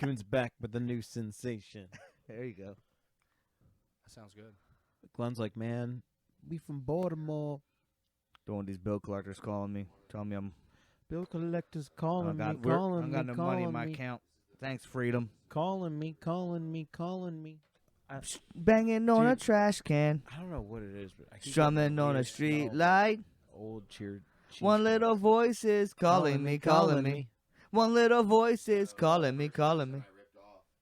Kuhn's back with a new sensation. There you go. That sounds good. Glenn's like, man, we from Baltimore. Don't want these bill collectors calling me, telling me I'm. Bill collectors calling I got, me, calling I me, got no money in my me, account. Thanks, freedom. calling me, calling me, calling me. Banging on a Dude. trash can. I don't know what it is, but I keep Strumming on a street light. Old cheer. One little voice is calling me, calling me. One little voice is calling me, calling me.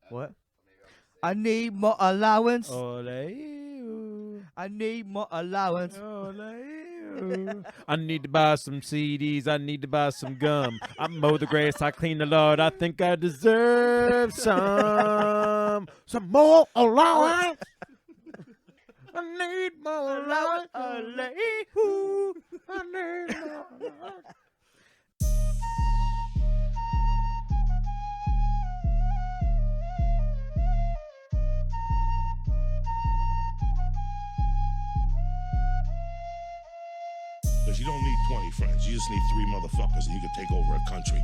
What? I need more allowance. Ole-oo. I need more allowance. Ole-oo. I need to buy some CDs. I need to buy some gum. I mow the grass. I clean the Lord. I think I deserve some more allowance. I need more allowance. Ole-oo. I need more allowance. Because you don't need 20 friends. You just need 3 motherfuckers and you can take over a country.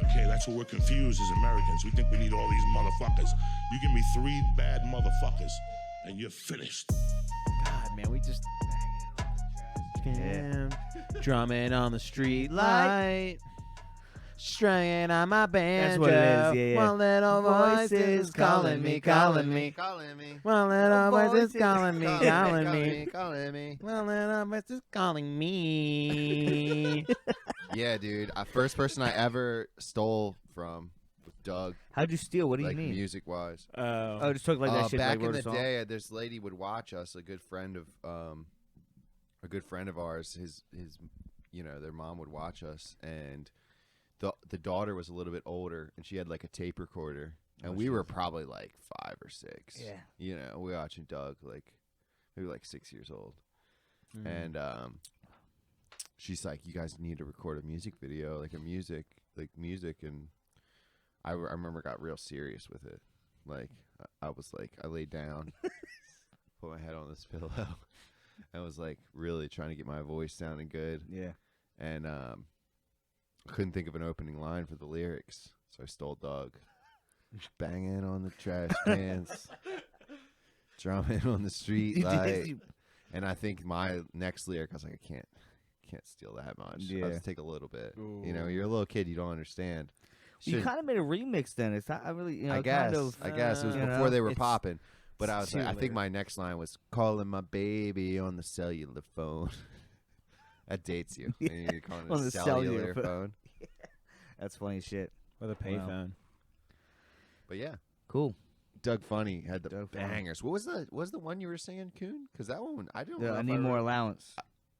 Okay, that's what we're confused as Americans. We think we need all these motherfuckers. You give me 3 bad motherfuckers and you're finished. God, man, we just drumming on the street Light. light, stringing on my banjo. That's what it is, yeah. One little voice is calling me, calling me. Calling me. One little voice is calling me, calling Calling me. me. Calling me. One little voice is calling me. Yeah, dude. First person I ever stole from was Doug. How'd you steal? What do you Like mean? music-wise. Oh, just took like that shit. Back like, in wrote the a song? day, this lady would watch us. A good friend of ours. His, their mom would watch us, and the daughter was a little bit older, and she had like a tape recorder, and we were probably like 5 or 6. Yeah. You know, we were watching Doug like maybe like 6 years old, and she's like, "You guys need to record a music video, like music, and I remember got real serious with it. Like I was like, I laid down, put my head on this pillow, and was like really trying to get my voice sounding good. Yeah. And I couldn't think of an opening line for the lyrics, so I stole Doug. Banging on the trash cans, drumming on the street light. And I think my next lyric, I was like, I can't steal that much. Yeah. I'll just take a little bit. You know, you're a little kid, you don't understand. You kind of made a remix then. It's not I really, you know, I guess it was before they were it's popping. But I was too like, I think late. my next line was calling my baby on the cellular phone. That dates you. Yeah. You're calling it On a the cellular cellular phone. That's funny shit. With a payphone. But yeah, Cool. Doug Funny had the Doug Funny. bangers. What was the one you were singing, Kuhn? Because that one I don't. know I if need more allowance.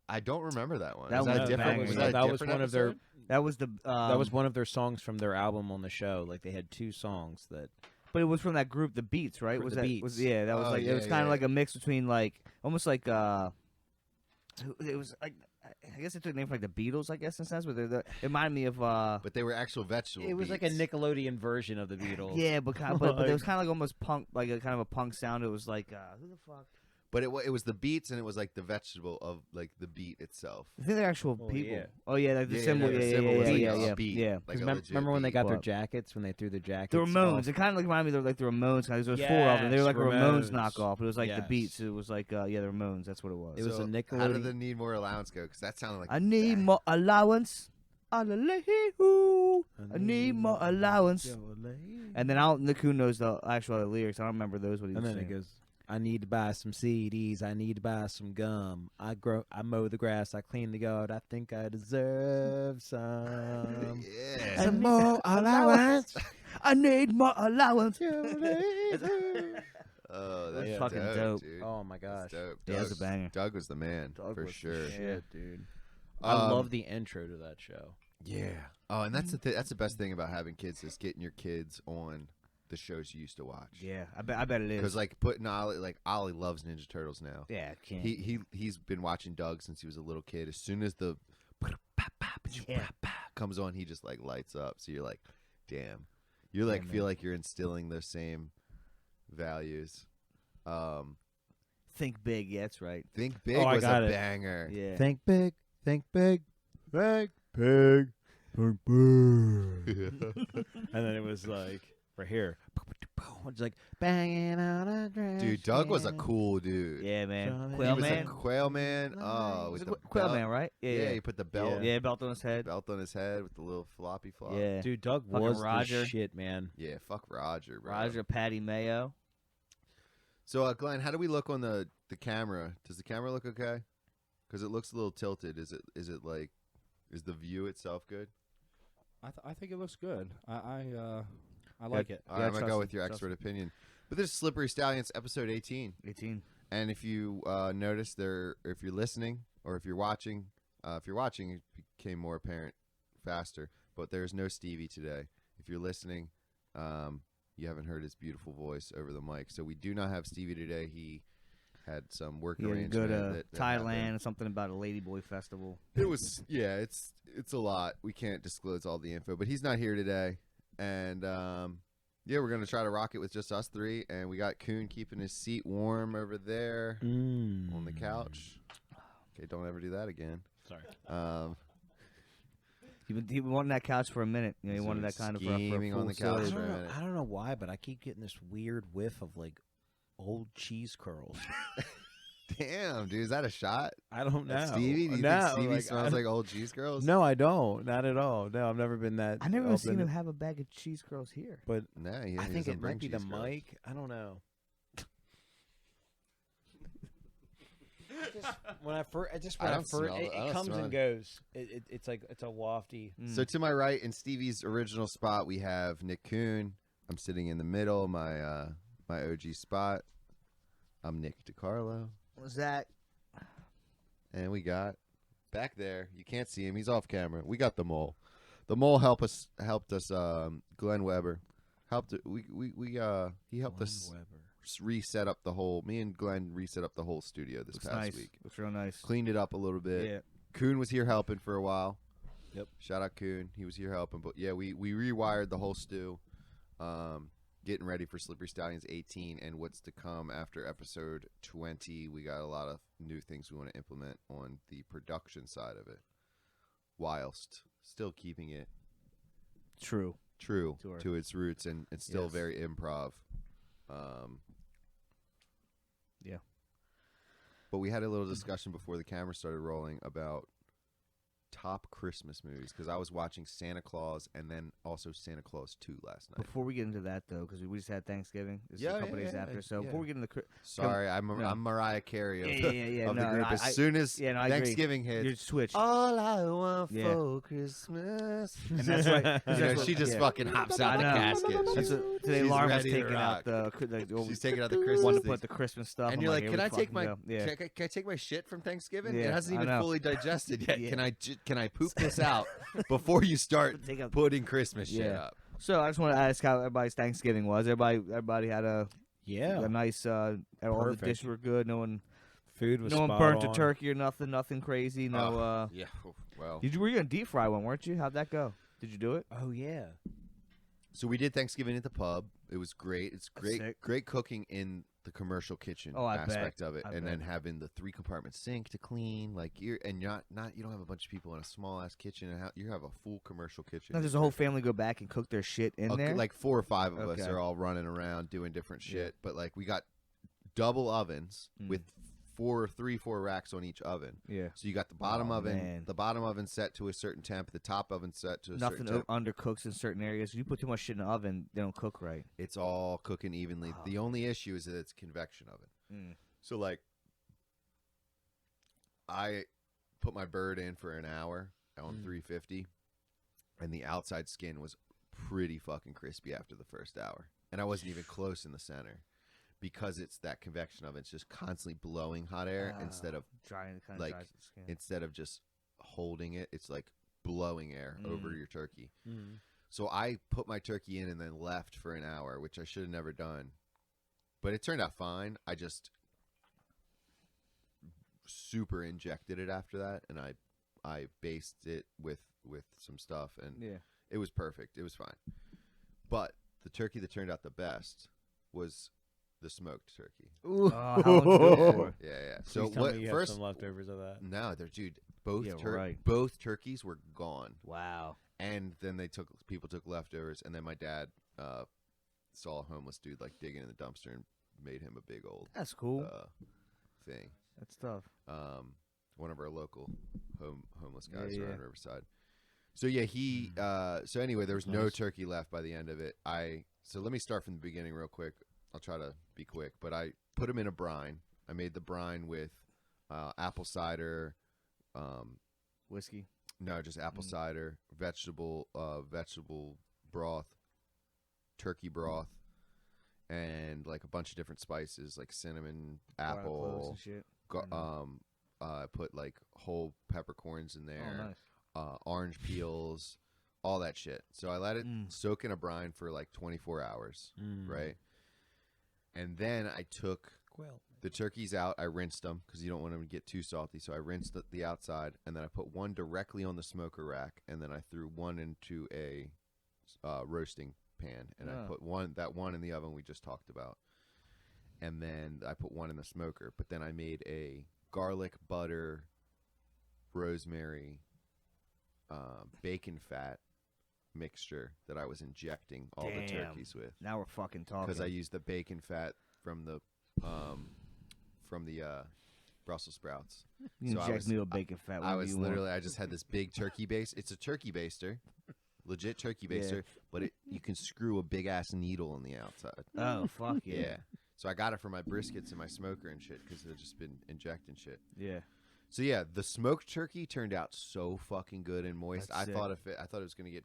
I don't remember that one. That Was was that a different? banger. Was Yeah, that, that a was different one of their. episode? That was the. That was one of their songs from their album on the show. Like they had 2 songs that. But it was from that group, the Beats, right? For Was the that? Beats. Was yeah? That was Oh, like yeah, it was kind of yeah. like a mix between like almost like it was like I guess it took the name from like the Beatles, I guess in a sense, but it reminded me of But they were actual vegetable. It was like a beats. Nickelodeon version of the Beatles. yeah, but but it was kind of like almost punk, like a kind of a punk sound. It was like who the fuck? But it was the beats, and it was like the vegetable of like the beat itself. I think they're actual Oh, people. yeah. Oh yeah, like the symbol. the Yeah, symbol yeah, was yeah, like yeah, a yeah, beat, yeah. like a legit Remember when they beat. got their What? jackets? When they threw their jackets? The Ramones. off? It kind of like reminded me of like the Ramones. Cause there was 4 of them. They were like a Ramones Ramones. knockoff. It was like the Yes. Beats. It was like the Ramones. That's what it was. It was So a How did Nickelodeon. the need more allowance go? Because that sounded like I need more allowance. I need more allowance. And then Nick Kuhn knows the actual lyrics. I don't remember those. What he was And then it saying. goes, I need to buy some CDs. I need to buy some gum. I mow the grass. I clean the yard. I think I deserve some. yeah. Some more allowance. I need more allowance. Oh, That's that's fucking dope, dope. dude. Oh my That's gosh. dope. Yeah, that's a banger. Doug was the man Doug for was the sure. Shit, dude. I love the intro to that show. Yeah. Oh, and that's that's the best thing about having kids is getting your kids on the shows you used to watch. Yeah, I bet it is. Because like putting Ollie loves Ninja Turtles now. Yeah, I can't. He's been watching Doug since he was a little kid. As soon as the Yeah. comes on, he just like lights up. So you're like, damn. You're like feel like you're instilling those same values. Think big. Yeah, that's right. Think Big Oh, I was got a it. banger. Yeah. Think big. Think big. Think big. and then it was like right here. It's like banging out a dress. Dude, Doug was a cool dude. Yeah, man. He Quail He was man. a quail man. Oh, He's with a the quail belt. man, right? Yeah, he put the belt, Yeah, belt on his head. belt on his head with the little floppy flop. Yeah. Dude, Doug Fucking was Roger. the shit, man. Yeah, fuck Roger, bro. Roger Patty Mayo. So, Glenn, how do we look on the camera? Does the camera look okay? Because it looks a little tilted. Is it like, is the view itself good? I think it looks good. I like it. All right, I'm going to go with your expert opinion. But this is Slippery Stallions, episode 18. 18. And if you notice if you're listening or if you're watching, it became more apparent faster. But there's no Stevie today. If you're listening, you haven't heard his beautiful voice over the mic. So we do not have Stevie today. He had some work He had to arrangement. go to that Thailand happened. and something about a Ladyboy festival. It was, yeah, it's a lot. We can't disclose all the info, but he's not here today. And, yeah, we're going to try to rock it with just us three. And we got Kuhn keeping his seat warm over there on the couch. Okay, don't ever do that again. Sorry. He been wanting that couch for a minute. You know, he So wanted that kind of for a scheming full on the couch series. for a minute. I don't know why, but I keep getting this weird whiff of like old cheese curls. Damn, dude, is that a shot? I don't know. At Stevie? Do you No, think Stevie like, smells like old cheese girls? No, I don't. Not at all. No, I've never been that. I never even seen open. him have a bag of cheese curls here. But Nah, he I think doesn't it bring might be the cheese girls. mic. I don't know. When I first, I don't smell it. I it don't comes smell and it. goes. It's like it's a wafty. Mm. So to my right, in Stevie's original spot, we have Nick Kuhn. I'm sitting in the middle, my OG spot. I'm Nick DiCarlo. What was that? And we got back there. You can't see him. He's off camera. We got the mole. The mole helped us. Glenn Weber helped. He helped us reset up the whole. Me and Glenn reset up the whole studio this Looks past nice. week. Looks real nice. Cleaned it up a little bit. Yeah. Kuhn was here helping for a while. Yep. Shout out Kuhn. He was here helping. But yeah, we rewired the whole stew. Getting ready for Slippery Stallions 18 and what's to come after episode 20. We got a lot of new things we want to implement on the production side of it, whilst still keeping it True. true To our- to its roots, and it's still Yes. very improv. Yeah. But we had a little discussion before the camera started rolling about top Christmas movies, because I was watching Santa Claus and then also Santa Claus 2 last night. Before we get into that, though, because we just had Thanksgiving. This is Yeah, a couple yeah, days yeah, after. So yeah. before we get into Sorry, I'm no. Mariah Carey of, Yeah, of the no, group. I- As soon as yeah, no, I agree. Thanksgiving hits, you're switched. all I want Yeah. for Christmas. And that's right. You know, That's what- she just yeah. fucking hops out I the know. casket. That's She's, what, today, she's Lauren was ready to taking out rock. the she's taking out the Christmas wanted to things. put the Christmas stuff. And I'm you're like, here can we I take fucking my go. Yeah. can I take my shit from Thanksgiving? Yeah, It hasn't I even know. fully digested yet. Yeah. Can I poop this out before you start Take out- putting Christmas shit Yeah. up? So I just want to ask how everybody's Thanksgiving was. Everybody had a Yeah. nice. All the Perfect. dishes were good. No one Food was burnt spot a on. turkey or nothing. Nothing crazy. No. Yeah. Well, Were you gonna deep fry one? Weren't you? How'd that go? Did you do it? Oh yeah. so we did Thanksgiving at the pub. It was great. It's great, sick. great cooking in the commercial kitchen Oh, I bet. aspect of it, I and then bet. having the 3-compartment sink to clean. Like you don't have a bunch of people in a small ass kitchen, and you have a full commercial kitchen. No, does the whole family go back and cook their shit in Okay, there? like 4 or 5 of us Okay. are all running around doing different shit. Yeah. But like we got double ovens Mm. with 4 racks on each oven. yeah. So you got the bottom Oh, oven, man. the bottom oven set to a certain temp, the top oven set to a Nothing certain temp. undercooks in certain areas. You put too much shit in the oven, they don't cook right. It's all cooking evenly. Oh, The only issue is that it's convection oven. Mm. So like I put my bird in for an hour on 350, and the outside skin was pretty fucking crispy after the first hour. And I wasn't even close in the center because it's that convection oven. It's just constantly blowing hot air instead of Drying, kind of like dries the skin. instead of just holding it. It's like blowing air over your turkey. Mm. So I put my turkey in and then left for an hour, which I should have never done. But it turned out fine. I just super injected it after that, and I basted it with some stuff, and Yeah. it was perfect. It was fine. But the turkey that turned out the best was the smoked turkey. Ooh, how long's it good for? Yeah. Please So tell what me you have first? some leftovers of that. No, they're dude. Both Yeah, right. both turkeys were gone. Wow. and then people took leftovers, and then my dad saw a homeless dude like digging in the dumpster and made him a big old That's cool. thing. That's tough. One of our local homeless Yeah, guys yeah. around Riverside. So yeah, he. So anyway, there was no turkey left by the end of it. So let me start from the beginning real quick. I'll try to be quick, but I put them in a brine. I made the brine with apple cider, Whiskey. no, just apple cider, vegetable broth, turkey broth, and like a bunch of different spices like cinnamon, Garlic cloves apple. and shit. I put like whole peppercorns in there. Oh, nice. Orange peels, all that shit. So I let it soak in a brine for like 24 hours, right? And then I took the turkeys out. I rinsed them because you don't want them to get too salty. So I rinsed the outside, and then I put one directly on the smoker rack, and then I threw one into a roasting pan, and I put that one in the oven we just talked about, and then I put one in the smoker. But then I made a garlic butter, rosemary, bacon fat mixture that I was injecting all the turkeys with. Now we're fucking talking. Because I used the bacon fat from the Brussels sprouts. You inject me with bacon fat. I whatever just had this big turkey base. It's a turkey baster, legit turkey baster, but you can screw a big ass needle on the outside. Oh fuck yeah. Yeah. So I got it for my briskets and my smoker and shit because they've just been injecting shit. Yeah. So yeah, the smoked turkey turned out so fucking good and moist. That's I sick. thought it was gonna get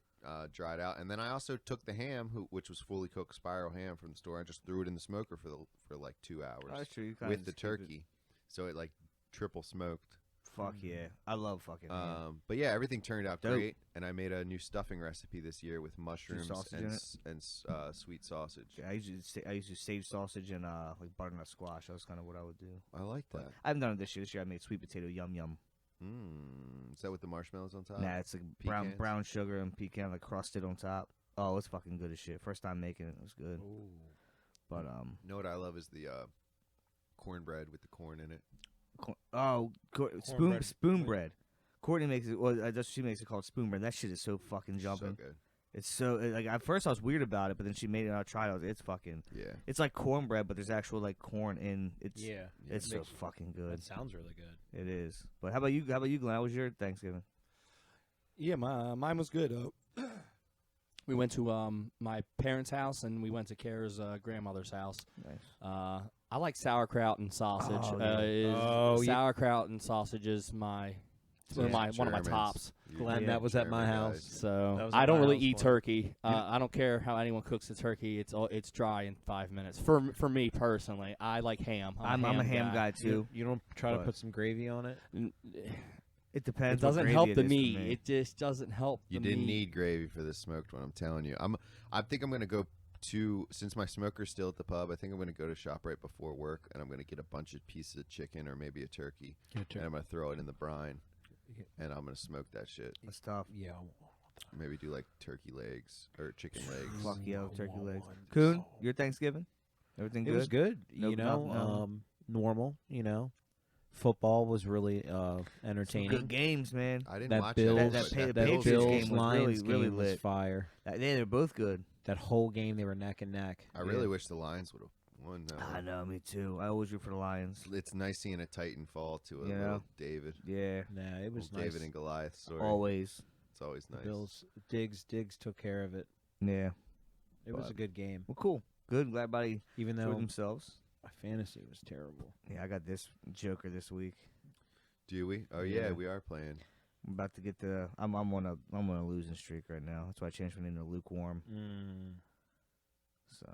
dried out, and then I also took the ham, which was fully cooked spiral ham from the store. I just threw it in the smoker for like 2 hours Oh, that's true. You kinda with the just keep it- turkey, so it like triple smoked. Fuck yeah. I love fucking ham. But yeah, everything turned out Dope. great, and I made a new stuffing recipe this year with mushrooms sausage in and sweet sausage. Yeah, I used to save sausage and like butternut squash. That was kind of what I would do. I like that. I haven't done it this year. This year I made sweet potato yum yum. Is that with the marshmallows on top? Nah, it's like pecans? brown sugar and pecan like crusted on top. Oh, it's fucking good as shit. First time making it, it was good. But You know what I love is the cornbread with the corn in it. spoon bread. Courtney makes it. Well, she makes it called spoon bread. That shit is so fucking jumping. So good. It's so like at first I was weird about it, but then she made it. I tried it. It's fucking. Yeah. It's like cornbread, but there's actual like corn in. It's Yeah. It's so Makes- fucking good. That sounds really good. It is. But how about you? How about you, Glenn? How was your Thanksgiving? Yeah, mine was good. We went to my parents' house, and we went to Kara's grandmother's house. Nice. I like sauerkraut and sausage. Oh, yeah. Sauerkraut and sausage is one of my Germans. tops. Glenn, You that was at my German house. guys. So That was I at don't my really house eat once. turkey. I don't care how anyone cooks the turkey. It's dry in 5 minutes. For me personally, I like ham. I'm a ham guy too. You don't try to But- put some gravy on it? It depends. It what doesn't gravy help it the is for meat. me. It just doesn't help. You the didn't meat. need gravy for this smoked one. I'm telling you. I think I'm gonna go to, since my smoker's still at the pub. I think I'm gonna go to shop right before work, and I'm gonna get a bunch of pieces of chicken or maybe a turkey, and I'm gonna throw it in the brine, and I'm gonna smoke that shit. That's tough. Yeah. Maybe do like turkey legs or chicken legs. Fuck yeah, turkey legs. Kuhn, your Thanksgiving? Everything It good? was good. No- You know, nothing, normal, you know. Football was really Some entertaining. good games, man. I didn't That watch Bills, it. that that Patriots Bills game was Lions really game was lit. fire. They're both good. That whole game, they were neck and neck. I really wish the Lions would have won. That I one. know, me too. I always root for the Lions. It's nice seeing a Titan fall to a Yeah. little David. Yeah, Nah, it was Little nice. David and Goliath story. always. It's always The nice. Bills, Diggs took care of it. Yeah. It was But- a good game, Well, cool. Good. Glad everybody even enjoyed though themselves. my fantasy was terrible. Yeah, I got this Joker this week. Do we? Oh Yeah. yeah, we are playing. I'm about to get the. I'm on a losing streak right now. That's why I changed my name to lukewarm. So,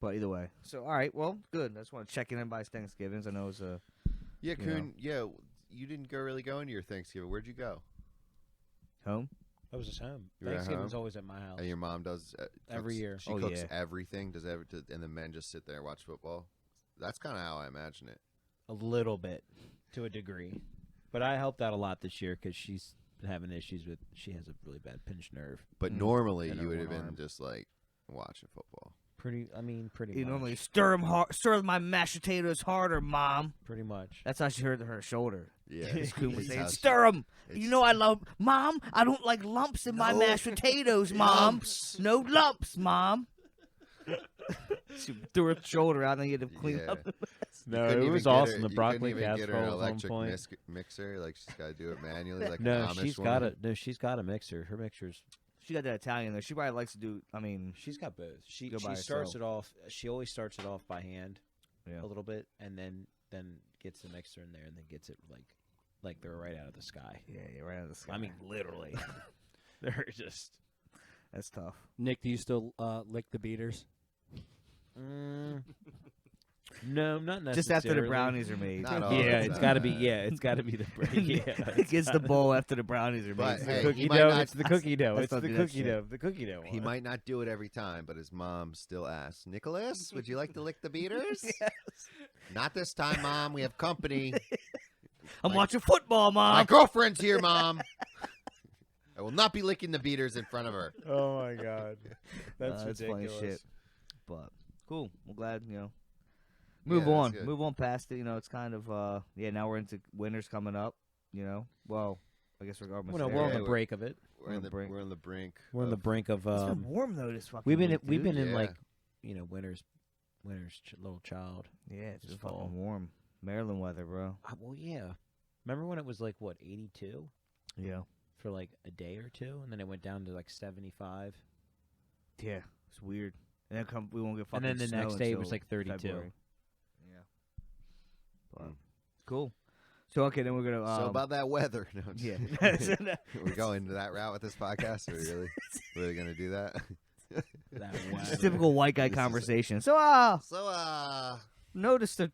but either way. So all right. Well, good. I just want to check in everybody's Thanksgivings. I know it was a Yeah, You know. Kuhn. Yeah, you didn't really go into your Thanksgiving. Where'd you go? home. I was just home. You were at Thanksgiving's home? always at my house. And your mom does Every cooks- year. She Oh, cooks yeah. everything. And the men just sit there and watch football. That's kind of how I imagine it. A little bit, to a degree, but I helped out a lot this year because she's been having issues with. She has a really bad pinched nerve. But Mm. normally And you her would have one been arm. just like and watching football. Pretty You much. normally stir my mashed potatoes harder, Mom. Pretty much. That's how she heard her shoulder. Yeah, Kuhn was it's saying, how she- stir them. it's- You know I love, Mom, I don't like lumps in my No mashed potatoes, Mom. lumps. No lumps, Mom. She threw her shoulder out and then you had to clean Yeah. up. No, couldn't it even was get awesome. her- The you broccoli couldn't even get her an casserole at one electric point. mixer. Like she's got to do it manually. Like No, an Amish she's woman. got a she's got a mixer. Her mixer's She got that Italian though. She probably likes to do, I mean, she's got both. She Go by starts herself. it off. She always starts it off by hand, Yeah. a little bit, and then gets the mixer in there, and then gets it like they're right out of the sky. yeah, right out of the sky. I mean, literally, they're just. that's tough. Nick, do you still lick the beaters? No, not necessarily. Just after the brownies are made. Not all Yeah, the it's time. got to be. Yeah, it's got to be the. Yeah, He gets the bowl after the brownies are But, made. hey, the he cookie might dough. not- It's the cookie dough. let's It's not the do that cookie shit. dough. The cookie dough. He one. might not do it every time, but his mom still asks, Nicholas, would you like to lick the beaters? Not this time, Mom. We have company. I'm watching football, My Mom. girlfriend's here, Mom. I will not be licking the beaters in front of her. Oh my god, that's That's ridiculous. funny shit. But cool. I'm glad, Yeah, Move that's on. good. Move on past it. It's kind of now we're into winter's coming up, Well, I guess we're almost Well, no, there. we're on Yeah, the we're- break of it. We're on the brink. we're on the brink. We're on the of- brink of. It's been warm though this fucking We've been week, we've dude. been in Yeah. like, winter's little child. Yeah, it's this been fall. fucking warm. Maryland weather, bro. Well, yeah. Remember when it was like what 82 Yeah. for like a day or two, and then it went down to like 75, Yeah. It's weird. And then we won't get fucking and then the snow next day it was until like 32. February. Yeah. But, Mm. cool. So okay, then we're gonna. So about that weather. No, I'm just yeah. kidding. We're going to that route with this podcast. Are we really gonna do that? That Just weather. typical white guy This is- conversation. So So notice the.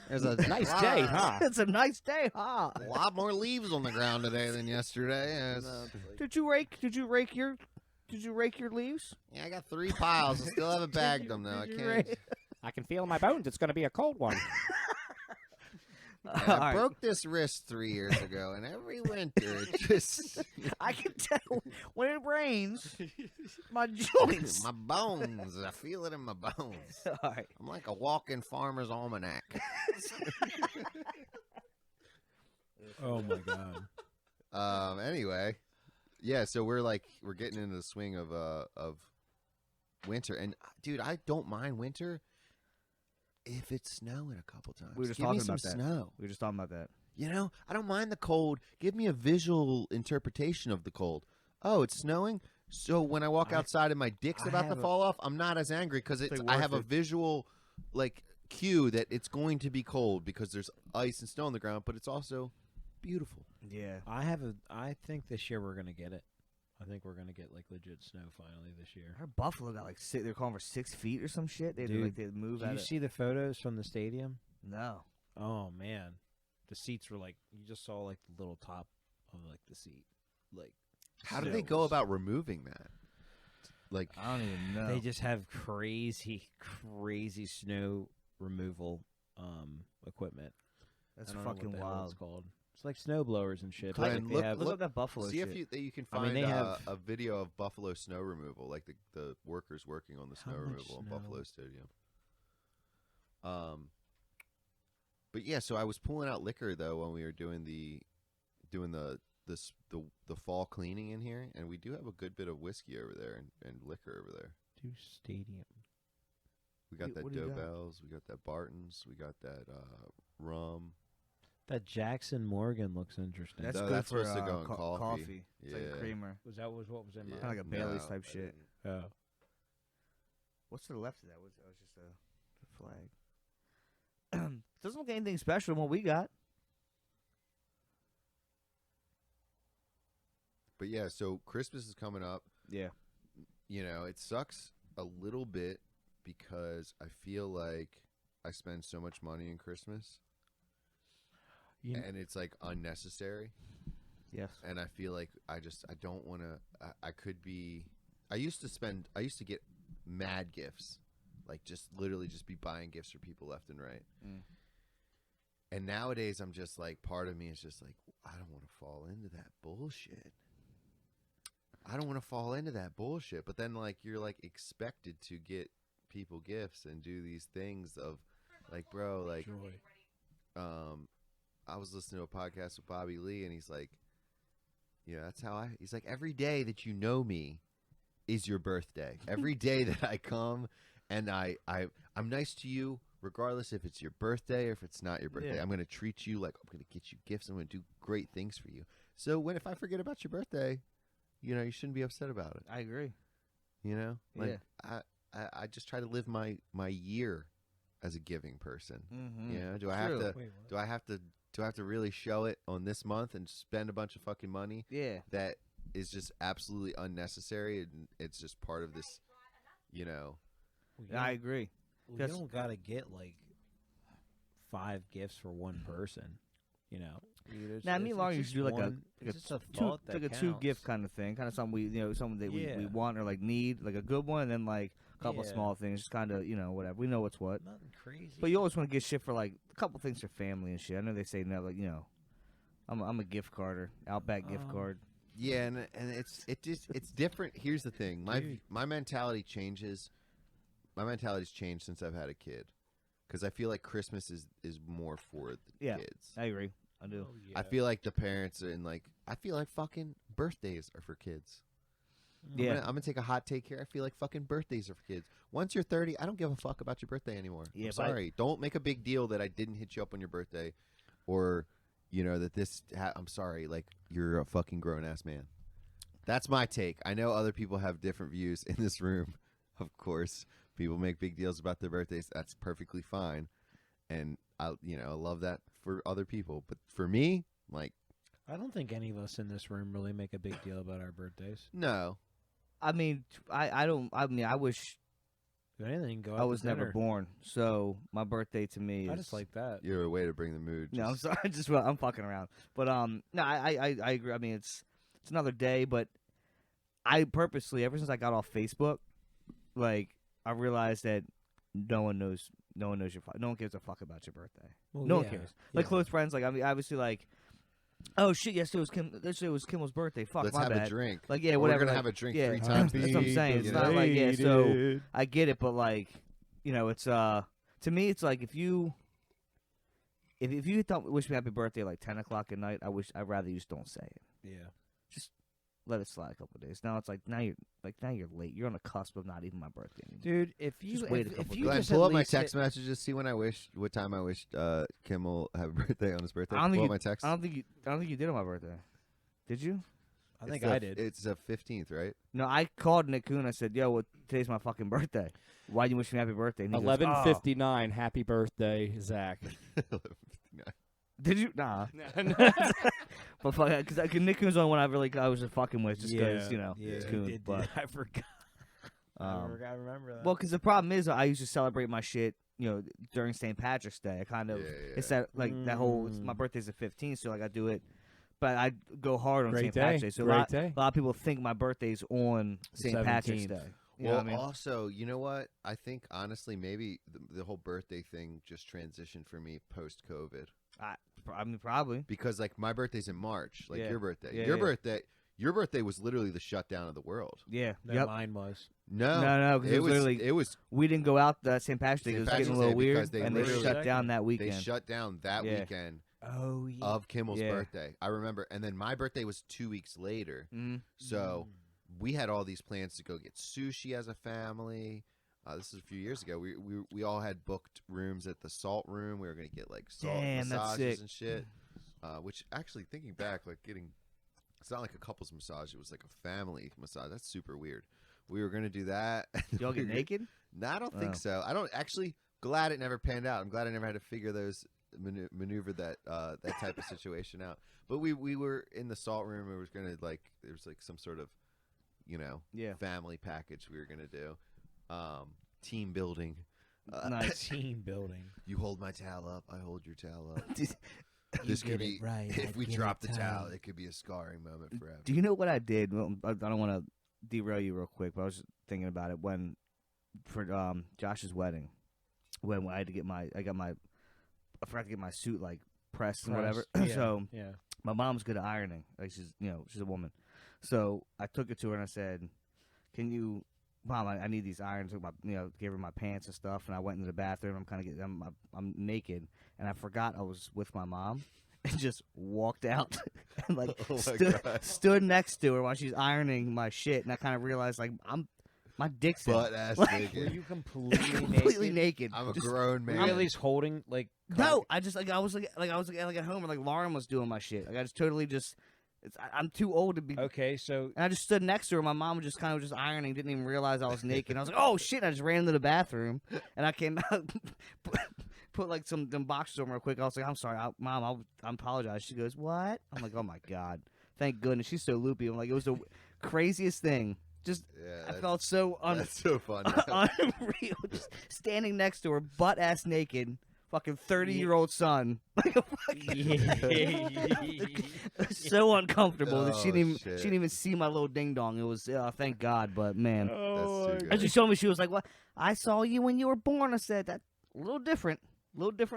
there's a Nice lot- day, huh? It's a nice day, huh? A lot more leaves on the ground today than yesterday. Did you rake your leaves? Yeah, I got 3 piles. I still haven't bagged them though. I can't. I can feel in my bones. It's going to be a cold one. And All I right. broke this wrist 3 years ago, and every winter it just I can tell when it rains, my joints. my bones. I feel it in my bones. All right. I'm like a walking farmer's almanac. Oh my god. Anyway, yeah. So we're getting into the swing of winter, and dude, I don't mind winter if it's snowing a couple times. We were just Give me talking some about that. snow. We were just talking about that. I don't mind the cold. Give me a visual interpretation of the cold. Oh, it's snowing. So when I walk outside and my dick's I about to have a- fall off, I'm not as angry because It's I like have a worth it. visual cue that it's going to be cold because there's ice and snow on the ground, but it's also beautiful. Yeah. I think this year we're gonna get it. I think we're gonna get like legit snow finally this year. Our Buffalo got they're calling for 6 feet or some shit. They Dude, they move Did out you of see the photos from the stadium? No. Oh man, the seats were like you just saw like the little top of like the seat. Like How do snow they go was- about removing that? Like, I don't even know. They just have crazy snow removal equipment. That's I don't know fucking what the hell wild. it's called. It's like snow blowers and shit. Glenn, Like, they look- have- Look up that Buffalo see shit. if you can I find mean, they have- a video of buffalo snow removal, like the workers working on the How snow much removal in snow? Buffalo Stadium. But yeah, so I was pulling out liquor though when we were doing the fall cleaning in here, and we do have a good bit of whiskey over there and liquor over there. to stadium. We got that What do you got? Dobell's, we got that Barton's, we got that rum. That Jackson Morgan looks interesting. That's No, good that's for supposed to go in coffee. coffee. It's like Yeah. a creamer. was that what was in Yeah. Kinda like a Bailey's type I shit. didn't. Oh. What's to the left of that? Was just a flag. Doesn't look anything special than what we got. But yeah, so Christmas is coming up. Yeah. It sucks a little bit because I feel like I spend so much money in Christmas and it's like unnecessary. Yes. And I feel like I don't want to, I used to get mad gifts, like just literally just be buying gifts for people left and right. Mm. And nowadays I'm just like, part of me is just like, I don't want to fall into that bullshit. I don't want to fall into that bullshit. But then like you're like expected to get people gifts and do these things of like, bro, like I was listening to a podcast with Bobby Lee, and he's like, that's how he's like, every day that you know me is your birthday. Every day that I come and I'm nice to you, regardless if it's your birthday or if it's not your birthday. Yeah. I'm going to treat you like I'm going to get you gifts. I'm going to do great things for you. So if I forget about your birthday, you shouldn't be upset about it. I agree. Like I just try to live my year as a giving person. Mm-hmm. Do I have to really show it on this month and spend a bunch of fucking money? Yeah. That is just absolutely unnecessary, and it's just part of this, I agree. You don't gotta get like 5 gifts for one person, Now, me and Lauren used to do like a two gift gift kind of thing, kind of something something that we want or like need, like a good one, and then like a couple small things, just kind of whatever. We know what's what. Nothing crazy. But you always want to get shit for like a couple things for family and shit. I know they say no, like I'm a gift carder, Outback gift card. Yeah, and it's different. Here's the thing, my mentality changes. My mentality's changed since I've had a kid, because I feel like Christmas is more for the kids. I agree. I do. Oh, yeah. I feel like the parents are I feel like fucking birthdays are for kids. Yeah. I'm gonna take a hot take here. I feel like fucking birthdays are for kids. Once you're 30, I don't give a fuck about your birthday anymore. Yeah, I'm sorry. Don't make a big deal that I didn't hit you up on your birthday, or that this. I'm sorry. Like, you're a fucking grown ass man. That's my take. I know other people have different views in this room. Of course, people make big deals about their birthdays. That's perfectly fine, and I love that for other people. But for me, like, I don't think any of us in this room really make a big deal about our birthdays. no. I mean, I don't. I mean, I wish If anything, go out I to was never dinner. born. So my birthday to me is. I just like that. You're a way to bring the mood. No, I'm sorry. I'm fucking around. But no, I agree. I mean, it's another day, but I purposely, ever since I got off Facebook, like, I realized that no one knows no one gives a fuck about your birthday. Well, No one yeah, cares. Like, yeah. close friends, like, I mean, obviously, like, oh shit, yesterday was Kimmel's birthday. Fuck, Let's my have bad. a drink. Like, yeah, Or whatever. We're gonna like, have a drink yeah, 3 times. That's what I'm saying. It's not like, yeah, so I get it, but like, it's to me, it's like if you don't wish me happy birthday at like 10 o'clock at night, I'd rather you just don't say it. Yeah. Let it slide a couple of days. Now it's like now you're late. You're on the cusp of not even my birthday anymore. Dude, if you Just wait a if couple you Glenn, just pull at up my least text messages. See what time I wished Kim will have a birthday on his birthday. I don't think Pull you- up my text. I don't think you did on my birthday. Did you? I think It's I the- did. It's the 15th, right? No, I called Nick Kuhn. I said, "Yo, today's my fucking birthday. Why you wish me happy birthday?" And he goes, 11:59. Happy birthday, Zach. Did you? Nah. But fuck, because Nick Kuhn's the only one I was just fucking with, just because it's Kuhn. But I forgot. I remember that. well, because the problem is I used to celebrate my shit, during St. Patrick's Day. I kind of it's that like that whole my birthday's the 15th, so like I do it, but I go hard on Great St. day. Patrick's Day. So Great a lot day. of people think my birthday's on St. Patrick's 17th. Day. You know Well, what I mean? also, you know what? I think honestly, maybe the whole birthday thing just transitioned for me post COVID, I mean, probably. because like my birthday's in March, like Yeah. your birthday. Yeah, your yeah. birthday was literally the shutdown of the world. Yeah. No, Yep. mine was. No, 'cause it was literally- it was We didn't go out that St. Patrick's Day. St. It was Patrick's getting a little Day weird, because they and they literally- shut down that they weekend. shut down that Yeah. weekend Oh yeah. of Kimmel's Yeah. birthday. I remember, and then my birthday was 2 weeks later. Mhm. So we had all these plans to go get sushi as a family. This is a few years ago. We all had booked rooms at the Salt Room. We were gonna get like salt Damn, that's massages sick. and shit. Which actually, thinking back, like it's not like a couple's massage. It was like a family massage. That's super weird. We were gonna do that. Y'all get naked? No, I don't think Oh. so. I don't actually. Glad it never panned out. I'm glad I never had to figure those maneuver that type of situation out. But we were in the Salt Room. We was gonna there was like some sort of Yeah. family package we were gonna do. Team building. Nice. Team building. You hold my towel up, I hold your towel up. You This get could it be right, if I we get drop it the towel, tight. it could be a scarring moment forever. Do you know what I did? Well, I don't want to derail you real quick, but I was thinking about it for Josh's wedding, when I had to get I forgot to get my suit like pressed and whatever. Yeah, So yeah. my mom's good at ironing. Like she's a woman. So I took it to her and I said, "Can you, Mom? I need these irons." Took my, gave her my pants and stuff, and I went into the bathroom. I'm kind of getting, I'm naked, and I forgot I was with my mom, and just walked out and like stood next to her while she's ironing my shit, and I kind of realized like my dick's in. Butt ass Were naked. you completely completely naked. I'm a Just- grown Were you man. at least holding like? No, I just I was at home, and like Lauren was doing my shit. Like I just totally just, I'm too old to be. Okay, so And I just stood next to her. My mom was just kind of just ironing, didn't even realize I was naked. I was like, "Oh shit!" I just ran into the bathroom, and I came out, put like them boxers on real quick. I was like, "I'm sorry, Mom. I apologize." She goes, "What?" I'm like, "Oh my god, thank goodness." She's so loopy. I'm like, it was the craziest thing. Just Yeah, I felt so that's so funny. unreal. Just standing next to her, butt ass naked, fucking 30-year-old son. Like a fucking so uncomfortable that she Oh, didn't shit. even see my little ding dong. It was thank God, but man. oh, That's too And good. she showed me, she was like, "What? I saw you when you were born." I said, "That's a little different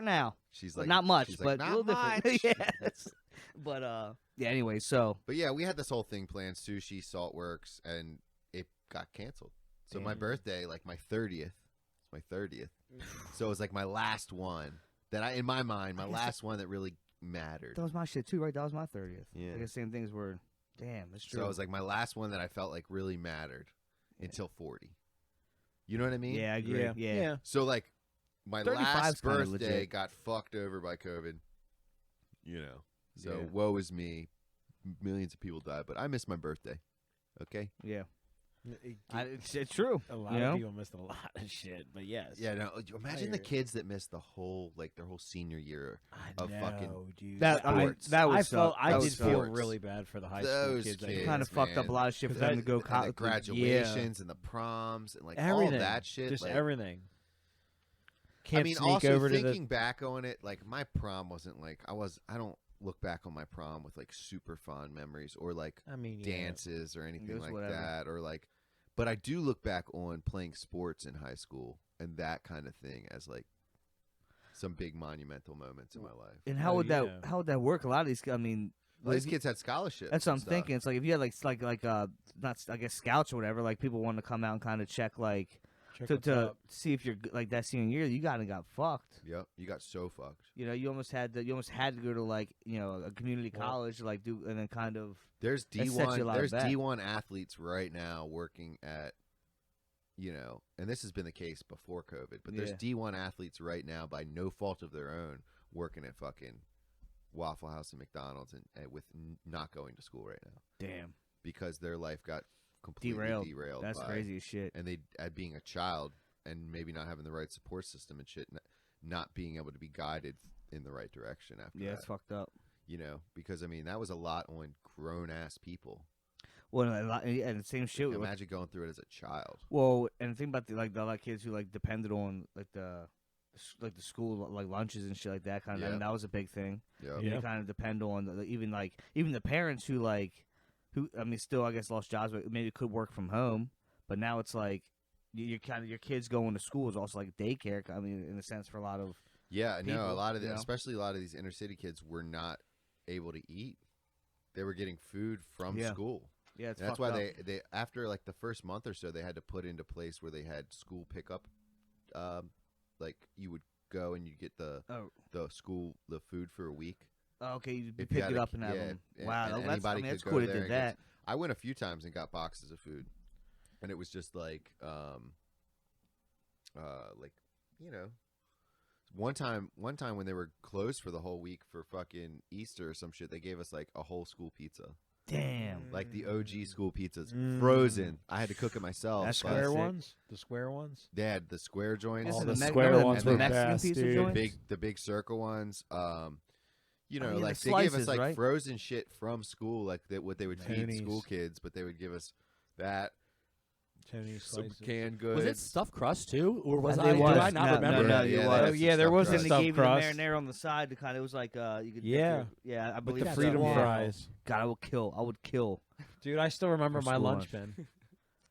now. She's But like, not much, she's but like, a little "Not different." much." Yes. But yeah. Anyway, so But yeah, we had this whole thing planned: sushi, Saltworks, and it got canceled. So my Damn. birthday, like my 30th, it's my 30th. So it was like my last one that in my mind, my I guess last one that really mattered. that was my shit too, right? That was my 30th. Yeah. I guess same things were. Damn, that's true. So it was like my last one that I felt like really mattered until 40. You know what I mean? yeah, I agree. yeah, Yeah. So like my 35's last kinda birthday legit. got fucked over by COVID. You know. So Yeah. woe is me. Millions of people died, but I miss my birthday. Okay? Yeah. It- It's true. a lot you of know? people missed a lot of shit, but yes. Yeah, no. Imagine the hear it. kids that missed the whole their whole senior year. I of know, fucking dude. That sports. that would I suck. felt I That did would suck. feel sports. really bad for the high Those school kids. kids, Kind of fucked up a man. lot of shit for 'Cause them to that- go And the college. graduations and the proms and like everything, all that shit. just like, everything. Can't I mean, sneak also over to the thinking back on it, like my prom wasn't like I don't look back on my prom with like super fond memories or like I mean, dances or anything was like whatever. that or like, but I do look back on playing sports in high school and that kind of thing as like some big monumental moments in my life. And how Oh, would yeah. that work? A lot of these, I mean, Well, these kids had scholarships. that's what I'm and stuff. thinking. It's like if you had like not I guess scouts or whatever, like people want to come out and kind of check like Check to what's up. see if you're like that senior year, you got fucked. Yep, you got so fucked. You know, you almost had to go to like a community Well- college to like do and then kind of There's That sets D1. you a lot There's back. D1 athletes right now working at, and this has been the case before COVID. But there's Yeah. D1 athletes right now by no fault of their own working at fucking Waffle House and McDonald's and with not going to school right now damn because their life got completely derailed. That's by- crazy as shit. And they, at being a child and maybe not having the right support system and shit, not being able to be guided in the right direction after Yeah, that. it's fucked up. Because I mean that was a lot on grown ass people. Well, and the same shit. with- Imagine going through it as a child. Well, and think about the like kids who like depended on like the school like lunches and shit like that kind of. I Yeah. mean, that was a big thing. Yep. Yeah. They kind of depend on even the parents who I mean still I guess lost jobs but maybe could work from home, but now it's like your kids going to school is also like daycare. I mean, in a sense for a lot of Yeah, no, people, a lot of you know? especially a lot of these inner city kids were not able to eat. They were getting food from Yeah. school. yeah. It's And that's fucked why up. they after like the first month or so they had to put into place where they had school pickup. Like you would go and you get the food for a week. Oh, okay, you If you pick had it a- up and have yeah, them. and- Wow, and that's anybody that's could cool go they there did and get that. I went a few times and got boxes of food, and it was just like one time when they were closed for the whole week for fucking Easter or some shit, they gave us like a whole school pizza, Damn. like the OG school pizzas, Mm. frozen. I had to cook it myself. That's but Square sick. ones, the square ones. They had the square joints, This All is the the square remember ones the were Mexican best, pizza dude. joints? the big circle ones. I mean, the Like they gave us slices, like right? frozen shit from school, like what they would feed Tony's. school kids, but they would give us that. Tony's Some slices. canned goods. Was it stuffed crust too, or was It I? was. Do I not No, remember? no, Yeah, it they was. had Oh, some yeah, there stuffed was Then crust. they stuffed gave crust. you the marinara on the side to kind of, it was like, you could Yeah. I With believe the so. freedom Yeah. fries. God, I would kill. Dude, I still remember For my school lunch lunch. bin.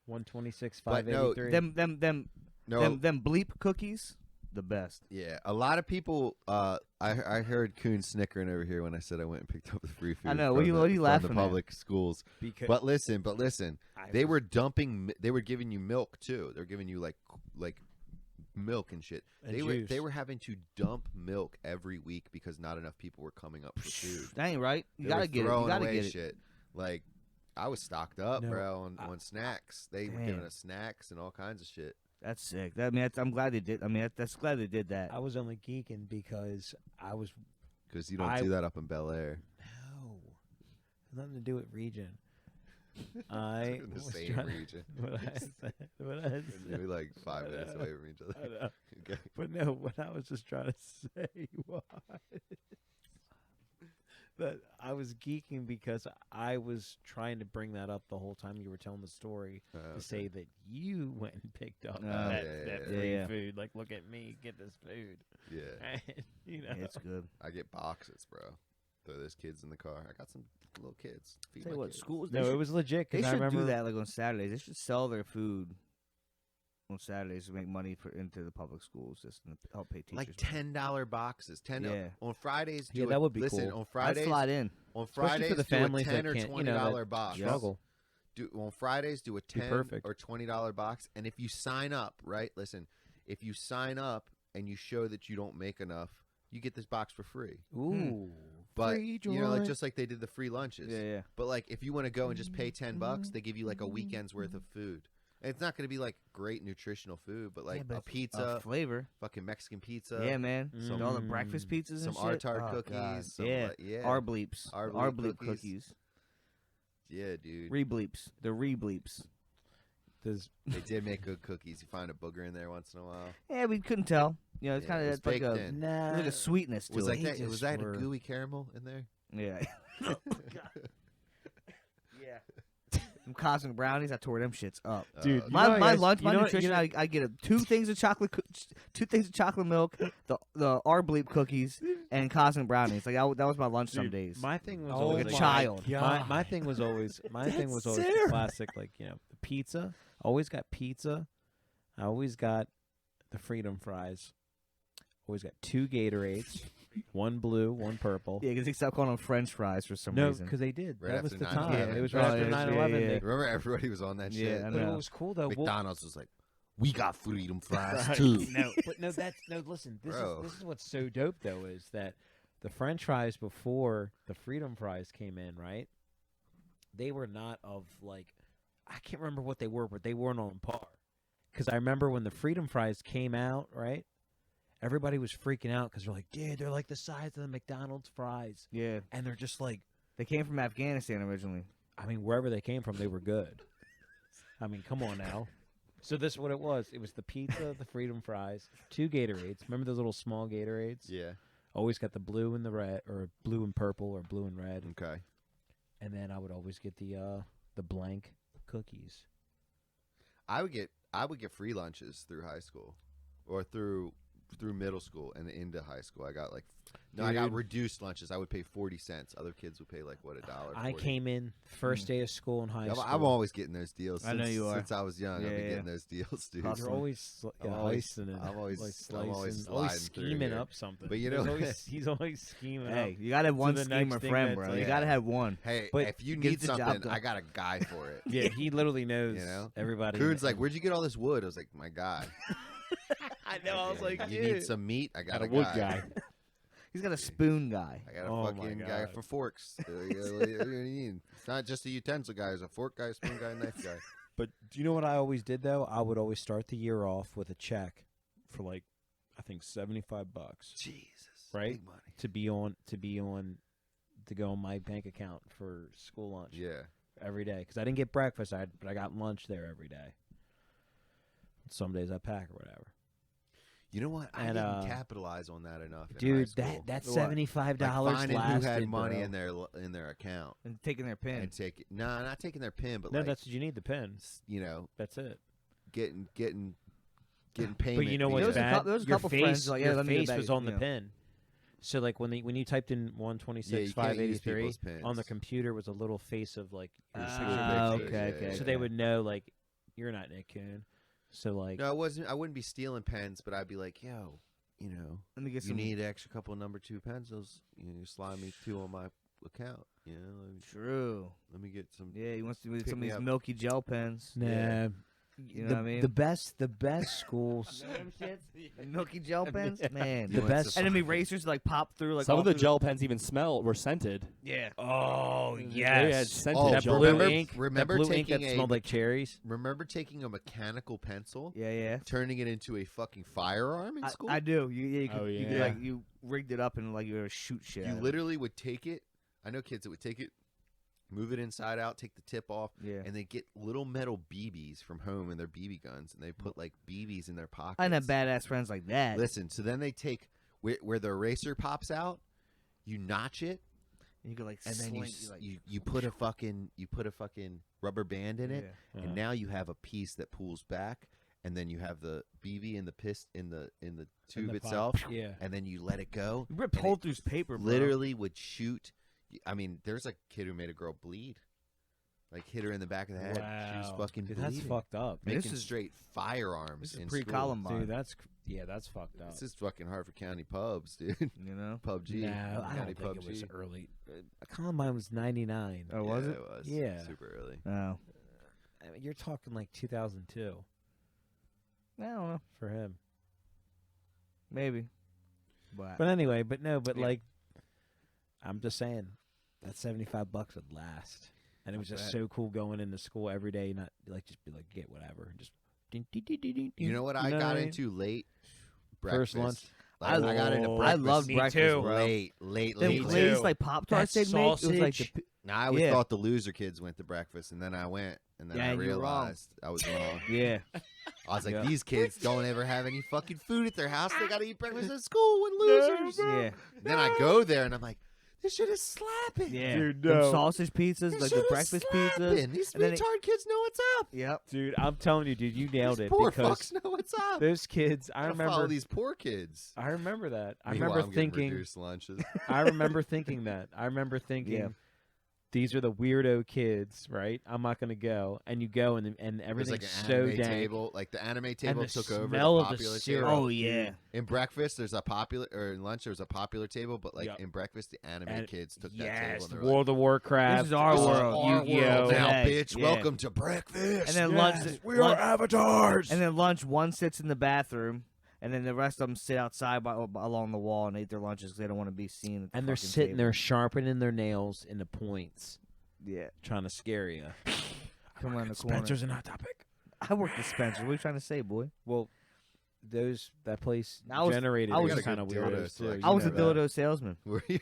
126, But no, 583. Them No, bleep cookies. the best. Yeah, a lot of people. I heard Kuhn snickering over here when I said I went and picked up the free food. I know. From What are you from laughing the at? public schools. Because But listen, they were dumping. They were giving you milk too. They're giving you like milk and shit. And They juice. were having to dump milk every week because not enough people were coming up for food. That ain't right. You They gotta were get it. You throwing gotta away get it. shit. Like I was stocked up, No, bro, on snacks. They were giving us snacks and all kinds of shit. That's sick. I'm glad they did. I mean, that's glad they did that. I was only geeking because I was Because you don't do that up in Bel Air. no, nothing to do with region. I In the was same trying- region. What I said, what I said. We're like 5 minutes away from each I other. know. Okay. But no, what I was just trying to say was that I was geeking because I was trying to bring that up the whole time you were telling the story to say that you went and picked up that yeah. free Yeah. food. Like, look at me, get this food. Yeah. And, you know, Yeah, it's good. I get boxes, bro. Throw those kids in the car. I got some little kids. Feed Tell my you what, kids. schools. no, it was legit. They 'Cause I should remember do that like on Saturdays. They should sell their food on Saturdays to make money into the public schools, just to help pay teachers. Like $10 boxes. Yeah. On Fridays. Yeah, do that a- would be listen, cool. on I'd Fridays. slide in. On Especially Fridays, for the families do a $10 that or can't, $20 you know, that box. struggle. On Fridays, do a $10 perfect. or $20 box, and if you sign up, right? Listen, if you sign up and you show that you don't make enough, you get this box for free. Ooh, But free you know, like joint. just like they did the free lunches. Yeah. But like, if you want to go and just pay $10, they give you like a weekend's worth of food. And it's not going to be like great nutritional food, but like but a pizza, flavor. fucking Mexican pizza. Yeah, man. some- all the breakfast pizzas some and shit. R-tart Oh, cookies, God. some, yeah. like, yeah. R-bleeps. R-bleep R-bleep cookies. cookies. Yeah, dude. Re-bleeps. The re-bleeps. Does They did make good cookies. You find a booger in there once in a while. Yeah, we couldn't tell. You know, it's Yeah, kind it of was like baked a in. nah, like a sweetness to Was it. like that? just Was that were- a gooey caramel in there? Yeah. Yeah. Them cosmic brownies, I tore them shits up. Dude, you My know, my guys, lunch, you my know- nutrition, you know- I get two things of chocolate, two things of chocolate milk, the R-bleep cookies, and cosmic brownies. Like that was my lunch some Dude, days. My thing was Oh always like a child. My thing was always the classic, like, you know, the pizza. Always got pizza. I always got the freedom fries. Always got 2 Gatorades, 1 blue, 1 purple. Yeah, because they stopped calling them French fries for some No, reason. because they did. Right that was after the time. 9/11. It was Oh, right yeah, after yeah, 9/11. yeah. They- Remember, everybody was on that Yeah, shit. I But know. what was cool though? McDonald's was like, we got freedom fries Right. too. No, but no, that's no. Listen, Bro. this is what's so dope though is that the French fries before the freedom fries came in, right? They were not of like, I can't remember what they were, but they weren't on par. Because I remember when the freedom fries came out, right? Everybody was freaking out because they're like, dude, they're like the size of the McDonald's fries, Yeah, and they're just like, they came from Afghanistan originally. I mean, wherever they came from, they were good. I mean, come on now. So this is what it was. It was the pizza, the freedom fries, 2 Gatorades. Remember those little small Gatorades? Yeah. Always got the blue and the red, or blue and purple, or blue and red. Okay. And then I would always get the blank cookies. I would get free lunches through high school, or through middle school and into high school. I got I got Dude. reduced lunches. I would pay 40 cents. Other kids would pay like what, $1. I 40. came in first day of school in high school. I'm always getting those deals. I know since- you are. Since I was young, I've Yeah, been yeah. getting those deals, dude. Hustling. You're always I'm always- heisting it. I'm always- like I'm always slicing, sliding through scheming here. up something. But you He's know- he's always scheming Hey, up. you gotta have one the schemer next thing friend, that's bro. like- You gotta have one. Hey, But if you get need the job something, done. I got a guy for it. Yeah, he literally knows You know? everybody. Kuhn's like, where'd you get all this wood? I was like, my guy. I know. I was like, you need some meat? I got a a wood guy. guy. He's got a spoon guy. I got a Oh my fucking guy God. for forks. What do you need? It's not just a utensil guy. It's a fork guy, spoon guy, knife guy. But do you know what I always did though? I would always start the year off with a check for like, I think $75 Jesus. Right? Big money. to go on my bank account for school lunch Yeah. every day because I didn't get breakfast. But I got lunch there every day. Some days I pack or whatever. You know what? I And, didn't capitalize on that enough. In high Dude, school. that What? $75 like finding lasted, who had money bro. in their account And taking their pin. and take it. No, not taking their pin, but No, like that's what you need, the pen. you know, That's it. getting payment. But you know via- what's There was a bad? there was a Your couple face, friends like, yeah, your let me get face back, was on the you know. pin. So like when you typed in Yeah, 126 you can't use 583 people's pins. on the computer was a little face of like your Ah, picture. okay, yeah, okay. So they would know like you're not Nick Kuhn. So like, No, I wouldn't be stealing pens, but I'd be like, yo, you know, Let me get you some. need an extra couple number 2 pencils. You slide me 2 on my account. You know, True. let me get some. Yeah, he wants to Pick some of me these up. milky gel pens. nah. Yeah. You know the, what I mean? the best schools. The milky gel pens, man. You The went best- to And then erasers like pop through like Some all of the through gel pens even were scented. Yeah. Oh They had yes. scented Oh, That gel blue remember- pens. ink. remember that blue ink taking that a- smelled like cherries. Remember taking a mechanical pencil, Yeah, yeah. turning it into a fucking firearm in school? I do. You could, Oh, you could, yeah. like you rigged it up and like you were to shoot shit. You at it. literally would take it. I know kids that would take it, move it inside out, take the tip off, Yeah. and they get little metal BBs from home and their BB guns, and they put like BBs in their pockets. I didn't have badass friends like that. Listen, so then they take where the eraser pops out, you notch it, You could like and then sling, like, like, you put a fucking rubber band in it, Yeah. and now you have a piece that pulls back, and then you have the BB in the in the tube itself, Yeah. and then you let it go. You ripped and hole it through paper, bro. Literally would shoot. I mean, there's a kid who made a girl bleed, like hit her in the back of the head. She was Wow. fucking Dude, bleeding. that's fucked up. This Making is- straight firearms This is in pre-Columbine. Dude, that's fucked up. This is fucking Hartford County pubs, dude. You know? PUBG. No, I County don't think it was PUBG. early. Columbine was 99. Oh, was Yeah, it? was. Yeah. Super early. Oh. I mean, you're talking like 2002 I don't know. for him. Maybe. But, But anyway, Yeah. like, I'm just saying, that $75 would last, and it was I just bet. so cool going into school every day. Not like just be like get whatever, and just. Ding, ding, ding, ding, ding, You know what I what got mean? into late? First Breakfast. lunch. Like, I got into Oh, breakfast. I love Me breakfast, too. bro. late, Them Me glazed too. like Pop Tarts That they'd make. It was like sausage. Now I always Yeah. thought the loser kids went to breakfast, and then I went, and then Yeah, I and you were wrong. realized I was wrong. yeah. I was like, Yeah. these kids don't ever have any fucking food at their house. They gotta eat breakfast at school with losers. Yeah. Then I go there, and I'm like, this shit is slapping. Yeah. Dude, Them no. sausage pizzas, This like shit the is breakfast slapping. pizzas. These and then retard kids know what's up. Yep. Dude, I'm telling you, dude, you nailed These it poor because fucks know what's up. those kids. I Gotta follow remember these poor kids. I remember that. I Meanwhile, remember I'm getting thinking. reduced lunches. I remember thinking that. I remember thinking. Yeah. These are the weirdo kids, right? I'm not gonna go, and you go, and There's everything's like an so anime dank. table. Like the anime table the took over the smell of the popular syrup. table. Oh yeah. In breakfast, there's a popular, or in lunch, there's a popular table, but like Yep. in breakfast, the anime And- kids took that table. Yes, And they were World of Warcraft. This is our like, world. "This is our Yu-Gi-Oh. world now, Hey, bitch. yeah. Welcome to breakfast. And then Yes, lunch. we are avatars. And then lunch, one sits in the bathroom, and then the rest of them sit outside along the wall and eat their lunches because they don't want to be seen. At the And they're fucking sitting table. there sharpening their nails into points, Yeah. trying to scare you. Come around the corner. Spencer's an hot topic. I worked at Spencer. What are you trying to say, boy? Well, that place I was- generated I was those a kind of good dildo weirdos too. selection. you I was a know that. dildo salesman. Were you?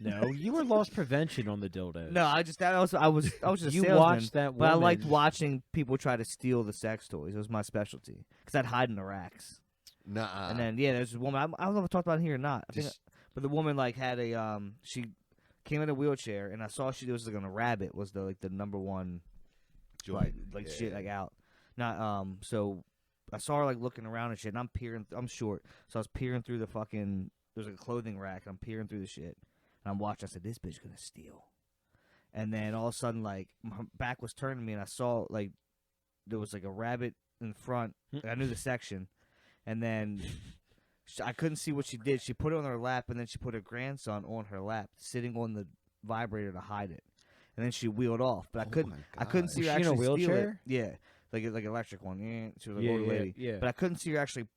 No, you were loss prevention on the dildos. No, I just I was just a you salesman. watched that But I woman. liked watching people try to steal the sex toys. It was my specialty because I'd hide in the racks. Nuh-uh. And then there's this woman. I don't know if I talked about it here or not. I think, Just- but the woman like had a she came in a wheelchair, and I saw she was like on a rabbit was the number one Joint. like Yeah. shit like out. Not so I saw her like looking around and shit, and I'm peering. I'm short, so I was peering through the fucking. There's like a clothing rack, and I'm peering through the shit, and I'm watching. I said, "This bitch gonna steal," and then all of a sudden, like my back was turning to me, and I saw like there was like a rabbit in front. I knew the section, and then I couldn't see what she did. She put it on her lap, and then she put her grandson on her lap, sitting on the vibrator to hide it, and then she wheeled off. But I Oh couldn't. my I couldn't God. see Was her she in a actually steal it. wheelchair? Yeah, like electric one. Yeah, she was like yeah, older yeah, lady. yeah. But I couldn't see her actually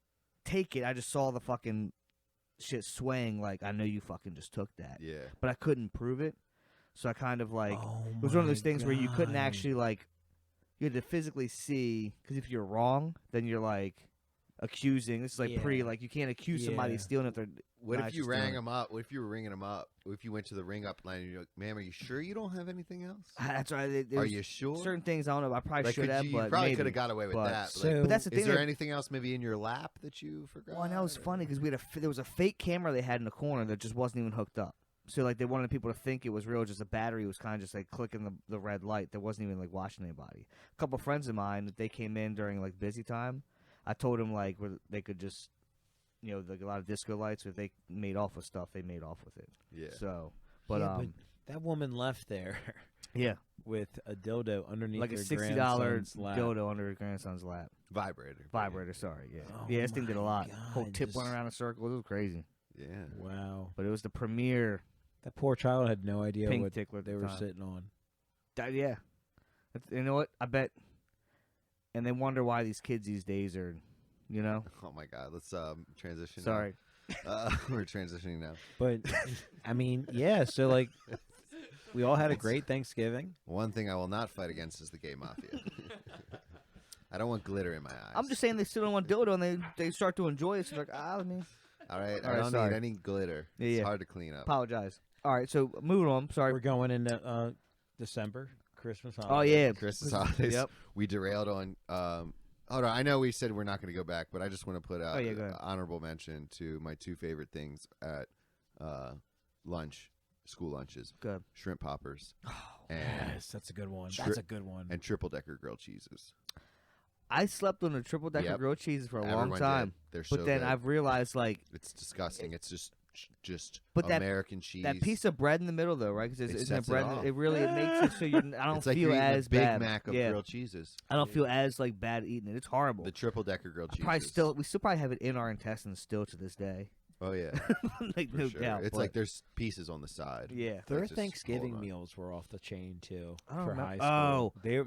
take it. I just saw the fucking shit swaying. Like I know you fucking just took that, Yeah. but I couldn't prove it. So I kind of like Oh it was one of those my things where you couldn't God. actually like you had to physically see because if you're wrong, then you're like accusing. This is like Yeah. like you can't accuse somebody Yeah. of stealing if they're What not if you just rang stealing. them up? What if you were ringing them up? What if you went to the ring up line and you're like, ma'am, are you sure you don't have anything else? That's right. Are you sure? certain things I don't know. I probably Like, should could have, you but probably maybe. could have got away with but- that. So- But that's the is thing. there that- anything else maybe in your lap that you forgot? Well, and that was or- funny because there was a fake camera they had in the corner that just wasn't even hooked up. So like they wanted people to think it was real. Just the battery was kind of just like clicking the red light. That wasn't even like watching anybody. A couple of friends of mine that they came in during like busy time. I told them like where they could just, like a lot of disco lights. If they made off with stuff, they made off with it. Yeah. So, but Yeah, That woman left there Yeah, with a dildo underneath like a her $60 grandson's lap. dildo under her grandson's lap. Vibrator. Sorry, yeah. Oh Yeah, this thing did a my lot. Whole God, tip went just- around in a circle. It was crazy. Yeah. Wow. But it was the premiere That poor child had no idea pink what tickler at they the were time. sitting on. Yeah. You know what? I bet. And they wonder why these kids these days are, you know? Oh my God. Let's transition. Sorry. Now. We're transitioning now. But, I mean, yeah, so, like, we all had a great Thanksgiving. One thing I will not fight against is the gay mafia. I don't want glitter in my eyes. I'm just saying they sit on one dildo and they start to enjoy it. So like, let me All right. All I right, don't sorry. need any glitter. Yeah, It's yeah. hard to clean up. apologize. All right, so moving on. Sorry. We're going into December, Christmas Oh, holiday. yeah. Christmas holidays. Yep. We derailed on. Hold on. I know we said we're not going to go back, but I just want to put out Oh, yeah, go ahead. honorable mention to my two favorite things at lunch, school lunches: Good. shrimp poppers and Yes, that's a good one. Tri- That's a good one. and triple decker grilled cheeses. I slept on a triple decker Yep. grilled cheese for a Everyone long did. time. They're so But then good. I've realized, like, It's disgusting. It's just But that- American cheese. that piece of bread in the middle, though, right? Because It isn't sets it it bread? off. It really it makes it so you. I don't it's like feel you're eating as a Big bad. Mac of yeah, grilled cheeses. I don't feel as like bad eating it. It's horrible. The triple decker grilled cheeses. We still probably have it in our intestines still to this day. Oh yeah, Like for no sure. doubt. It's but- like there's pieces on the side. yeah. Their just Thanksgiving hold on. meals were off the chain too I don't for remember- high school. Oh. The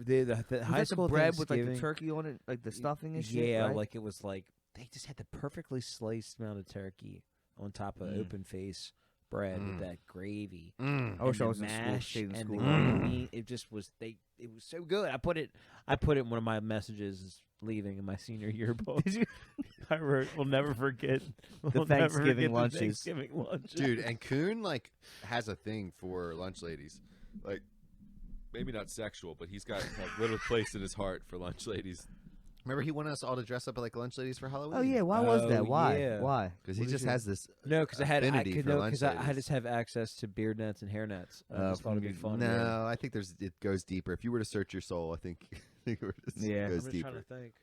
Was high that school the bread with like the Thanksgiving- turkey on it, like the stuffing and shit. Yeah, right? like it was like they just had the perfectly sliced amount of turkey on top of open face bread with that gravy. Mm. I wish and I the was in school, mash stayed in and school. the green meat. It just was it was so good. I put it in one of my messages leaving in my senior yearbook. Did you? I wrote, "We'll never forget we'll never Thanksgiving forget the lunches." Thanksgiving lunches." Dude, and Kuhn like has a thing for lunch ladies. Like Maybe not sexual, but he's got like little place in his heart for lunch ladies. remember he wanted us all to dress up like lunch ladies for Halloween? Oh yeah. Why was Oh, that? Why? yeah. Why? Because he What just did you- has this. No, because I affinity for lunch because I ladies. just have access to beard nets and hair nets. I just thought it'd be fun. No, yeah. I think it goes deeper. If you were to search your soul, I think it Yeah. goes I'm just deeper. trying to think.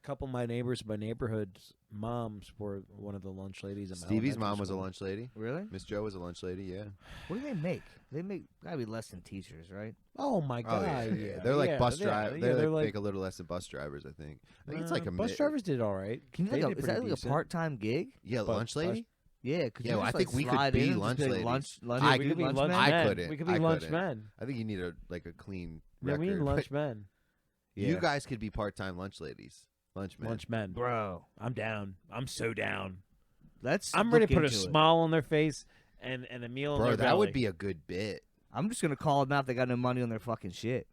A couple of my neighbors, my neighborhood's moms were one of the lunch ladies. In my Stevie's elementary mom was a school. lunch lady. Really? Miss Joe was a lunch lady. Yeah. What do they make? They make gotta be less than teachers, right? Oh my Oh god! yeah. They're like bus drivers. Yeah, They they're like like make a little less than bus drivers. I think it's like a bus mid- drivers did all right. Can you They like did is that pretty like a decent. part-time gig? Yeah, But lunch lady. Yeah. Could Yeah, you well, I just, think like, we could slide be in and just lunch be like, ladies. lunch. I we could could be lunch lunch men? I men. couldn't. We could be I lunch couldn't. men. I think you need a clean No, record. we need but lunch men. You Yeah. guys could be part-time lunch ladies. Lunch men. Lunch men. Bro, I'm down. I'm so down. let's. I'm ready look to put a into it. smile on their face and a meal in Bro, their that belly. would be a good bit. I'm just gonna call them out. They got no money on their fucking shit.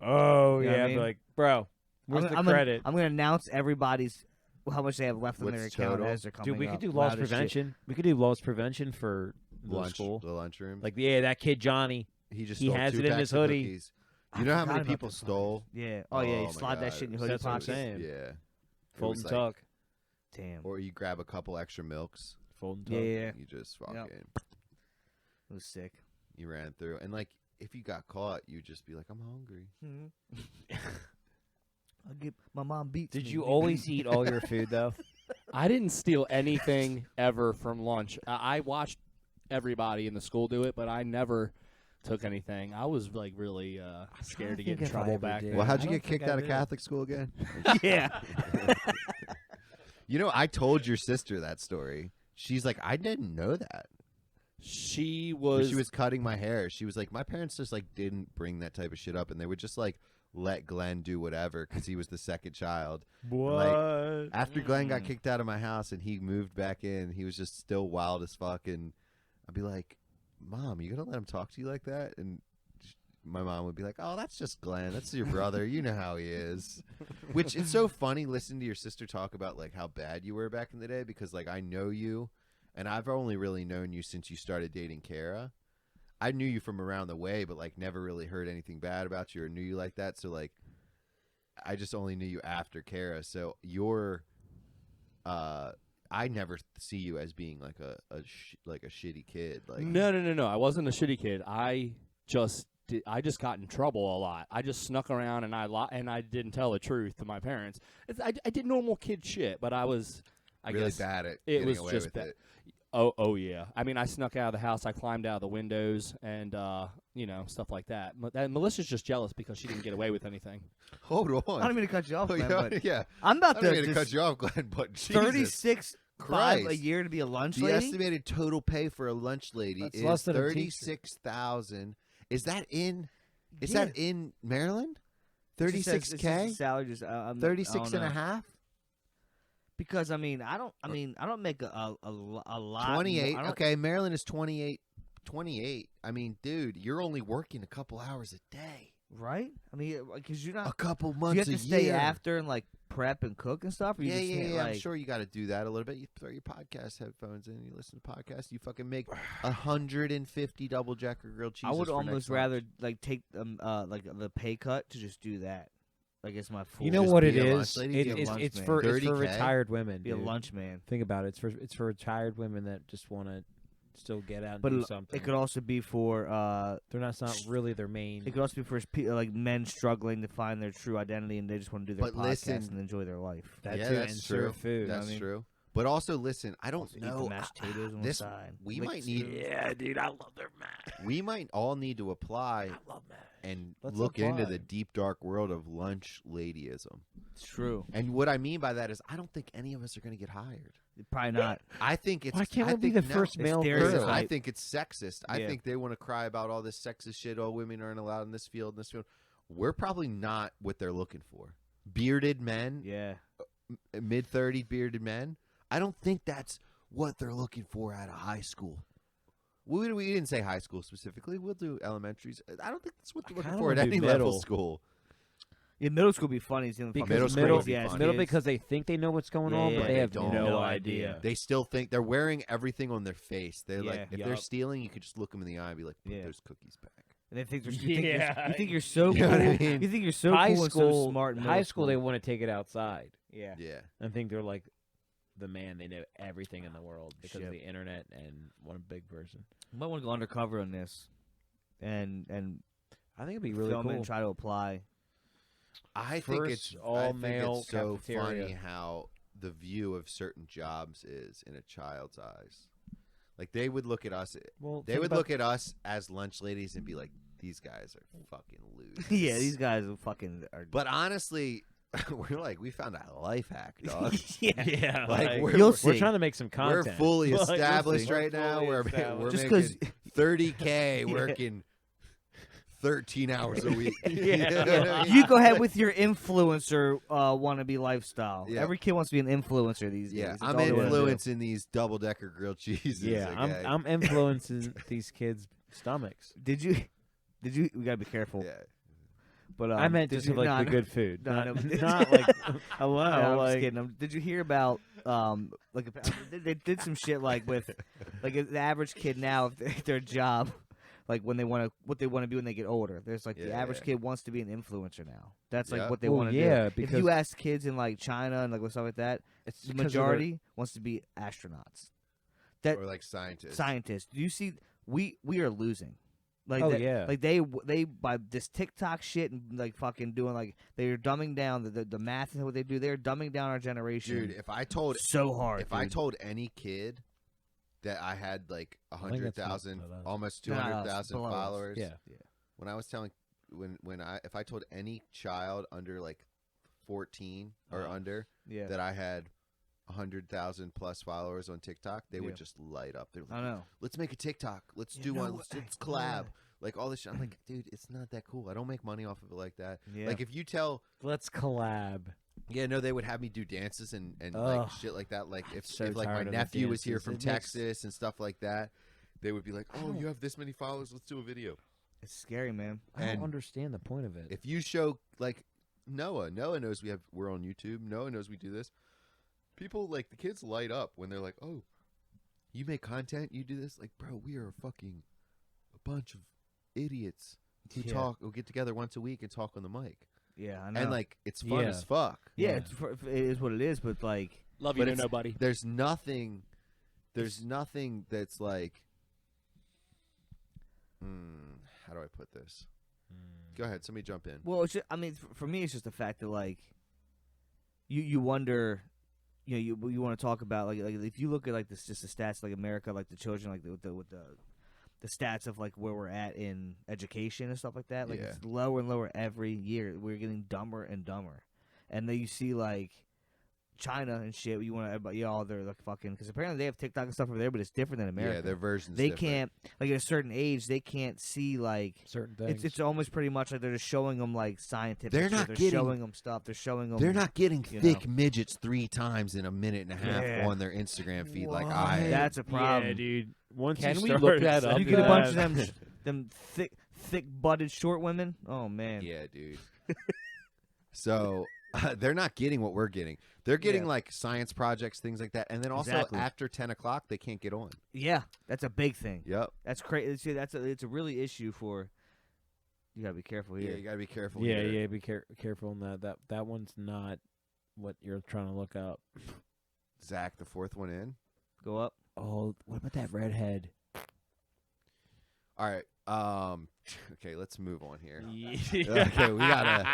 Oh You know what yeah, I I'd be mean? like, bro, where's the I'm credit? I'm gonna announce everybody's how much they have left on What's their account total? as they're coming Dude, we could up. do loss Loud as shit. prevention. We could do loss prevention for the Lunch, school. the lunchroom. Like, yeah, that kid Johnny. he just he stole has 2 it in packs his of hoodie. cookies. I You know how forgot many about people those stole? fuckers. Yeah. Oh yeah. You my slide that God. shit in your hoodie That's what I'm pocket. saying. Yeah. It Fold was and like- tuck. Damn. Or you grab a couple extra milks. Fold and Yeah, tuck. yeah. You just fucking It was sick. you ran through. And like if you got caught, you'd just be like, I'm hungry. I'll get my mom beats Did me. you We always beat- eat all your food though? I didn't steal anything ever from lunch. I watched everybody in the school do it, but I never took anything. I was like really scared to get in think if I trouble ever back did. then. Well, how'd you I don't get kicked think I out of did. Catholic school again? Yeah. You know, I told your sister that story. She's like, I didn't know that. She When was. she was cutting my hair. She was like, my parents just like didn't bring that type of shit up, and they would just like let Glenn do whatever because he was the second child. What? After Glenn got kicked out of my house and he moved back in, he was just still wild as fuck. And I'd be like, Mom, you gonna let him talk to you like that? And my mom would be like, oh, that's just Glenn. That's your brother. You know how he is. Which it's so funny listening to your sister talk about like how bad you were back in the day, because like I know you and I've only really known you since you started dating Kara. I knew you from around the way, but like never really heard anything bad about you or knew you like that. So like I just only knew you after Kara. So you're I never see you as being like a shitty kid. Like No. I wasn't a shitty kid. I just got in trouble a lot. I just snuck around and I didn't tell the truth to my parents. I did normal kid shit, but I really guess bad at it getting was away just with bad. it. Oh yeah. I mean, I snuck out of the house. I climbed out of the windows and stuff like that. Melissa's just jealous because she didn't get away with anything. Hold on. I don't mean to cut you off, Oh, Glenn, yeah, but yeah. I'm I about don't to mean to cut just you off, Glenn, but Jesus 36 Christ. a year to be a lunch The lady. estimated total pay for a lunch lady That's is less than a teacher. $36,000. Is that in? Is Yeah. that in Maryland? It just says- it says 36K. the salary just 36 and a know. half. Because I mean, I don't make a lot. 28. More. I don't- Okay, Maryland is 28. 28. I mean, dude, you're only working a couple hours a day. right? I mean, because you're not. A couple Do months you have to a stay year. after and like prep and cook and stuff? Or you Yeah, just yeah, can't, yeah. I'm like- sure you got to do that a little bit. You throw your podcast headphones in, you listen to podcasts, you fucking make 150 double jacker grilled cheeses. I would for almost next rather lunch. like take like the pay cut to just do that. Like it's my full. You know Just what be it a lunch is? lady, be a It's lunch it's man. for 30K? retired women. Be a dude. lunch man. Think about it. It's for retired women that just want to still get out and But do something. it could also be for They're not. It's not really their main. it could also be for like men struggling to find their true identity and they just want to do their But podcast listen- and enjoy their life. That yeah, too, that's and true. serve food. That's I mean- true. But also, listen, I don't Also eat know. the mashed potatoes on the this side. we Lick might need. Yeah, dude, I love their math. We might all need to apply I love math. and Let's look into apply. the deep dark world of lunch ladyism. It's true. And what I mean by that is, I don't think any of us are going to get hired. Probably not. I think it's. Why can't I we be think the no, first it's male stereotype. girl? I think it's sexist. I Yeah. think they want to cry about all this sexist shit. Oh, women aren't allowed in this field. In this field, we're probably not what they're looking for. Bearded men, Yeah. mid-30s bearded men. I don't think that's what they're looking for at a high school. We didn't say high school specifically. We'll do elementaries. I don't think that's what they're looking kinda for at wanna do any level middle. school. Yeah, middle school be funny. It's Because Middle school middle, would be fun. middle because they think they know what's going Yeah, on, yeah, but they they have don't. no No idea. idea. They still think they're wearing everything on their face. They're like, Yeah. if they're Yup. stealing, you could just look them in the eye and be like, put Yeah. those cookies back. and they think, Yeah. you think you're so cool. You know what I mean? You think you're so high cool school, and so smart. In high middle school, they want to take it outside Yeah. Yeah. and think they're like the man. They know everything in the world because Shit. of the internet and one big person. You might want to go undercover on this, and I think it'd be really film it cool. and try to apply. I think First it's all-male so cafeteria. funny how the view of certain jobs is in a child's eyes. Like they would look at us, Well, they think would about- look at us as lunch ladies and be like, "These guys are fucking losers." Yeah, these guys are fucking. But honestly, we're like, we found a life hack, dog. yeah, Like, we're, you'll We're see. trying to make some we're content. fully Like, you'll established see. right now. Fully We're established. Just making 'cause- 30K Yeah. working 13 hours a week. Yeah. You know what I mean? You go ahead with your influencer wannabe lifestyle. Yeah. Every kid wants to be an influencer these days. Yeah, That's I'm all they wanna do. influencing these double-decker grilled cheeses. Yeah, okay? I'm influencing these kids' stomachs. Did you? We gotta be careful. Yeah. But I meant did just you, of, like nah, the no, good food, no, not, no. not like hello. no, I'm like, just kidding. Did you hear about like they did some shit like with like the average kid now if their job like when they want to what they want to be when they get older. There's like the Yeah, average yeah. kid wants to be an influencer now. That's like Yeah. what they Well, want to yeah, do. If because you ask kids in like China and like stuff like that, it's the because of their- majority wants to be astronauts. That Or like scientists. scientists. Do you see? We are losing. Like Oh, that- yeah. like they by this TikTok shit and like fucking doing like they're dumbing down the math and what they do. They're dumbing down our generation. Dude, if I told so hard. if I dude. told any kid that I had like think that's 100,000, what it is. almost Not us, 200,000 below us. followers, Yeah. when I was telling if I told any child under like 14 or under yeah, that I had 100,000 plus followers on TikTok, they Yeah. would just light up. They're I like, know. let's make a TikTok. Let's Yeah, do no one. way. Let's No collab. way. Like all this shit. I'm like, dude, it's not that cool. I don't make money off of it like that. Yeah. Like if you tell, Let's collab. yeah, no, they would have me do dances and Ugh. like shit like that. Like if so like my tired of the nephew was here dances. from It makes- Texas and stuff like that, they would be like, oh, you have this many followers. Let's do a video. It's scary, man. I don't And understand the point of it. If you show like Noah knows we're on YouTube. Noah knows we do this. People like the kids light up when they're like, oh, you make content, you do this. Like, bro, we are fucking a bunch of idiots who Yeah. talk, who get together once a week and talk on the mic. Yeah, I know. And like, it's fun Yeah. as fuck. yeah, Yeah. it is what it is. But like, Love But you to it's- nobody. There's nothing that's like, how do I put this? Go ahead, somebody jump in. well, it's just, I mean, for me, it's just the fact that like, you wonder, you want to talk about like if you look at like this just the stats like America, like the children, like with the stats of like where we're at in education and stuff like that, like it's lower and lower every year. We're getting dumber and dumber, and then you see like China and shit. You want to, y'all, they're like fucking, because apparently they have TikTok and stuff over there, but it's different than America. Yeah, their version's They different. can't, like at a certain age, they can't see like certain things. It's almost pretty much like they're just showing them like scientific. They're shit. not They're getting- showing them stuff. They're showing them. They're not getting you thick know. midgets 3 times in a minute and a half Yeah. on their Instagram feed like What? I. That's a problem. Yeah, dude. Once Can you we start look that up? You saying get a bunch of that- them thick butted short women. Oh man. Yeah, dude. So they're not getting what we're getting. They're getting Yeah. like science projects, things like that, and then also Exactly. after 10 o'clock they can't get on. Yeah, that's a big thing. Yep. That's crazy. It's a really issue for. You gotta be careful Yeah, here. you gotta be careful. Yeah, here. yeah. Be careful on that. That one's not what you're trying to look up. Zach, the 4th one in. Go up. Oh, what about that redhead? All right. Okay, let's move on here. Yeah. Okay, we gotta.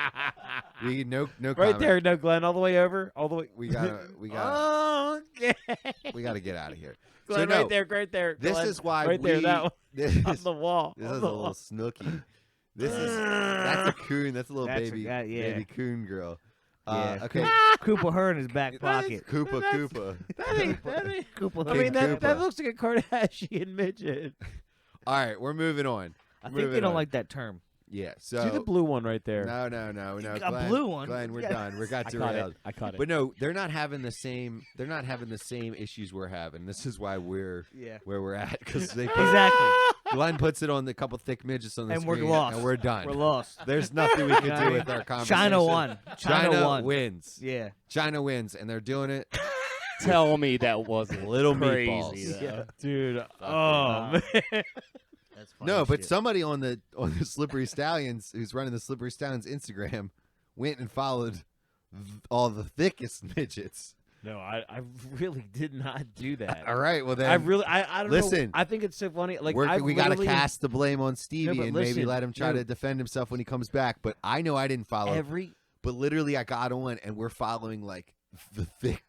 We no Right comment. there, no, Glenn, all the way over, all the way. We gotta Oh, okay. we gotta get out of here. Glenn, no, right there. This Glenn. is why right there, that one This on is, the wall. this on is the a little wall. snooky. That's a coon. That's a little That's a baby guy, yeah. baby coon girl. Yeah. Okay. Koopa her in his back pocket. Koopa That's- Koopa. That ain't. Koopa I her. mean, Koopa. that looks like a Kardashian midget. All right, we're moving on. I think Moving they don't on. like that term. Yeah. So See the blue one right there. no. A Glenn, blue one? Glenn, we're Yeah. done. We got I caught derailed. it. I caught it. But no, they're not having the same. They're not having the same issues we're having. This is why we're Yeah. where we're at because they put, Exactly. Glenn puts it on the couple thick midgets on the And we're screen, lost. and we're done. We're lost. There's nothing we can do with our conversation. China won. China won. wins. Yeah. China wins, and they're doing it. Tell me that wasn't Little crazy, meatballs. though. Dude. Oh man. That's funny No, but shit. somebody on the Slippery Stallions, who's running the Slippery Stallions Instagram, went and followed all the thickest midgets. No, I really did not do that. All right, well then, I don't listen. know. I think it's so funny. Like we got to literally- cast the blame on Stevie but and maybe listen, let him try no. to defend himself when he comes back. But I know I didn't follow. every. But literally, I got on, and we're following like the thick,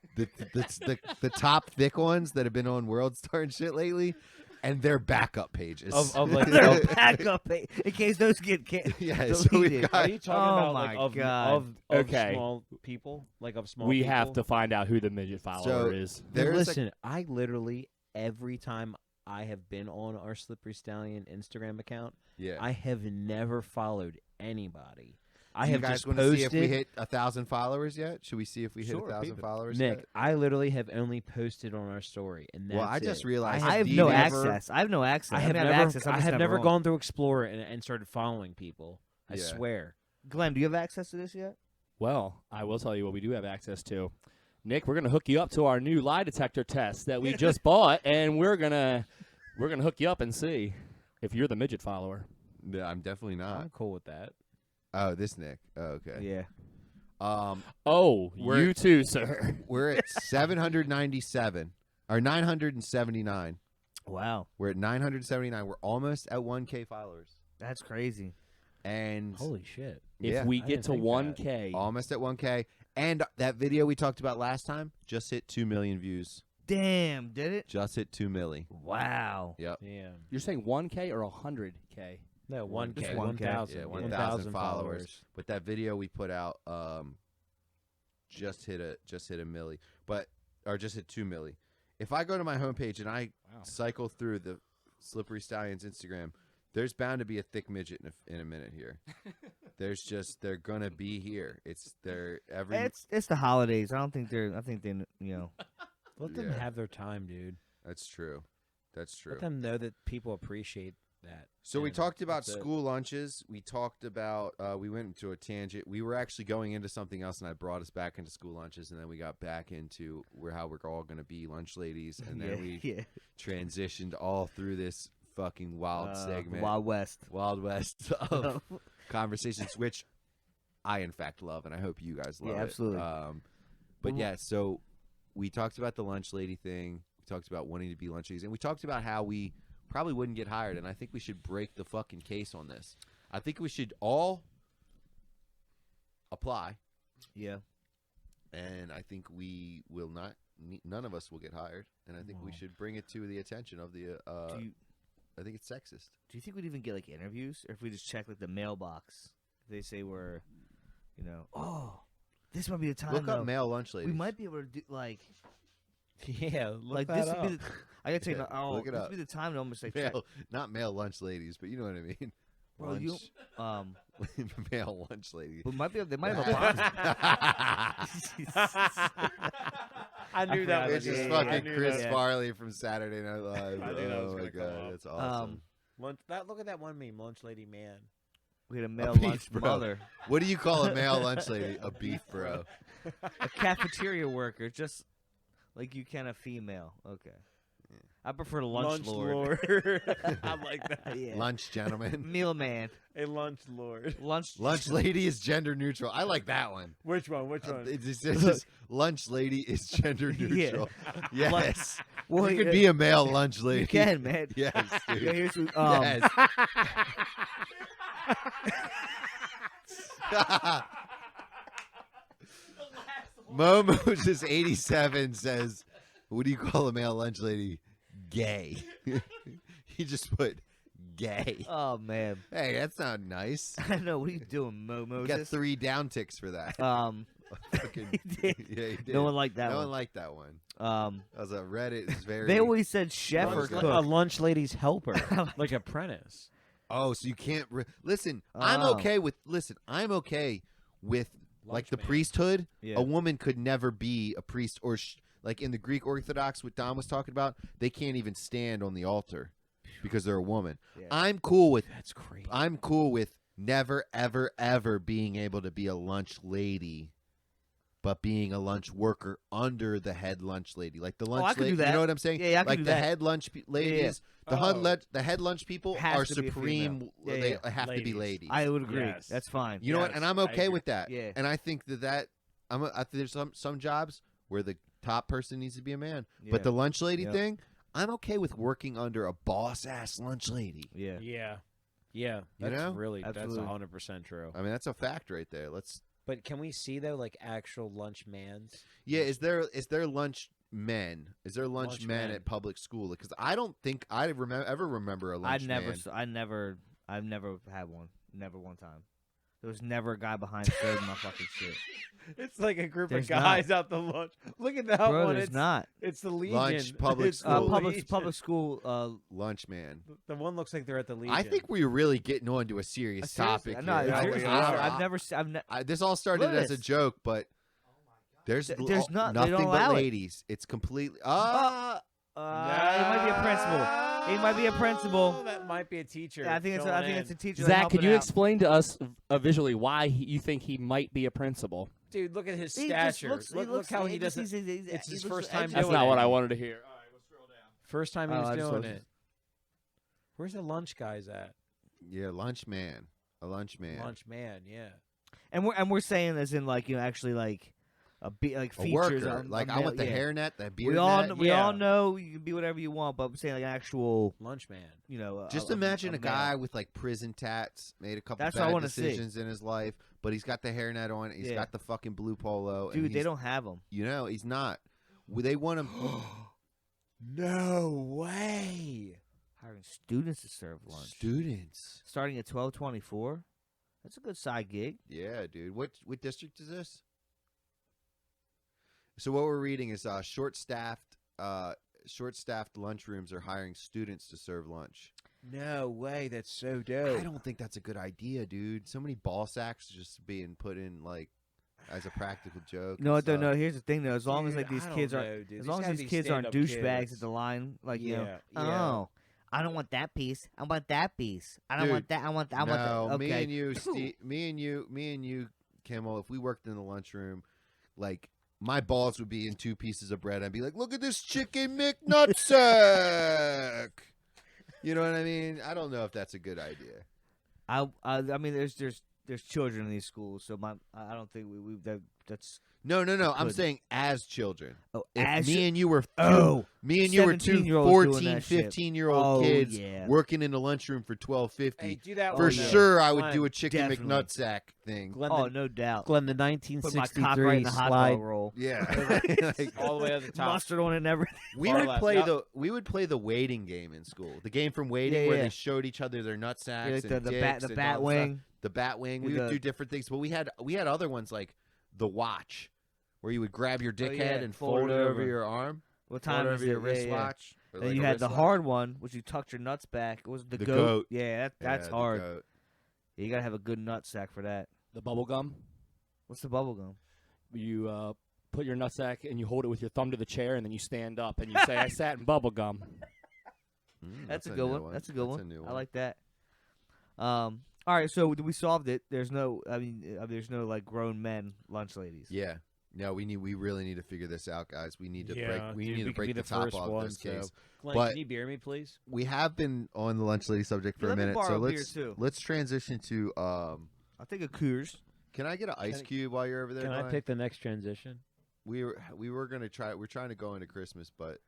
the top thick ones that have been on World Star and shit lately, and their backup pages Of like They'll back up in case those get yeah. So we deleted. got Are you talking Oh about my like of God. Okay. small people, like of small? We people? have to find out who the midget follower So- is. But there's listen, I literally every time I have been on our Slippery Stallion Instagram account, yeah. I have never followed anybody. I Do you have guys just want to posted. see if we hit 1,000 followers yet? Should we see if we hit Sure, 1,000 peep it. followers Nick, yet? I literally have only posted on our story, and that's Well, I just it. realized I have Stevie no never- access. I have no access. I have mean, never, access. I'm I just have never on. gone through Explorer and started following people. I Yeah. swear. Glenn, do you have access to this yet? Well, I will tell you what we do have access to. Nick, we're gonna hook you up to our new lie detector test that we just bought, and we're gonna hook you up and see if you're the midget follower. No, I'm definitely not. I'm cool with that. Oh, this Nick. Oh, okay. Yeah. Oh, We're- you too, sir. We're at 797 or 979. Wow. We're at 979. We're almost at 1K followers. That's crazy. And Holy shit. yeah, If we I get didn't to think 1K, almost at 1K. And that video we talked about last time just hit 2 million views. Damn, did it? Just hit 2 milli. Wow. Yep. Yeah. you're saying 1K or 100K? No, 1K. Just 1,000. 1K. Yeah, 1,000 followers. But that video we put out just hit a milli. Or just hit 2 milli. If I go to my homepage and I cycle through the Slippery Stallions Instagram, there's bound to be a thick midget in a minute here. They're gonna be here. It's It's the holidays. I think they Let them Yeah. have their time, dude. That's true. That's true. Let them know that people appreciate that. So we And talked about that's it. school lunches. We talked about we went into a tangent. We were actually going into something else, and I brought us back into school lunches, and then we got back into how we're all going to be lunch ladies, and then we transitioned all through this fucking wild segment, Wild West. Wild West of conversations, which I in fact love, and I hope you guys love Yeah, it. absolutely. But yeah, so we talked about the lunch lady thing. We talked about wanting to be lunch ladies, and we talked about how we probably wouldn't get hired, and I think we should break the fucking case on this. I think we should all apply Yeah. and I think we will not. None of us will get hired, and I think we should bring it to the attention of the. I think it's sexist. Do you think we'd even get like interviews, or if we just check like the mailbox? If they say we're, oh, this might be the time. Look though. up male lunch ladies. We might be able to do like. Yeah, look Like that this up. would be the, I gotta tell you, Look it this up. would be the time to almost like try, male, not male lunch ladies, but you know what I mean. well, you Male lunch lady. but might be they might have a box. I knew that It's was just I fucking knew Chris that. Farley from Saturday Night Live. I knew that was Oh my gonna come god, up. that's awesome. Look at that one meme, lunch lady man. We had a male beef lunch bro. mother, What do you call a male lunch lady? A beef bro. a cafeteria worker, just like you can a female. Okay, I prefer lunch lord. I like that. Yeah. Lunch gentleman. Meal man, A lunch lord. lunch Lunch lady is gender neutral. I like that one. Which one? Which one? It's just lunch lady is gender Yeah. neutral. Yes. Well, You could be a male lunch lady. You can, man. Yes, dude. Yeah, here's what, Yes. Momo's 87 says, "What do you call a male lunch lady? Gay." He just put gay. Oh man, Hey, that's not nice. I know. What are you doing, You Momo? got 3 down ticks for that. Fucking- He did. Yeah, he did. No one liked that No one. one liked that one. That was a Reddit. It's very. they always said chef or Lunch cook. lady. A lunch lady's helper, like apprentice. Oh, so you can't listen. I'm Oh. okay with I'm okay with like the Lunchman. priesthood. Yeah. A woman could never be a priest, or like in the Greek Orthodox, what Dom was talking about. They can't even stand on the altar because they're a woman. Yeah. I'm cool with. That's crazy. I'm cool with never, ever, ever being able to be a lunch lady, but being a lunch worker under the head lunch lady, like the lunch I could lady. do that. You know what I'm saying? Yeah, I could like do the that. head lunch ladies. Yeah. The head lunch people Has are to be a supreme. female. Yeah, They yeah. have to be Ladies. ladies. I would agree. Yes. That's fine. You know what? Yes, And I'm I okay agree. with that. Yeah. And I think I think there's some jobs where the top person needs to be a man. Yeah. But the lunch lady Yep. thing, I'm okay with working under a boss ass lunch lady. Yeah. Yeah, yeah. You That's know? really Absolutely. that's 100% true. I mean, that's a fact right there. But can we see though, like actual lunch mans? Yeah, is there lunch men? Is there lunch Lunch men men. at public school? Because I don't think I ever remember a lunch man. I've never had one. Never one time. There was never a guy behind serving my fucking shit. It's like a group There's of guys out the lunch. Look at that Bro, one. there's It's not. It's the Legion. Lunch, public It's the school. Legion. Public school. Lunch man. The one looks like they're at the Legion. I think we're really getting on to a serious Seriously, topic. no, here. seriously, I've never. This all started Look at as a this. joke, but there's There's nothing not- they don't but allow it. ladies. It's completely. He might be a principal. He might be a principal. That might be a teacher. I think it's a teacher. Zach, could you helping out. explain to us visually why you think he might be a principal? Dude, look at his He just stature. looks- he look looks- how he just- doesn't. he's- it's he his looks first time edgy. That's doing not it. what I wanted to hear. All right, let's scroll down. First time he Oh, was I just doing was- it. Where's the lunch guys at? Yeah, lunch man. A lunch man. Lunch man, yeah. And we're saying as in like actually like like A features. worker. Like I want the hairnet, that beard We all net. we all Yeah. know you can be whatever you want, but I'm saying like actual. Lunch man. Just imagine a guy with like prison tats, made a couple That's what I bad wanna see. decisions in his life, but he's got the hairnet on. He's Yeah. got the fucking blue polo. Dude, and they don't have them. You know, he's not. They want him. No way. Hiring students to serve lunch. Students. Starting at 12:24. That's a good side gig. Yeah, dude. What district is this? So what we're reading is short-staffed lunchrooms are hiring students to serve lunch. No way. That's so dope. I don't think that's a good idea, dude. So many ball sacks just being put in like as a practical joke. No, and no, stuff. no. Here's the thing, though. As long as Dude, like these I don't kids know, aren't, dude. as These long as gotta these be kids aren't stand-up douchebags kids. at the line, like you know, Yeah, yeah. oh, I don't want that piece. I want that piece. I don't Dude, want that. I want that. No, Okay. me and you, Kimmel, if we worked in the lunchroom, like my balls would be in 2 pieces of bread. I'd be like, look at this chicken McNutsack. You know what I mean? I don't know if that's a good idea. I mean, there's children in these schools, so I don't think we No. I'm Good. saying as children. Oh, If as me and you were me and you were two 17-year-olds doing 14, that shit. 15-year-old kids yeah. working in the lunchroom for $12.50. Hey, do that For one, yeah. though. sure, I would Glenn, do a chicken definitely. McNutsack thing. Glenn, Oh, the, no doubt. Glenn, the Put my 1963 cock right in the hot slide dog roll. Yeah. Like, all the way at the top. Mustard on it and everything. we Far would left. play Yep. we would play the waiting game in school. The game from Waiting Yeah, where yeah. they showed each other their nutsacks Yeah, like and the dicks bat and all the stuff. wing. The bat wing. We The- would do different things, but we had other ones like the watch, where you would grab your dickhead yeah, and fold fold it it over over. your arm, What fold time it is over it? your Yeah, yeah. wristwatch. or And like you a had the wristwatch. hard one, which you tucked your nuts back. It was the The goat. goat. Yeah, that's Yeah, the hard. goat. Yeah, you gotta have a good nut sack for that. The bubble gum. What's the bubble gum? You put your nutsack and you hold it with your thumb to the chair, and then you stand up and you say, "I sat in bubble gum." That's a new good one. That's a good That's one. a new I like that. All right, so we solved it. There's no, there's no like grown men lunch ladies. Yeah. No, we really need to figure this out, guys. We need to Yeah, break. We dude, need we to could be break the the top first off one, this so- case. Glenn, But- can you beer me, please? We have been on the lunch lady subject for Yeah, a let me minute, borrow so a beer, let's too. transition to. I'll take a Coors. Can I get an ice cube while you're over there? Can I Glenn? pick the next transition? We were gonna try. We're trying to go into Christmas, but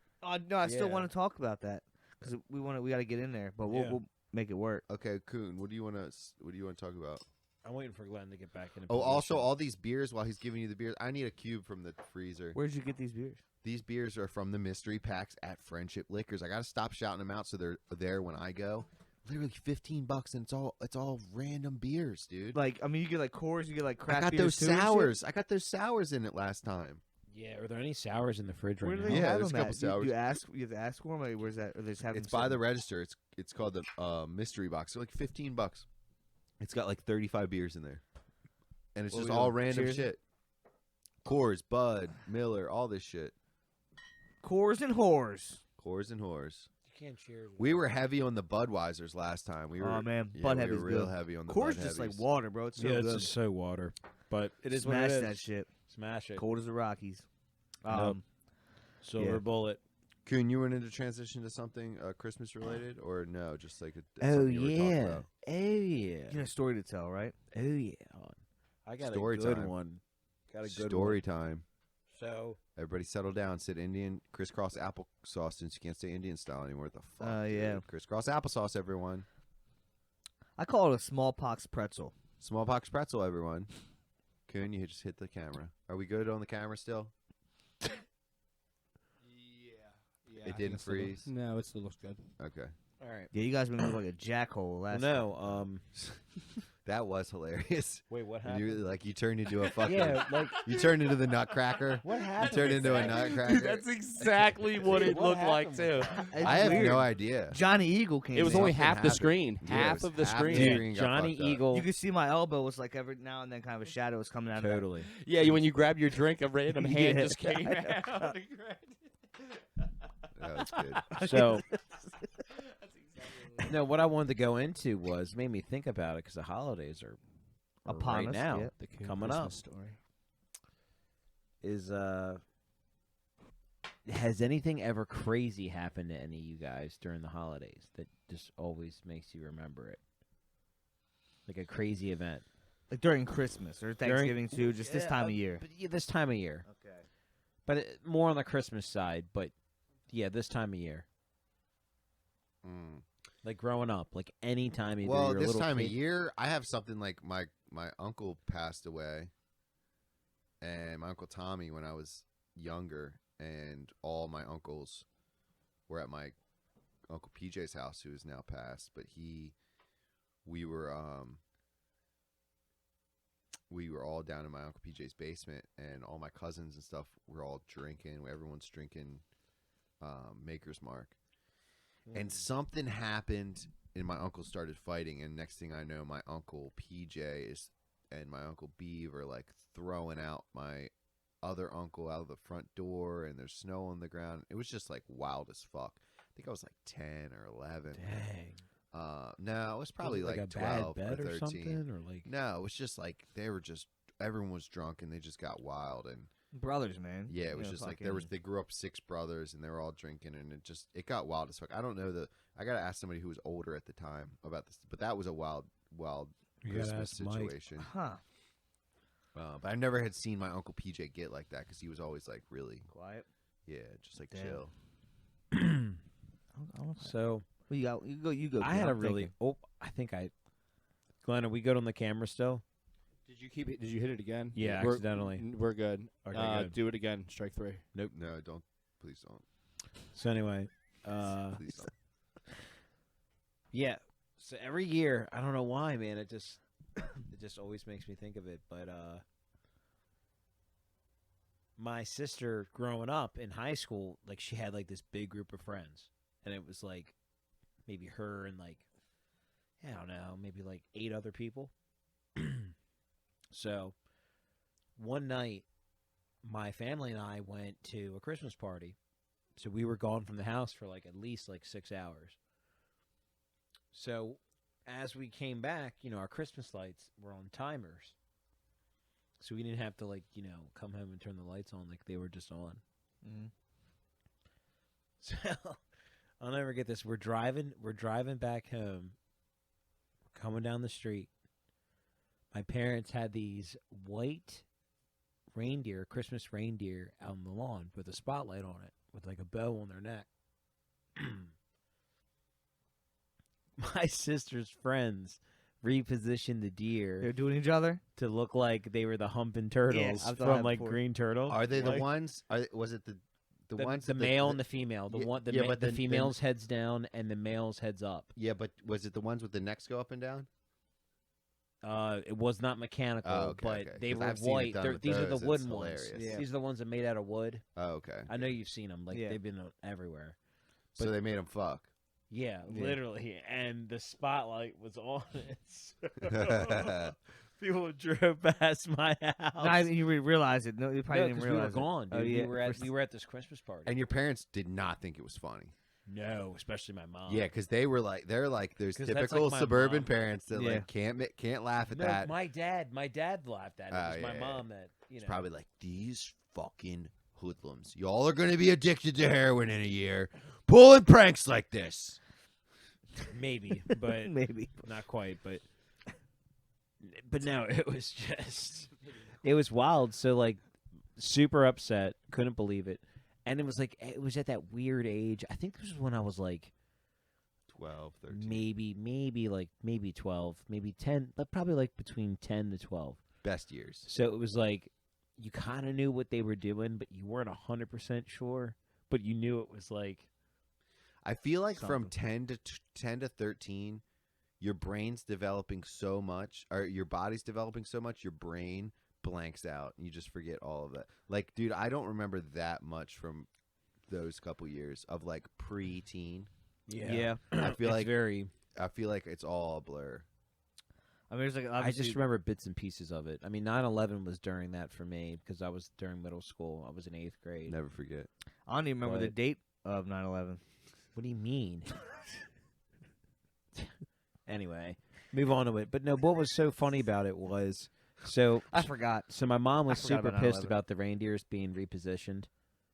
No, I still Yeah. want to talk about that because we got to get in there, but Yeah. we'll make it work. okay, Kuhn, what do you want to talk about? I'm waiting for Glenn to get back in. Oh, also all these beers. While he's giving you the beers, I need a cube from the freezer. Where'd you get these beers? These beers are from the mystery packs at Friendship Liquors. I gotta stop shouting them out so they're there when I go. Literally $15, and it's all random beers, dude. Like, I mean, you get like Coors, you get like I craft got beers those too and shit? sours. I got those sours in it last time. Yeah, are there any sours in the fridge Where right do now? they Yeah, have there's a them couple at? Do sours. you ask? You have to ask for them. Like, where's that? Or they just have It's them by the sitting? register. It's called the mystery box. They're like $15. It's got like 35 beers in there, and it's What just we all doing? random Cheers? shit. Coors, Bud, Miller, all this shit. Coors and whores. Coors and whores. You can't cheers. We were heavy on the Budweisers last time. We were. Oh man, yeah, Bud we Heavy's were real good. heavy on the Coors Bud just like Heavies. water, bro. It's so yeah, good. it's just so water, but it is Smash what it that is. shit. Smash it. Cold as the Rockies. Nope. Silver yeah. bullet. Kuhn, you wanted to transition to something Christmas related, or no? Just like Oh something you were talking yeah. about? Oh yeah. You got a story to tell, right? Oh yeah. I got Story a good time. one. Got a good Story one. time. So Everybody settle down. Sit Indian crisscross applesauce since you can't say Indian style anymore. What the fuck? Yeah. dude? Crisscross applesauce, everyone. I call it a smallpox pretzel. Smallpox pretzel, everyone. Kuhn, you just hit the camera. Are we good on the camera still? Yeah. It didn't freeze. No, it still looks good. Okay. all right. Yeah, you guys been looking like a jackhole last. No. That was hilarious. Wait, what And you turned into a fucking. Yeah, like You turned into the Nutcracker. what You happened? turned into a Nutcracker. That's exactly what Dude, it what looked like happened? too. It's I have weird. no idea. Johnny Eagle came. It was in. only Something half the happened. screen. Yeah, it Half was of the half screen. the Dude, screen got Johnny fucked up. Eagle. You could see my elbow was like every now and then kind of a shadow was coming out of Totally. Yeah, when you grab your drink, a random hand Yeah. just came out. That was good. So, no, what I wanted to go into was made me think about it because the holidays are Upon right us, now yeah. The Kuhn coming Christmas up. Story. Is has anything ever crazy happened to any of you guys during the holidays that just always makes you remember it? Like a crazy event. like during Christmas or Thanksgiving too, just this Yeah, time of year. But yeah, this time of year. Okay. But more on the Christmas side, but yeah, this time of year. Mm. Like growing up, like any time either Well, you're a this little time kid, of year, I have something like my uncle passed away, and my uncle Tommy when I was younger, and all my uncles were at my uncle PJ's house, who is now passed. But we were all down in my uncle PJ's basement, and all my cousins and stuff were all drinking. Everyone's drinking Maker's Mark. And something happened, and my uncle started fighting. And next thing I know, my uncle PJ and my uncle Beav are like throwing out my other uncle out of the front door, and there's snow on the ground. It was just like wild as fuck. I think I was like 10 or 11. Dang. No, it was probably Was it like a bad 12 bet or or 13. something, or like No, it was just like everyone was drunk, and they just got wild. And Brothers, man. yeah, it You was know, just like fucking- they grew up 6 brothers, and they were all drinking, and it got wild as fuck. I don't know I gotta ask somebody who was older at the time about this, but that was a wild You gotta Christmas ask Mike. situation. Huh. But I never had seen my Uncle PJ get like that because he was always like really, Quiet. just like Damn. chill. So Well, you go. You go. I Kuhn, had a I'm really. thinking. Oh, I think I. Glenn, are we good on the camera still? Did you keep it? Did you hit it again? Yeah, We're- accidentally. We're good. Okay, good. Do it again. Strike 3. No, don't. Please don't. So anyway, Please don't. yeah. So every year, I don't know why, man. It just always makes me think of it. But my sister growing up in high school, like she had like this big group of friends, and it was like maybe her and like I don't know, maybe like 8 other people. So one night, my family and I went to a Christmas party. So we were gone from the house for like at least like 6 hours. So as we came back, our Christmas lights were on timers. So we didn't have to like, come home and turn the lights on, like they were just on. Mhm. So I'll never get this. We're driving back home. We're coming down the street. My parents had these white reindeer, Christmas reindeer, out on the lawn with a spotlight on it, with like a bow on their neck. My sister's friends repositioned the They're deer doing each other. to look like they were the humping turtles I've done from that like before. Green Turtle. Are they the Like, ones? Was it the ones? the that male and the female? The yeah, one, yeah, but the then- female's heads down and the male's heads up. Yeah, but was it the ones with the necks go up and down? It was not mechanical, Oh, okay, but okay. they 'Cause were I've seen it white. done with These are the those. It's wooden ones. hilarious. Yeah. These are the ones that made out of wood. Oh, okay. I know you've seen them. Like Yeah. they've been everywhere. So they made them fuck. Yeah, Yeah. literally. And the spotlight was on it. So people drove past my house. No, you realize it. No, you probably No, didn't 'cause we were realize it. gone, dude. Oh, yeah. We were at this Christmas party. And your parents did not think it was funny. No, especially my mom. Yeah, because they're like there's 'Cause that's typical like my suburban mom. parents that Yeah. like can't laugh at No, that. my dad laughed at it. It Oh, was my yeah, mom that It's probably like these fucking hoodlums. Y'all are gonna be addicted to heroin in a year, pulling pranks like this. maybe, but Maybe. not quite. But no, it was it was wild. So like, super upset, couldn't believe it, and it was like it was at that weird age. I think this was when I was like 12, 13. maybe 12, maybe 10, but probably like between 10 to 12. Best years. So it was like you kind of knew what they were doing, but you weren't 100% sure. But you knew it was like I feel like from Something. 10 to 13, your brain's developing so much, or your body's developing so much, your brain blanks out, and you just forget all of that. Like, dude, I don't remember that much from those couple years of like pre-teen. Yeah. I feel it's like very. I feel like it's all a blur. I mean, there's like I obviously. just remember bits and pieces of it. I mean, 9/11 was during that for me because I was during middle school. I was in 8th grade. Never forget. I don't even remember the But- date of 9/11. What do you mean? Anyway, move on to it. But no, what was so funny about it was I forgot. So my mom was I forgot super about pissed 9/11. about the reindeers being repositioned and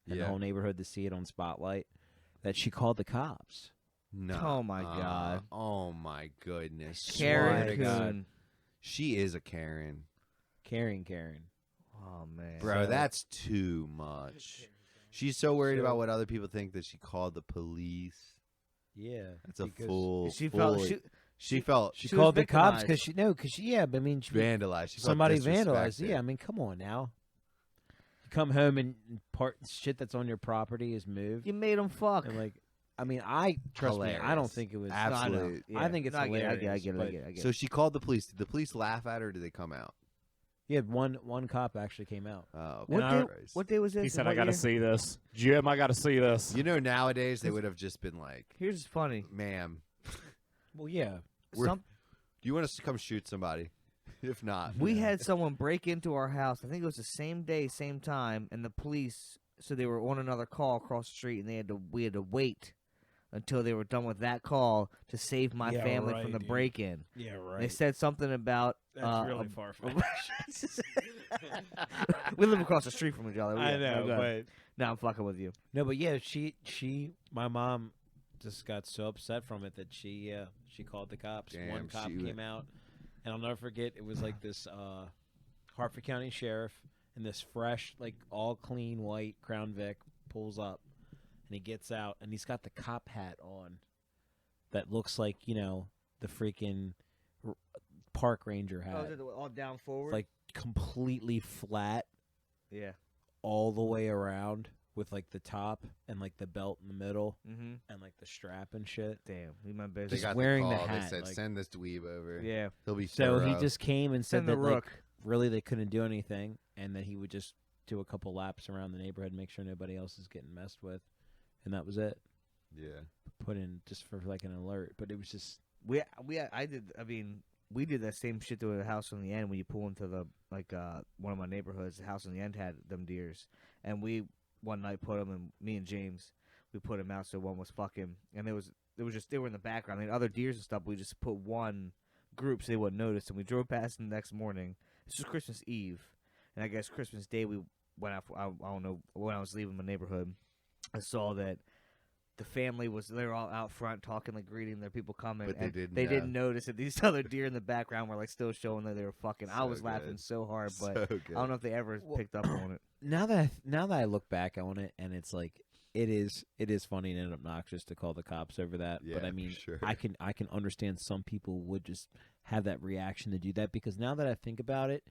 the Yeah. whole neighborhood to see it on Spotlight that she called the cops. No. Oh, my God. Oh my goodness. Karen Swear to God. Kuhn. She is a Karen. Karen. Oh man. Bro, So- that's too much. She's so worried So- about what other people think that she called the police. Yeah. That's a because full. She felt. fully- She, She felt She She called was the cops victimized. because yeah, but I mean, vandalized. She felt somebody vandalized. disrespected. Yeah, I mean, come on now. You come home and part shit that's on your property is moved. you made him fuck. And like, I mean, trust me, I don't Hilarious. think it was. Absolutely. No, I think it's No, I get it, I get it, I hilarious, get it, I but- get it, I get So it. she called the police. Did the police laugh at her or did they come out? Yeah, one cop actually came out. Oh, okay. What And day? What day was this? He and said, what "I got to year? see this, Jim. I got to see this." You know, nowadays they would have just been like, Here's funny. "Ma'am, Well, yeah. We're- Some, do you want us to come shoot somebody? If not, we had someone break into our house. I think it was the same day, same time, and the police. So they were on another call across the street, and we had to wait until they were done with that call to save my Yeah, family right, from the dude. break-in. Yeah, right. They said something about far we live across the street from each other. I Yeah, know, okay. but Now I'm fucking with you. no, but yeah, my mom just got so upset from it that she called the cops. Damn, One cop she came out, and I'll never forget. It was like this Hartford County Sheriff, and this fresh, like all clean white Crown Vic pulls up, and he gets out, and he's got the cop hat on, that looks like the freaking park ranger hat, is it all down forward? like completely flat yeah. all the way around with like the top and like the belt in the middle Mm-hmm. and like the strap and shit. Damn, leave my business. They Just got wearing the the call. hat, They said, like- "Send this dweeb over. Yeah. He'll be So he thorough." just came and said Send the that like, rook. really they couldn't do anything, and that he would just do a couple laps around the neighborhood, make sure nobody else is getting messed with, and that was it. Yeah. Put in just for like an alert, but it was just We did that same shit to a house on the end when you pull into the one of my neighborhoods. The house on the end had them deers, and we one night put them, and me and James we put them out so one was fucking, and they were in the background. They had other deers and stuff. We just put one group so they wouldn't notice, and we drove past them the next morning. This was Christmas Eve, and I guess Christmas Day we went out. I don't know, when I was leaving my neighborhood, I saw that the family they were all out front talking, like greeting their people coming. But and they didn't notice that these other deer in the background were like still showing that they were fucking. I So was laughing good. so hard, but So good. I don't know if they ever picked up on it. now that I look back on it, and it's like it is funny and obnoxious to call the cops over that. Yeah, but I for mean, sure. I can understand some people would just have that reaction to do that, because now that I think about it,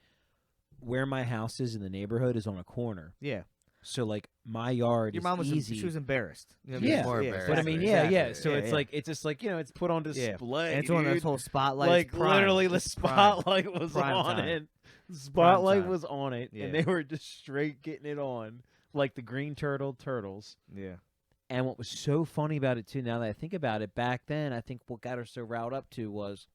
where my house is in the neighborhood is on a corner. Yeah, So like my yard your is mom was easy. she was embarrassed. You know what I Yeah. mean? More yeah, embarrassed. But I mean, exactly. yeah. So Yeah, it's yeah. like it's just like it's put on display. And it's on this dude. whole spotlight. Like It's prime. literally, the It's prime. spotlight was Prime on time. it. The spotlight time. was on it, Yeah. and they were just straight getting it on, like the green turtles. Yeah, And what was so funny about it too, now that I think about it, back then I think what got her so riled up too was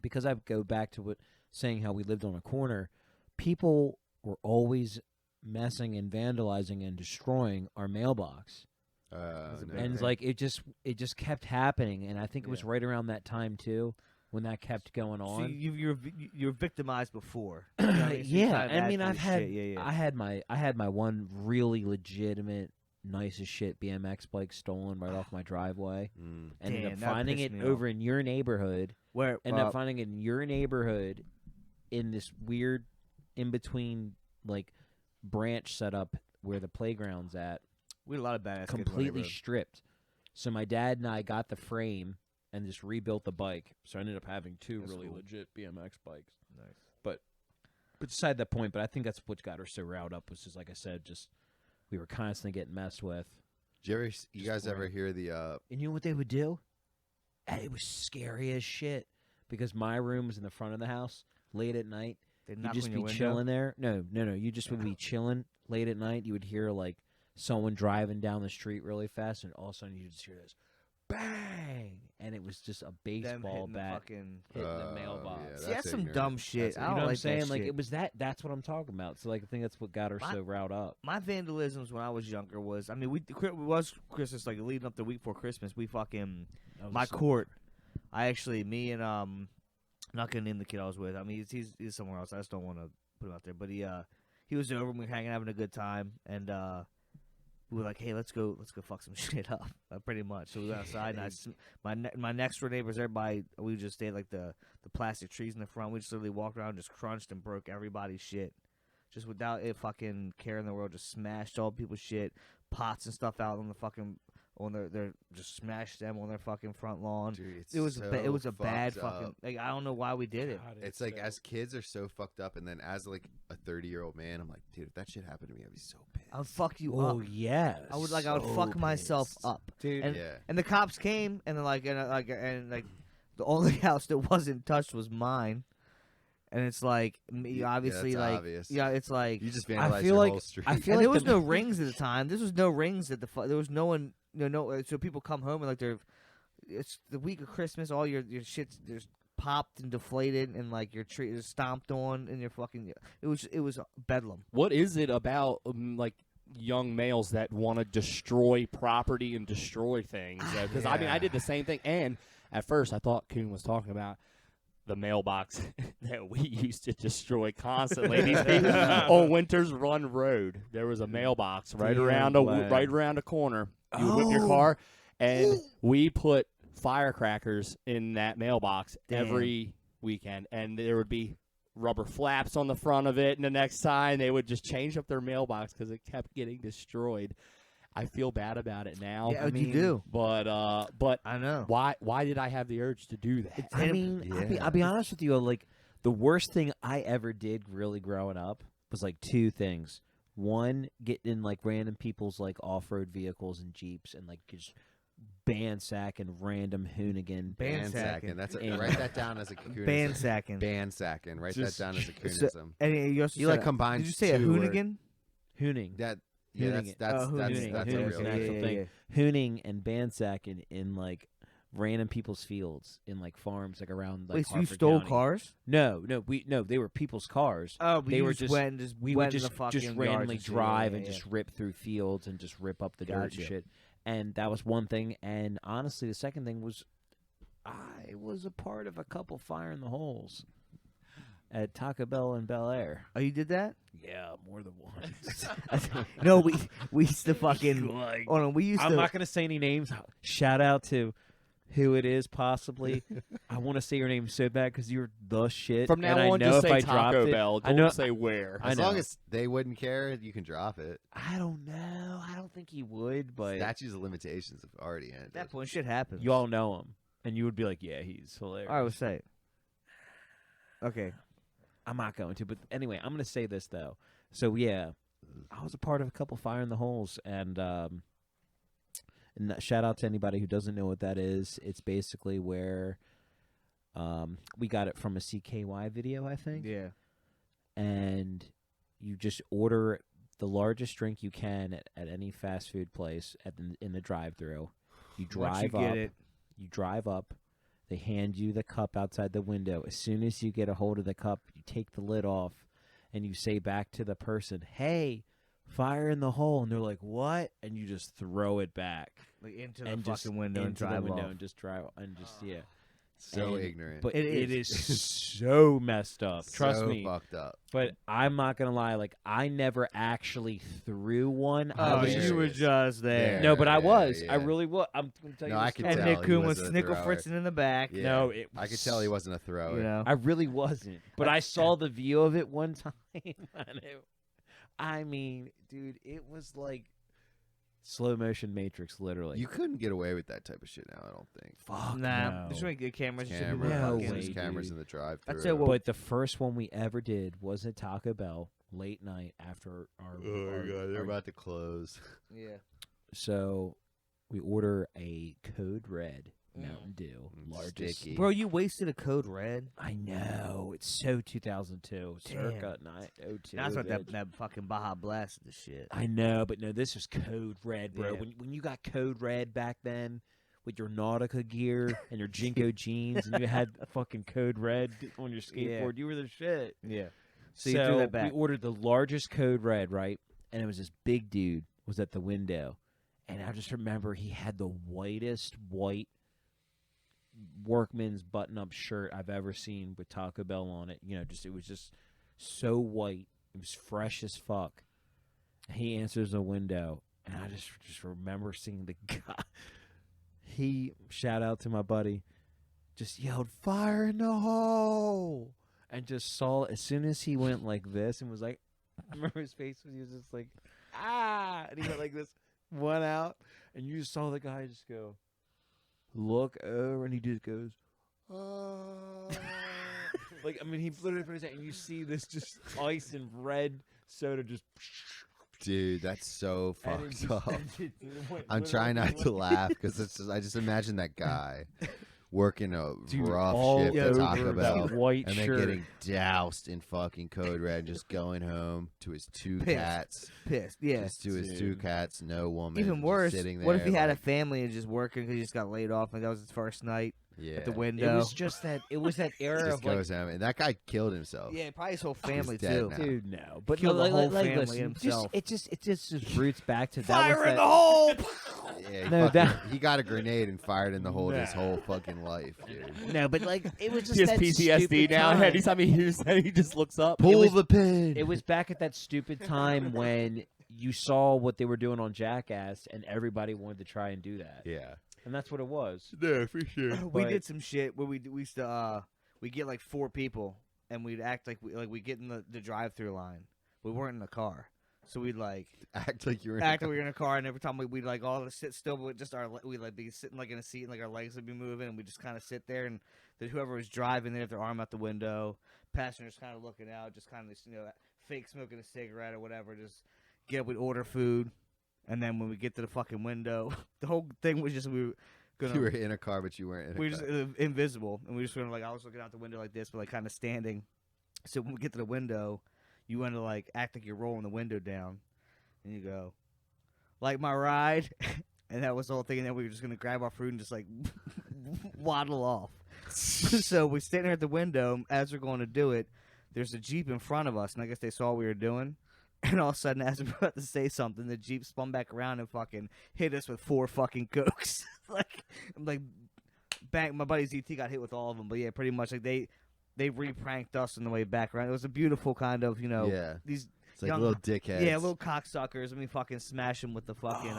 because I go back to saying how we lived on a corner. People were always messing and vandalizing and destroying our mailbox. a No. big And it's thing. like it just kept happening, and I think it was Yeah. right around that time too when that kept going so on. you're victimized before. You know what I mean? So you Yeah, kinda I mean, for I've this had shit. Yeah. I had my one really legitimate nice as shit BMX bike stolen right off my driveway. Mm. Ended Damn, up that finding pissed it me over in your neighborhood. Where Ended up finding it in your neighborhood in this weird in between like branch setup where the playground's at. we had a lot of badass kids in our Completely neighborhood. stripped. So my dad and I got the frame and just rebuilt the bike. So I ended up having two That's really cool. legit BMX bikes. Nice. But beside that point, but I think that's what got her so riled up was just like I said, just we were constantly getting messed with. Did you Just guys ever boring. hear the And you know what they would do? And it was scary as shit because my room was in the front of the house late at night. They You'd knock just on be your window? chilling there. No. You just would be chilling late at night. You would hear like someone driving down the street really fast, and all of a sudden you just hear this bang, and it was just a Them baseball hitting the bat fucking. hitting the Oh, mailbox. yeah, See, that's some ignorant. dumb shit. That's I You don't know what I'm like that saying? Like shit. it was that's what I'm talking about. So like I think that's what got her My- so riled up. My vandalisms when I was younger was, I mean, it was Christmas, like leading up the week before Christmas. We fucking my court. Me and not gonna name the kid I was with. I mean, he's somewhere else. I just don't want to put him out there. But he was over. We were hanging, having a good time, and we were like, hey, let's go fuck some shit up, pretty much. So we went outside, and my next door neighbors, everybody, we just stayed like the plastic trees in the front. We just literally walked around, just crunched and broke everybody's shit, just without a fucking care in the world. Just smashed all people's shit, pots and stuff out on the fucking on their just smashed them on their fucking front lawn. Dude, it's It was so it was a bad fucked up. fucking. Like, I don't know why we did it. It's like as kids are so fucked up, and then as like a 30-year-old man, I'm like, dude, if that shit happened to me, I'd be so pissed. I would fuck you Oh up. yeah, I would fuck myself up. dude. And, Yeah. and the cops came, and then the only house that wasn't touched was mine. And it's like me, Yeah, obviously, that's like obvious. yeah, it's like You just I vandalized feel your like whole street. I feel and like there was the- no rings at the time. This was no rings at there was no one, so people come home and like it's the week of Christmas. All your shit's just popped and deflated, and like your tree is stomped on, and your fucking it was bedlam. What is it about like young males that want to destroy property and destroy things? Because I mean, I did the same thing, and at first I thought Kuhn was talking about the mailbox that we used to destroy constantly. These people on Winters Run Road, there was a mailbox right Dear around Glenn. right around a corner. You would whip your car, and we put firecrackers in that mailbox Damn. every weekend, and there would be rubber flaps on the front of it, and the next time they would just change up their mailbox because it kept getting destroyed. I feel bad about it now. Yeah, you do. But I know. why did I have the urge to do that? I mean, I'll be honest with you. Like, the worst thing I ever did really growing up was like two things. One, getting in like random people's like off-road vehicles and Jeeps and like just band-sacking random hoonigan. Band-sacking. That's And- write that down as a Kuhnism. Band-sacking. Band-sacking. Write that down as a So, Kuhnism. and you also You said like combined. Did you say a two words. hoonigan? Hooning. Yeah, Hooning. that's hooning. a Hooning. real An actual yeah, thing. yeah. Hooning and band-sacking in like random people's fields in like farms like around like Wait, so you Harford stole County. cars? No, they were people's cars. Oh, but They you were just just- went and just We went would in the fucking just yards randomly and shit. drive Yeah, and yeah, just rip through fields and just rip up the dirt and Gotcha. shit. And that was one thing. And honestly, the second thing was I was a part of a couple fire in the holes at Taco Bell in Bel Air. Oh, you did that? Yeah, more than once. No, we used to fucking. Like, Hold on, we used I'm to. not going to say any names. Shout out to who it is, possibly. I want to say your name so bad because you're the shit. From now and I on, know just if say I dropped Taco it- Bell. I Don't know. say where. I As know. long as they wouldn't care, you can drop it. I don't know. I don't think he would, but Statutes of limitations have already ended. At that point, shit happens. you all know him, and you would be like, "Yeah, he's hilarious." I would say it. Okay. I'm not going to, but anyway, I'm going to say this though. So yeah, I was a part of a couple fire in the holes, and shout out to anybody who doesn't know what that is. It's basically where we got it from a CKY video, I think. Yeah. And you just order the largest drink you can at any fast food place in the drive-through. You drive Once you up. get it. You drive up. They hand you the cup outside the window. As soon as you get a hold of the cup, you take the lid off, and you say back to the person, "Hey, fire in the hole," and they're like, "What?" And you just throw it back Like into the and just fucking window and into the drive window off. and just drive and just yeah. So And- ignorant. But It it is. is so messed up. Trust so me. fucked up. But I'm not gonna lie. Like I never actually threw one. I Oh, was there you were it is. just there. There. no, but I Yeah, was. yeah. I really was. I'm gonna tell you. No, I this could story. And tell Nick he Kuhn was wasn't a snickle thrower. fritzing in the back. Yeah. No, it I could tell he wasn't a thrower. You know. I really wasn't. But I saw the view of it one time. I mean, dude, it was like slow motion Matrix, literally. You couldn't get away with that type of shit now, I don't think. Fuck Nah, no. there's really good cameras. You should be Cameras, No fucking- way, there's cameras dude. in the drive-thru. I'd say what- But the first one we ever did was at Taco Bell late night after our. Oh my our- god, they're our- about to close. Yeah. So we order a Code Red Mountain Dew, Mm, largest. sticky. Bro, you wasted a code red. I know it's so 2002, circa Damn. 902. That's what bitch. that fucking Baja Blast the shit. I know, but no, this was Code Red, bro. Yeah. When you got Code Red back then with your Nautica gear and your Jinko jeans, and you had fucking Code Red on your skateboard, you were the shit. Yeah. So you threw that back. we ordered the largest Code Red, right? And it was this big dude was at the window, and I just remember he had the whitest white workman's button-up shirt I've ever seen with Taco Bell on it. You know, just it was just so white. It was fresh as fuck. He answers the window, and I just remember seeing the guy. He, shout out to my buddy, just yelled, "Fire in the hole!" And just saw, as soon as he went like this and was like, I remember his face was, he was just like, "Ah!" And he went like this, one out, and you just saw the guy just go, look over, and he just goes, "Oh." Like, I mean, he literally put his hand, and you see this just ice and red soda just. Dude, that's so and it fucked just- up. and it went I'm literally trying not to like- laugh because I just imagine that guy working a Dude, rough all shift at over Taco that Bell white and then shirt. getting doused in fucking Code Red, just going home to his two Pissed. cats, Pissed. Yeah. just to his two Dude. cats, no woman. Even just worse, sitting there what if he had a like, family and just working because he just got laid off and that was his first night yeah, at the It window? was just that. It was that era just of like, goes home, and that guy killed himself. Yeah, probably his whole family dead too. now. dude, no. But Killed no, the whole like, family listen, himself. it just roots back to that. Fire was in that, the hole! Yeah, he, No, fucking- that- he got a grenade and fired in the hole his Nah. whole fucking life, dude. No, but like it was just He has that PTSD stupid now. time. Anytime he hears that, he just looks up. Pull was- the pin. It was back at that stupid time when you saw what they were doing on Jackass, and everybody wanted to try and do that, yeah. and that's what it was. No, for sure. We But- did some shit where we used to we get like 4 people and we'd act like we get in the drive-through line. We weren't in the car, so we'd like Act like you were. act like we were in a car, and every time we'd like all sit still, but just we'd like be sitting like in a seat, and like our legs would be moving, and we just kind of sit there, and then whoever was driving, they have their arm out the window, passengers kind of looking out, just kind of fake smoking a cigarette or whatever, just get up, we'd order food, and then when we get to the fucking window, the whole thing was just we were gonna. You were in a car, but you weren't in a We car. were just invisible, and we just went I was looking out the window like this, but like kind of standing. So when we get to the window, you want to like act like you're rolling the window down, and you go, "Like my ride," and that was the whole thing. And then we were just gonna grab our food and just like waddle off. So we're standing there at the window as we're going to do it. There's a Jeep in front of us, and I guess they saw what we were doing. And all of a sudden, as we were about to say something, the Jeep spun back around and fucking hit us with 4 fucking Cokes. like, bang! My buddy ZT got hit with all of them, but yeah, pretty much like they re-pranked us on the way back around. It was a beautiful kind of Yeah. these It's like young- little dickheads. yeah little cocksuckers. I mean, fucking smash them with the fucking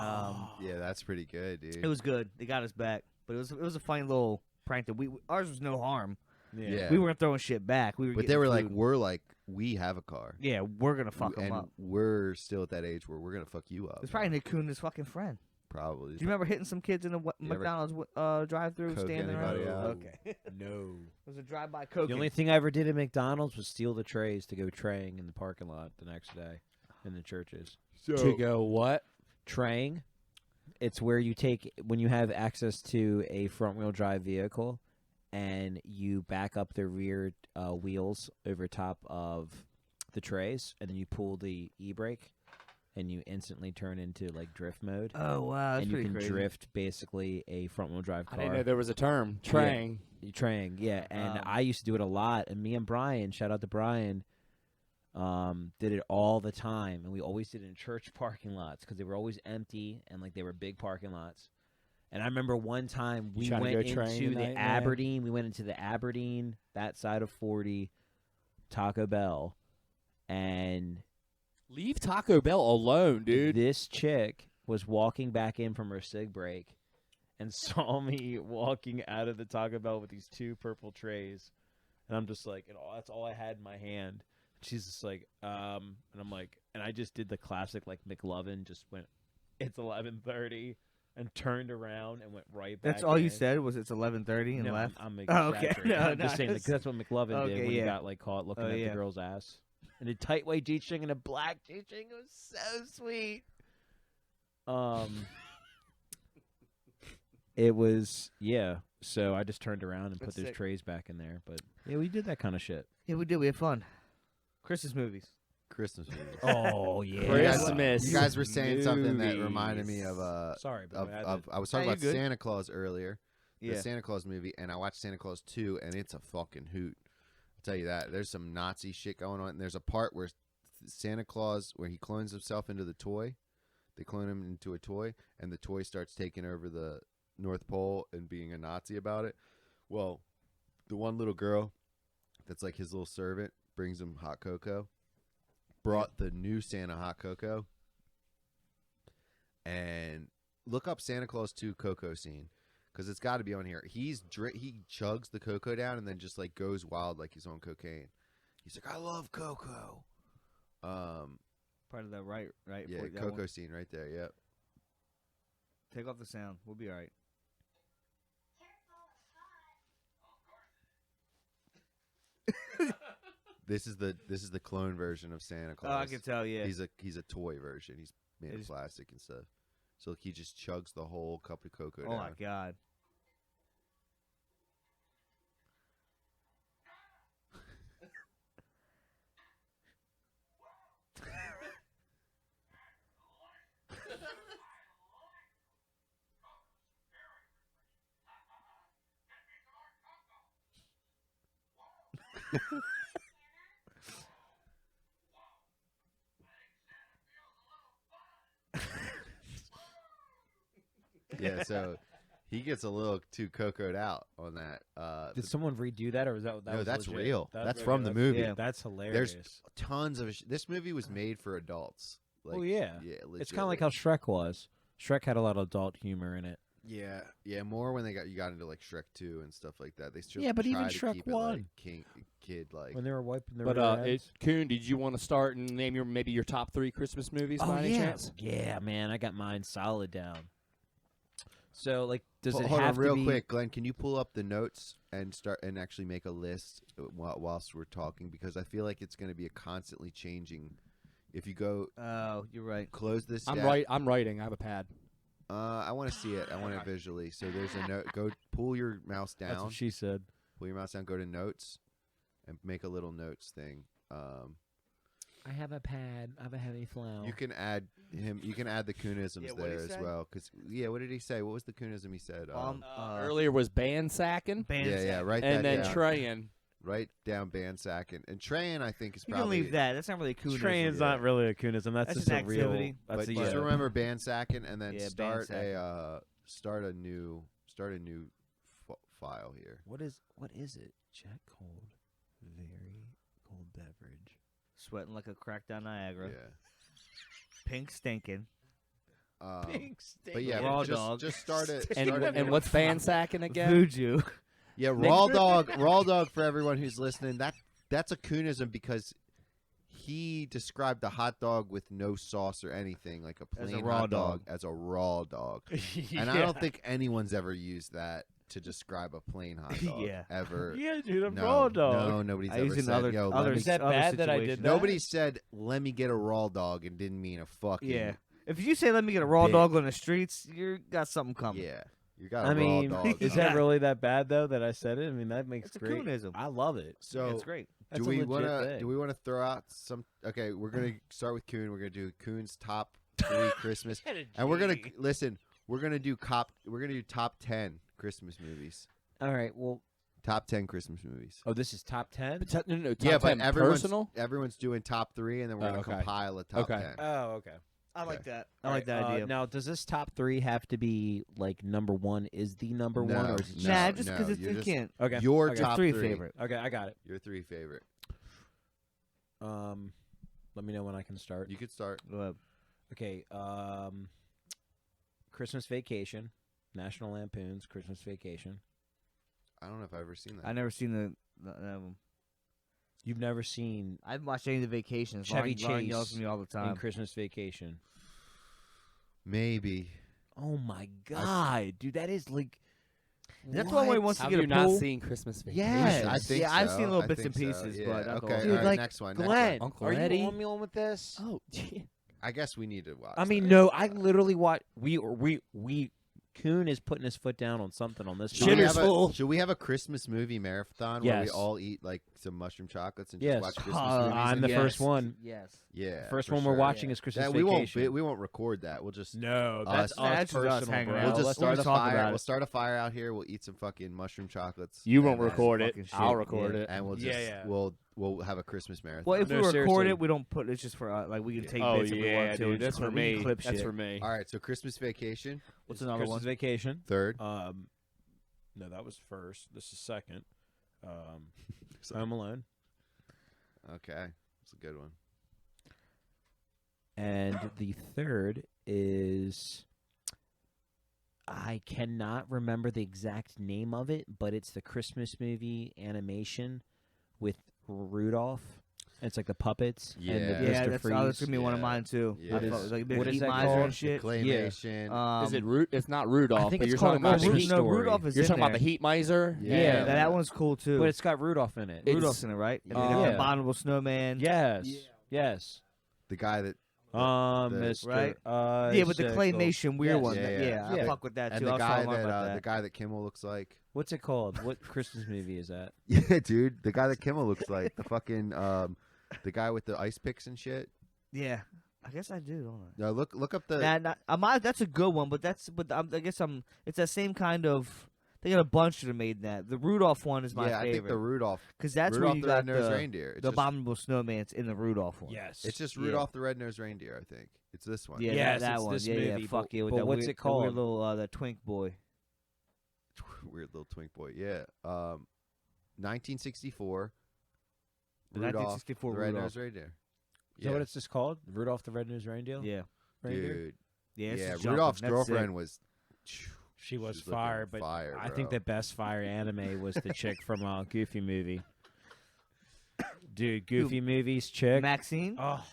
Yeah, that's pretty good, dude. It was good. They got us back, but it was a funny little prank that ours was no harm. Yeah. We weren't throwing shit back. We were. But getting they were food. like, we have a car. Yeah, we're gonna fuck them and up. we're still at that age where we're gonna fuck you up. It's probably Nick Kuhn, his fucking friend. Probably. Do you remember hitting some kids in a You ever McDonald's drive-through coke standing around? anybody out? Okay. No. It was a drive-by coke. The only thing I ever did at McDonald's was steal the trays to go traying in the parking lot the next day in the churches. To go what? Traying, it's where you take when you have access to a front-wheel drive vehicle and you back up the rear wheels over top of the trays, and then you pull the e-brake, and you instantly turn into like drift mode. Oh wow, that's and you pretty can crazy. drift basically a front-wheel drive I car. didn't know there was a term. Traying. Traying, yeah. And Um, I used to do it a lot. And me and Brian, shout out to Brian, did it all the time. And we always did it in church parking lots because they were always empty and like they were big parking lots. And I remember one time we trying to went go train into tonight, the man? Aberdeen. We went into the Aberdeen, that side of 40, Taco Bell. And Leave Taco Bell alone, dude. this chick was walking back in from her cig break and saw me walking out of the Taco Bell with these 2 purple trays. And I'm just like, that's all I had in my hand. She's just like, and I'm like, and I just did the classic, like McLovin, just went, it's 11:30, and turned around and went right back. That's all you in. said was it's 11:30 and No, left. I'm Oh, okay. exaggerating. No, I'm no, just saying it's- that's what McLovin Okay, did when he yeah. got like caught looking Oh, at yeah. the girl's ass. And a tight white G-string and a black G-string. It was so sweet. It was, yeah. So I just turned around and put That's those sick. trays back in there. But yeah, we did that kind of shit. Yeah, we did. We had fun. Christmas movies. Christmas movies. Oh yeah, Christmas. You guys were saying something that reminded me of Sorry, but I was talking you're about good. Santa Claus earlier. Yeah. The Santa Claus movie, and I watched Santa Claus 2, and it's a fucking hoot. I'll tell you that. There's some Nazi shit going on. And there's a part where Santa Claus, where he clones himself into the toy. They clone him into a toy, and the toy starts taking over the North Pole and being a Nazi about it. Well, the one little girl that's like his little servant brings him hot cocoa. Brought the new Santa hot cocoa. And look up Santa Claus 2 cocoa scene. Because it's got to be on here. He chugs the cocoa down and then just like goes wild like he's on cocaine. He's like, I love cocoa. Part of that, right? Yeah, for that cocoa one. scene right there. Yep. Take off the sound. We'll be all right. This is the clone version of Santa Claus. Oh, I can tell. Yeah. He's a toy version. He's made of It's- plastic and stuff. So he just chugs the whole cup of cocoa Oh down. my god. Yeah, so he gets a little too cocoed out on that. Did someone redo that, or was that? No, was that's legit? real. That- That's okay, from the movie. yeah. That's hilarious. Tons of this movie was made for adults. Like, Oh, yeah. yeah. It's kind of like how Shrek was. Shrek had a lot of adult humor in it. Yeah, more when you got into like Shrek 2 and stuff like that. They still Yeah, but try even to Shrek keep it, 1. like, kid like. When they were wiping their But rear ends. Kuhn, did you want to start and name maybe your top 3 Christmas movies Oh, by any yeah. chance? Yeah, man, I got mine solid down. So, like, does it Hold have on, real to be quick, Glenn? Can you pull up the notes and start and actually make a list whilst we're talking? Because I feel like it's going to be a constantly changing. If you go Oh, you're right. close this, I'm tab- I'm writing. I have a pad. I want to see it. I want it visually. So there's a note. Go pull your mouse That's down. what she said. Pull your mouse down. Go to notes, and make a little notes thing. I have a pad. I have a heavy flow. You can add him. You can add the Kuhnisms Yeah, what'd there he as say? well. Cause what did he say? What was the Kuhnism he said? Earlier was band sacking, yeah. Write and that then down. Trayin. Write down bandsack and Trayin. I think is You probably can leave that. That's not really Kuhnism. Train's not really a Kuhnism. That's, That's just an a real. activity. That's But a, just yeah. remember bandsacking and then Yeah, start bandsacking. start a new file here. What is it? Jack cold, very cold beverage. Sweating like a crack down Niagara. Yeah. Pink stinking. But yeah, Raw just, dog. just start it. And what's band sacking again? Voodoo. Yeah, raw dog for everyone who's listening. That's a Kuhnism because he described the hot dog with no sauce or anything, like a As a plain raw hot dog. as a raw dog. And I don't think anyone's ever used that to describe a plain hot dog. Yeah. Ever. Yeah, dude, a No, raw dog. No, nobody's I ever use it in said, other- yo, other let me, Is that other bad that I did situations. that? nobody said, let me get a raw dog and didn't mean a fucking. Yeah. If you say let me get a raw Big. dog on the streets, you got something coming. Yeah. You got a I raw mean, dog. is that really that bad though that I said it? I mean, that makes It's a great. Kuhnism. I love it. So It's great. That's do a we legit want to thing. do we want to throw out some? Okay, we're gonna start with Kuhn. We're gonna do Kuhn's top 3 Christmas, and we're gonna listen. We're gonna do top 10 Christmas movies. All right. Well, Top 10 Christmas movies. oh, this is top 10. No, Yeah, top but 10 everyone's personal. everyone's doing top 3, and then we're Oh, gonna okay. compile a top Okay. 10. Oh, okay. I like like that. I like that Alright, idea. Now, does this top 3 have to be like number 1 is the number 1, or is it No, Nah, just because no, it's you're you just- can't. Okay. Your okay. top Three 3 favorite. Okay, I got it. Your 3 favorite. Let me know when I can start. You could start. Okay. Christmas Vacation, National Lampoon's Christmas Vacation. I don't know if I've ever seen that. I never seen the You've never seen I've watched any of the vacations. Chevy Lauren yells Chase at me all the in time. Christmas Vacation. Maybe. Oh my god, dude, that is like. That's why he wants to Have get you a not pool. seen Christmas Vacation? Yes. I think Yeah, I've so. seen little I bits think and so. pieces, Yeah. but not the okay. whole Dude, all right, like, next one. Glenn, Next one. Uncle are Eddie? you on me on with this? Oh, I guess we need to watch. I mean, that. no, I literally watch. We Kuhn is putting his foot down on something on this. Should we, one. have a, should we have a Christmas movie marathon where we Yes. all eat like some mushroom chocolates and Yes. just watch Christmas Oh, movies? I'm and the eat? first one. Yes. Yeah, First for one we're sure. watching Yeah. is Christmas That Vacation. we won't record that. We'll just No, Us. that's That's just us personal, hanging bro. out. we'll just let's start a talk fire. about We'll it. start a fire out here. We'll eat some fucking mushroom chocolates. you and won't then- record it. fucking shit. I'll record Yeah. it. and we'll just Yeah, yeah. we'll have a Christmas marathon. Well, if No, we record seriously. it, we don't put. It's just for like we can take Oh bits if we yeah, want to. dude, and that's just for clip- we can me. Clip That's shit. for me. all right, so Christmas Vacation, What's another Christmas one? Vacation. third. No, that was first. This is second. Home Alone. Okay, it's a good one. And the third is I cannot remember the exact name of it, but it's the Christmas movie animation with Rudolph. It's like the puppets and the Yeah. Yeah, Mr. that's, Freeze. that's gonna be one of Yeah. mine too. Yeah. I What thought, is- like, what is Heat that Miser called? and shit. Claymation. Is it It's not Rudolph, I think but it's you're called talking about Christmas the No, Story. Rudolph is You're in talking about there. the Heat Miser. Yeah. That one's cool too. But it's got Rudolph in it. Rudolph's in it, right? And they got Yeah. the Abominable Snowman. Yes. Yes. The guy that Mr. Right? Yeah, but the Icicle. claymation weird Yes. one. Yeah, that- yeah. Yeah, I Yeah. fuck with that and too. the I was guy talking about that that. the guy that Kimmel looks like. What's it called? What Christmas movie is that? Yeah, dude, the guy that Kimmel looks like. The fucking the guy with the ice picks and shit. Yeah, I guess I do, don't I? No, look up the. That's a good one, but I guess it's that same kind of. They got a bunch that are made in that. The Rudolph one is my yeah, I think the favorite Rudolph. because that's Rudolph where you the got Red-Nosed the Reindeer. It's the just, Abominable Snowman's in the Rudolph one. Yes. it's just Yeah. Rudolph the Red-Nosed Reindeer. I think it's this one. Yeah, Yes, that it's one. this Yeah, movie, fuck but- yeah. With but that what's weird, it the weird called? little that twink boy. Weird little twink boy. Yeah. 1964. The Rudolph 1964 the Rudolph. Red-Nosed Reindeer. Is that what it's just called? Rudolph the Red-Nosed Reindeer? Yeah, Reindeer? dude. yeah. it's Yeah, just jumping. Rudolph's That's girlfriend sick. was. She was She's looking fire, but fire, I think bro. the best fire anime was the chick from Goofy movie. Dude, Goofy movies chick. Maxine. Oh,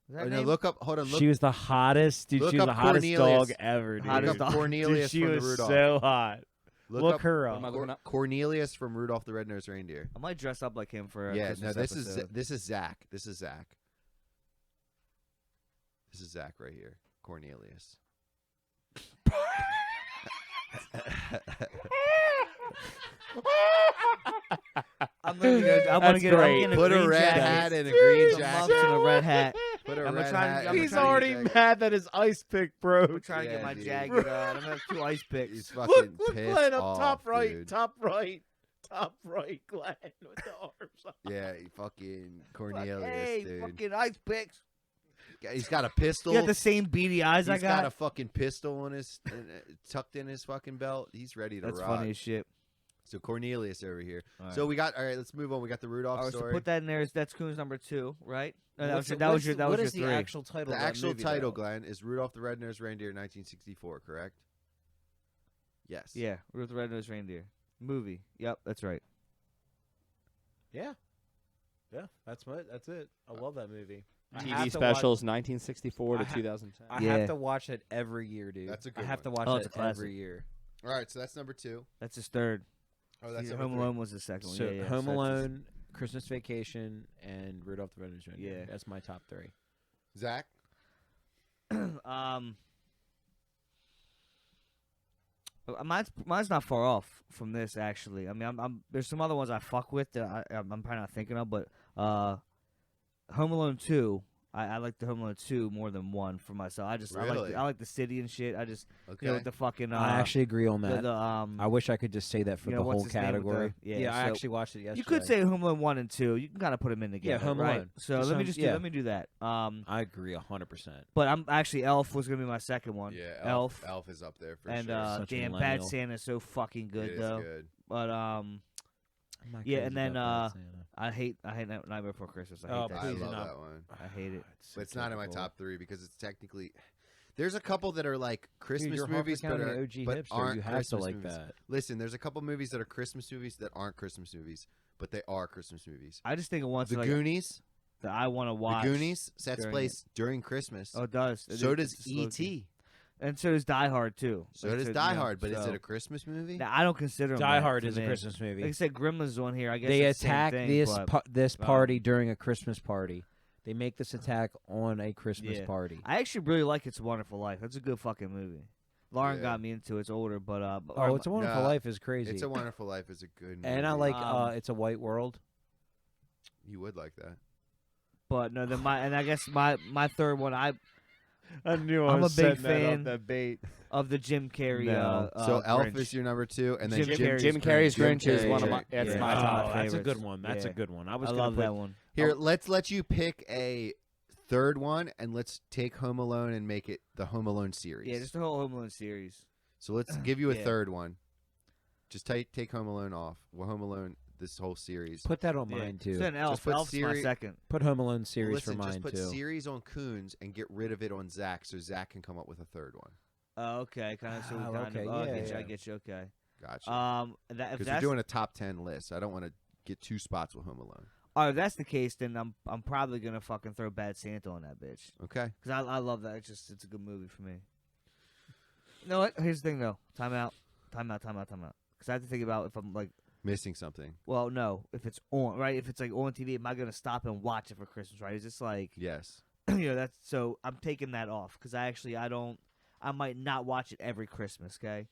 Is that Oh, her no, name? look up. Hold on. Look, she was the hottest, dude. look She was up the hottest Cornelius. dog ever, dude. Hottest look up dog. Cornelius Dude, she from the was Rudolph. so hot. Look up her What am I up. looking up? Cornelius from Rudolph the Red-Nosed Reindeer. I might dress up like him for a Yeah, Christmas no, this is episode. this is Zach. This is Zach. This is Zach right here. Cornelius. I'm gonna get. I want to That's get. I'm great. getting a Put a green red jacket. hat and a green Some jacket. muffs and a red hat. Put a I'm red trying to- hat. I'm and a He's trying green to already jacket. mad that his ice pick I'm broke. trying to Yeah, get my dude. jacket on. I'm gonna have 2 ice picks. He's Look, fucking look, pissed Glenn, up off, top right, dude. top right, top right, Glenn with the arms up. Yeah, he fucking Fuck, Cornelius, hey, dude. fucking ice picks. He's got a pistol. You got the same beady eyes I He's got got. a fucking pistol on his tucked in his fucking belt. He's ready to That's rock. funny as shit. So Cornelius over here. All right. So we got all right. Let's move on. We got the Rudolph All right, so story. put that in there. That's Kuhn's number 2, right? No, that What's was the- your. That was what's your. the- That what was is your the 3. actual title? the of that actual movie, title, though? Glenn, is Rudolph the Red-Nosed Reindeer, 1964. Correct? Yes. Yeah, Rudolph the Red-Nosed Reindeer movie. Yep, that's right. Yeah, yeah. That's it. I love that movie. I TV have to specials 1964 to I ha- 2010. I Yeah. have to watch it every year, dude. That's a I good have to one. watch Oh, it's it a classic. every year. All right. So that's number 2. That's his 3rd. Oh, that's Home number 3. Alone was the second one. So Yeah, yeah. Home so that's his- Alone, Christmas Vacation, and Rudolph the Red-Nosed Reindeer. Yeah. That's my top 3. Zach. Mine's not far off from this actually. I mean, I'm there's some other ones I fuck with that I'm probably not thinking of, but Home Alone 2. I like the Home Alone 2 more than 1 for myself. Really? I like the city and shit. I just Okay. you know with the fucking I actually agree on that. the I wish I could just say that for you the know, what's whole his name with the- category. yeah, I so actually watched it yesterday. you could say Home Alone 1 and 2. You can kind of put them in together. Home right? Alone. So Just let me Home- just yeah. let me do that. I agree 100%. But I'm actually Elf was gonna be my second one. Yeah. Elf. Elf is up there for And sure. Such a damn, Bad millennial. Santa's so fucking It good is though. good. But I'm not Yeah, crazy and then, about Bad Santa. I hate Nightmare Before Christmas. I hate Oh, that I shit. please love do not. that one. I hate it. So But it's not in my typical. top 3 because it's technically. There's a couple that are like Christmas Dude, you're movies, but, Harford County are, OG but hipster. aren't You have Christmas to like movies. that. Listen, there's a couple movies that are Christmas movies that aren't Christmas movies, but they are Christmas movies. I just think of ones The like, Goonies. that I want to watch. The Goonies sets during place during Christmas. Oh, it does. so It- does it's just low-key. E.T. And so does Die Hard too. So Like, does you Die know, Hard, but is so- it a Christmas movie? Nah, I don't consider 'em Die that Hard to is a me. Christmas movie. Like I said, Gremlins on here. I guess They it's the same attack thing, this but this party during a Christmas party. They make this attack on a Christmas Yeah. party. I actually really like It's a Wonderful Life. That's a good fucking movie. Lauren Yeah. got me into it. It's older, but Oh, It's a Wonderful Nah, Life is crazy. It's a Wonderful Life is a good movie. and I like Um, It's a White World. You would like that. but no, then I guess my third one. I knew I'm a big fan That bait. of the Jim Carrey. No. So Elf Grinch. is your number 2, and then Jim Jim Carrey's Grinch is one of my. Grinch. That's Yeah. my top. Oh, that's a favorites. good one. That's Yeah. a good one. I I was gonna love put, that one. Here, let's let you pick a third one, and let's take Home Alone and make it the Home Alone series. Yeah, just the whole Home Alone series. So let's give you a Yeah. third one. Just take Home Alone off. Well, Home Alone, this whole series. Put that on Yeah. mine too. So then Elf. put Elf's my Siri- second. Put Home Alone series Listen, for mine just put too. series on Kuhn's and get rid of it on Zach, so Zach can come up with a third one. Oh, okay, kind of. So we Oh, kind okay, of. Oh, I yeah, get you. I yeah. get you. Okay. Gotcha. If Because we're that's doing a top 10 list. I don't want to get 2 spots with Home Alone. if that's the case, then I'm probably gonna fucking throw Bad Santa on that bitch. Okay. Because I love that. It's a good movie for me. You know what? Here's the thing, though. Time out. Because I have to think about if I'm like, Missing something. well, no, if it's on, right? If it's like on TV, am I gonna stop and watch it for Christmas, right? Is this like, Yes. you know, that's so I'm taking that off because I might not watch it every Christmas, okay?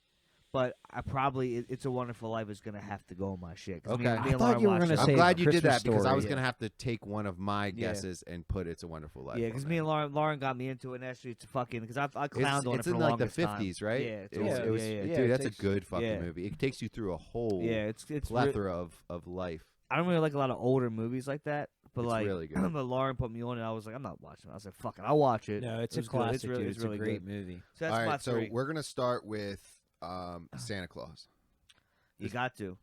But I probably It's a Wonderful Life is gonna have to go on my shit. 'cause me Okay. and I Lauren thought you were watched gonna it. I'm say glad you did Christmas that because I Story. was going to have to take one of my Yeah. guesses and put It's a Wonderful Life. Yeah, on because there. me and Lauren got me into it, and actually it's fucking because I clowned on it it's for in the like the longest time. 50s, right? Yeah, it's It was, old. it was, yeah, yeah. Yeah, dude, it that's takes- a good fucking yeah. movie. It takes you through a whole Yeah, it's plethora of life. I don't really like a lot of older movies like that, but It's like, really good. but Lauren put me on it. I was like, I'm not watching it. I was like, fuck it, I'll watch it. No, it's It a was good. classic, It's really, dude. it's It's really a great good. movie. So that's All my right, so three. we're going to start with Santa Claus. You got to.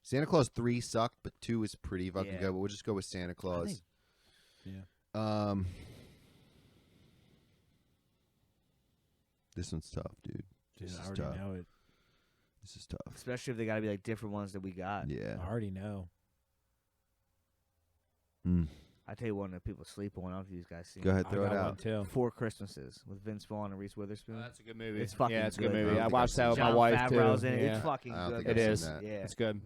Santa Claus 3 sucked, but 2 is pretty fucking Yeah. good. But we'll just go with Santa Claus. Yeah. This one's tough, dude. Dude, This I is already tough. know it. This is tough. Especially if they got to be like different ones that we got. Yeah. I already know. Mm. I tell you one that people sleep on. I don't know if you guys seen. Go ahead, I throw it got one out. too. 4 Christmases with Vince Vaughn and Reese Witherspoon. That's a good movie. It's fucking yeah, it's a good good, movie. bro. I watched that with my Jon wife too. Favreau's in it. Yeah. It's fucking I don't good. think It I've seen is. that. Yeah. It's good.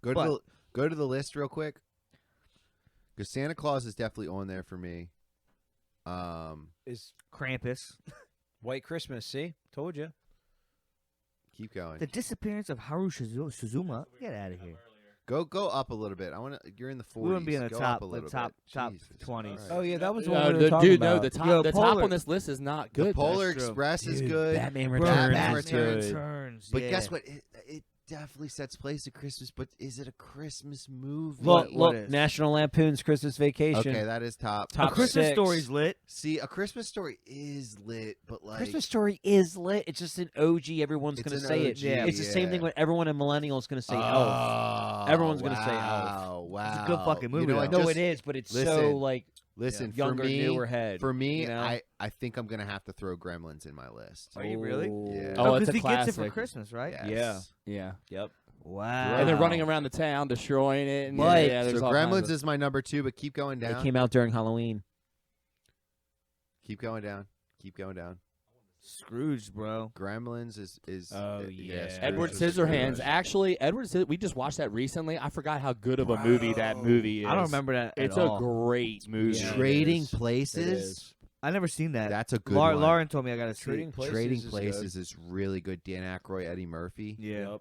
Go to the list real quick. Because Santa Claus is definitely on there for me. Is Krampus. White Christmas? See, told you. Keep going. The disappearance of Haru Suzuma. Get out of here. Go up a little bit. I want to. You're in the 40s. We wouldn't be in the Go top, up a little top bit. Jesus 20s. Christ. Oh yeah, that was the one we were the talking dude, about. no, the top, Yo, the top Polar- on this list is not The good. Polar That's true. Express is Dude, good. Batman Bro, Returns. Batman is Returns. good. But yeah. guess what? It definitely sets place at Christmas. But is it a Christmas movie? Look, What look, is? National Lampoon's Christmas Vacation. Okay, that is top. Top A Christmas 6. Story's lit. See, A Christmas Story is lit, but like Christmas Story is lit. It's just an OG. Everyone's It's going to an say OG, it. Yeah. It's the same thing when everyone in Millennial is going to say Elf. Everyone's gonna say Elf. Wow, It's a good fucking movie, You know, though. I No, just, it is, but it's so listen, like Listen, younger, for me, newer head. For me, you know? I think I'm gonna have to throw Gremlins in my list. Are you really? Yeah. Oh, because it's a he gets it for classic. Christmas, right? Yes. Yeah. Yep. Wow. And they're running around the town, destroying it. And Right. yeah, there's So all kinds Gremlins of- is my number 2, but keep going They down. came out during Halloween. Keep going down. Keep going down. Scrooge, bro. Gremlins is Oh, Scrooge yeah. is Edward Scrooge. Scissorhands. Actually, we just watched that recently. I forgot how good of a movie that movie is. I don't remember that It's at a all. great movie. Yeah. Trading is. Places. I never seen that. That's a good one. Lauren told me I got to see Trading it. Places Trading is Places good. is really good. Dan Aykroyd, Eddie Murphy. Yeah.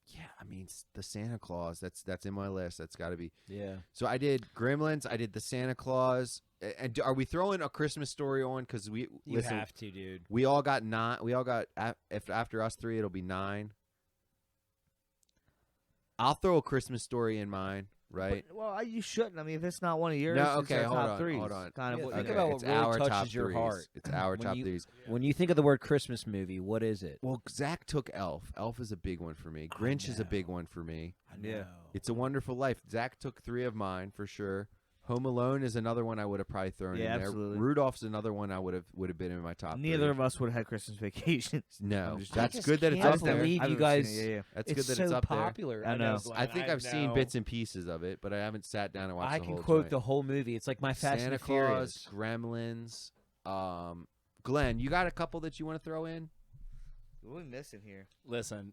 Yeah, I mean the Santa Claus. That's in my list. That's got to be. Yeah. So I did Gremlins. I did the Santa Claus. And are we throwing A Christmas Story on? Because we You listen. have to, dude. We all got 9. We all got if after us 3, it'll be 9. I'll throw A Christmas Story in mine. Right. But, well, you shouldn't. I mean, if it's not one of yours, No, it's okay, our hold top on, threes. hold on. Kind of Yeah, what think you about got. what it's really our touches top your 3s. heart. It's our When top you- 3s. When you think of the word Christmas movie, what is it? Well, Zach took Elf. Elf is a big one for me. Grinch is a big one for me. I Yeah. know. It's a Wonderful Life. Zach took 3 of mine for sure. Home Alone is another one I would have probably thrown Yeah, in there. absolutely. Rudolph's another one I would have been in my top. Neither 3. of us would have had Christmas vacations. No, I'm just- that's I just good that it's can't up there. believe I've you never seen guys. it, yeah. That's It's good that so it's up popular. I know. Glenn, there. I think I've seen know. bits and pieces of it, but I haven't sat down and watched I the can whole quote joint. the whole movie. It's like my Fast Santa and Claus, Furious. Gremlins. Glenn, you got a couple that you want to throw in? What are we missing here? Listen,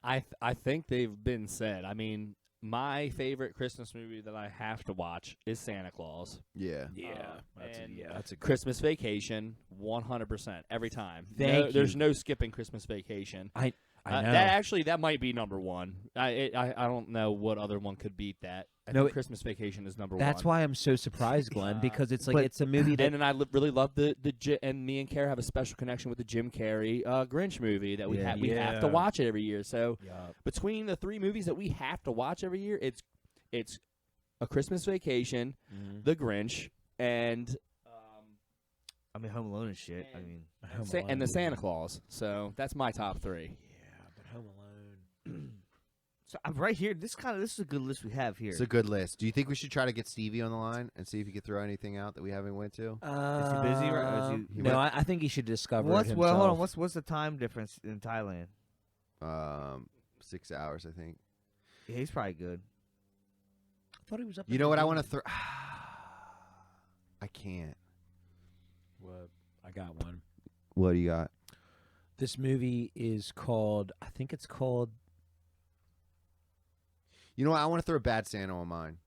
I think they've been said. I mean, my favorite Christmas movie that I have to watch is Santa Claus. Yeah. That's a good. Christmas Vacation, 100% every time. Thank There's you. no skipping Christmas Vacation. I know. That might be number 1. I don't know what other one could beat that. I No, think Christmas Vacation is number 1. That's why I'm so surprised, Glenn, because it's like But- it's a movie that And then I really love and me and Kara have a special connection with the Jim Carrey Grinch movie that we Yeah. have to Yeah. watch it every year. So Yup. between the 3 movies that we have to watch every year, it's A Christmas Vacation, Mhm. The Grinch, and I mean, Home Alone and shit. I mean, Home and the Alone. Santa Claus. So that's my top 3. Yeah, but Home Alone. so I'm right here. This is a good list we have here. It's a good list. Do you think we should try to get Stevie on the line and see if he could throw anything out that we haven't went to? Is he busy, or is he No, I think he should discover what's it well? Hold on. himself. What's the time difference in Thailand? 6 hours, I think. Yeah, he's probably good. I thought he was up. You know what I want to throw? I can't. What? I got one. What do you got? This movie is called. I think it's called. You know what? I want to throw Bad Santa on mine.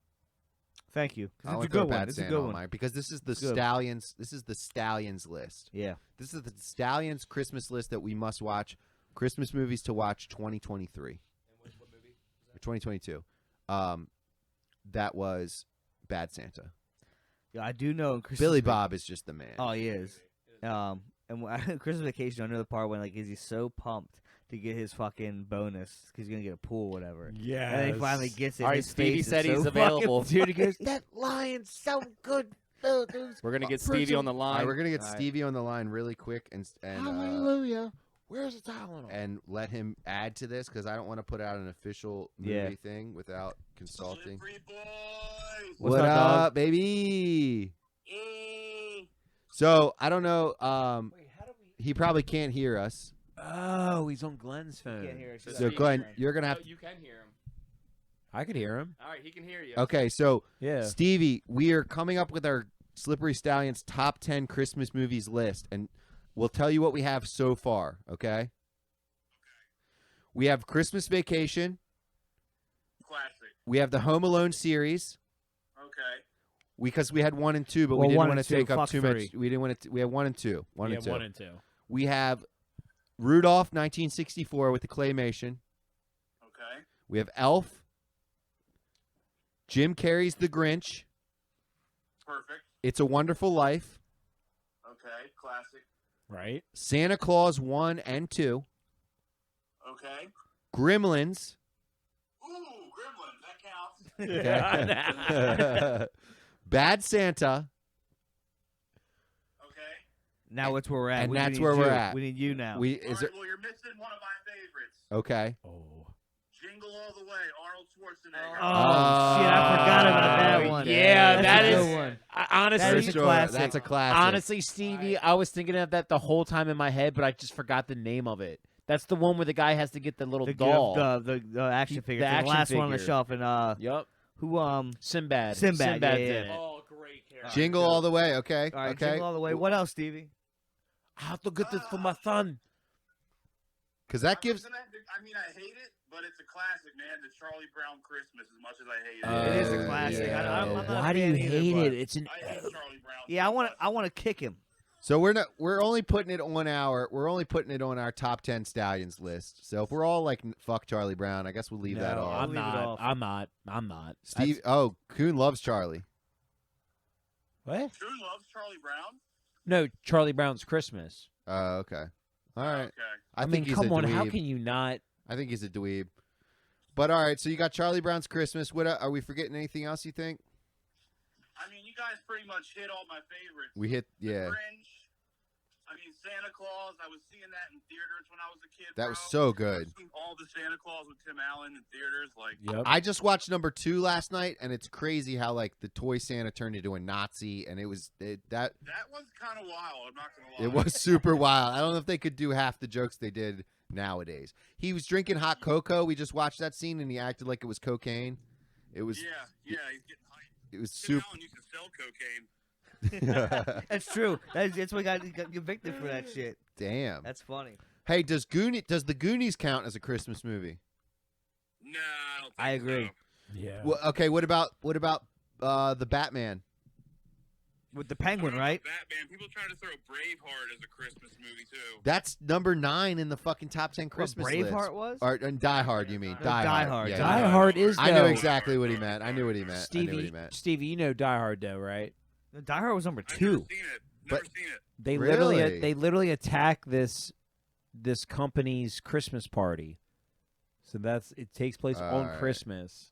Thank you. 'Cause I it's a want to throw good one. Bad It's a Santa good on one. mine because this is the Good. Stallions. This is the Stallions list. Yeah. This is the Stallions Christmas list that we must watch. Christmas movies to watch 2023. And what movie? Or 2022. That was Bad Santa. Yeah, I do know. In Christmas Billy Vac- Bob is just the man. Oh, he is. And when, Christmas Vacation, I know the part when like is he so pumped to get his fucking bonus because he's gonna get a pool, or whatever. Yeah. And then he finally gets it. All right, his Stevie face is said so he's fucking- available. Dude, he goes, "That lion's so good." We're gonna get Stevie on the All line. right, we're gonna get All right. Stevie on the line really quick and Hallelujah. Where's the Tylenol? and let him add to this because I don't want to put out an official movie Yeah. thing without consulting. What's What up, dog? up, baby? So I don't know. he probably can't hear us. Oh, he's on Glenn's phone. Can't hear us. So Glenn, you're gonna have. You can hear him. I could hear him. All right, he can hear you. Okay, so Yeah. Stevie, we are coming up with our Slippery Stallions top 10 Christmas movies list, and we'll tell you what we have so far. Okay. We have Christmas Vacation. Classic. We have the Home Alone series. Okay. Because we had 1 and 2, but Well, we didn't 1 want and to take 2, up fuck too 3. much. We didn't want to. We have 1 and 2. 1 yeah, and 2. 1 and 2. We have Rudolph 1964 with the claymation. Okay. We have Elf. Jim Carrey's The Grinch. Perfect. It's a Wonderful Life. Okay. Classic. Right? Santa Claus 1 and 2. Okay. Gremlins. Ooh, Gremlins. That counts. Okay. Bad Santa. Okay. Now it's where we're at. And We that's need where we're you. at. We need you now. We All is right, it well, you're missing one of my favorites. okay? Oh. Jingle All the Way, Arnold Schwarzenegger. Oh, shit, I forgot about that one. Yeah, That's that a is. good one. Honestly, That is a classic. That's a classic. honestly, Stevie, I was thinking of that the whole time in my head, but I just forgot the name of it. That's the one where the guy has to get the little The doll. the action figure. the The action last one on the figure. shelf. And Yep. who Sinbad. Sinbad, yeah, did yeah. it. Oh, great character. Jingle All the Way. Okay. all right, okay. Jingle All the Way. What else, Stevie? I have to get this for my son. Because that gives. I mean, I hate it, but it's a classic, man. The Charlie Brown Christmas, as much as I hate it. It is a classic. yeah. I'm not a Why do you fan either, hate but it? It's an. I hate Charlie Brown. Yeah, so much. I want to kick him. So we're only putting it on our top 10 Stallions list. So if we're all like fuck Charlie Brown, I guess we'll leave that No, off. I'm Leave it not. off. I'm not. Steve, Kuhn loves Charlie. What? Kuhn loves Charlie Brown. No, Charlie Brown's Christmas. Oh, okay. All right. Okay. I mean, think he's come a on. dweeb. How can you not? I think he's a dweeb. But all right, so you got Charlie Brown's Christmas. What are we forgetting? Anything else you think? I mean, you guys pretty much hit all my favorites. We hit, The yeah. Grinch. I mean, Santa Claus. I was seeing that in theaters when I was a kid. That bro. was so good. I've seen all the Santa Claus with Tim Allen in theaters. Like, Yep. I just watched number 2 last night, and it's crazy how like the toy Santa turned into a Nazi, and that that was kind of wild. I'm not gonna lie. it was super wild. I don't know if they could do half the jokes they did nowadays. He was drinking hot cocoa. We just watched that scene, and he acted like it was cocaine. It was Yeah, he's getting hyped. it was Tim super. Allen used to sell cocaine. That's true. That's why he got convicted for that shit. Damn. That's funny. Hey, does the Goonies count as a Christmas movie? Nah, I don't think I agree. so. Yeah. Well, okay. What about the Batman? With the penguin, right? Batman. People try to throw Braveheart as a Christmas movie too. That's number 9 in the fucking top 10 Christmas what, list. Braveheart was? Or and Die Hard, you mean? No, Die Die Hard. Hard. Yeah, Die yeah. Hard is. I though. knew exactly what he meant. I knew what he meant. Stevie, you know Die Hard though, right? No, Die Hard was number I've 2. never seen it. Never But- seen it. They Really? literally attack this company's Christmas party. So it takes place on Alright. Christmas.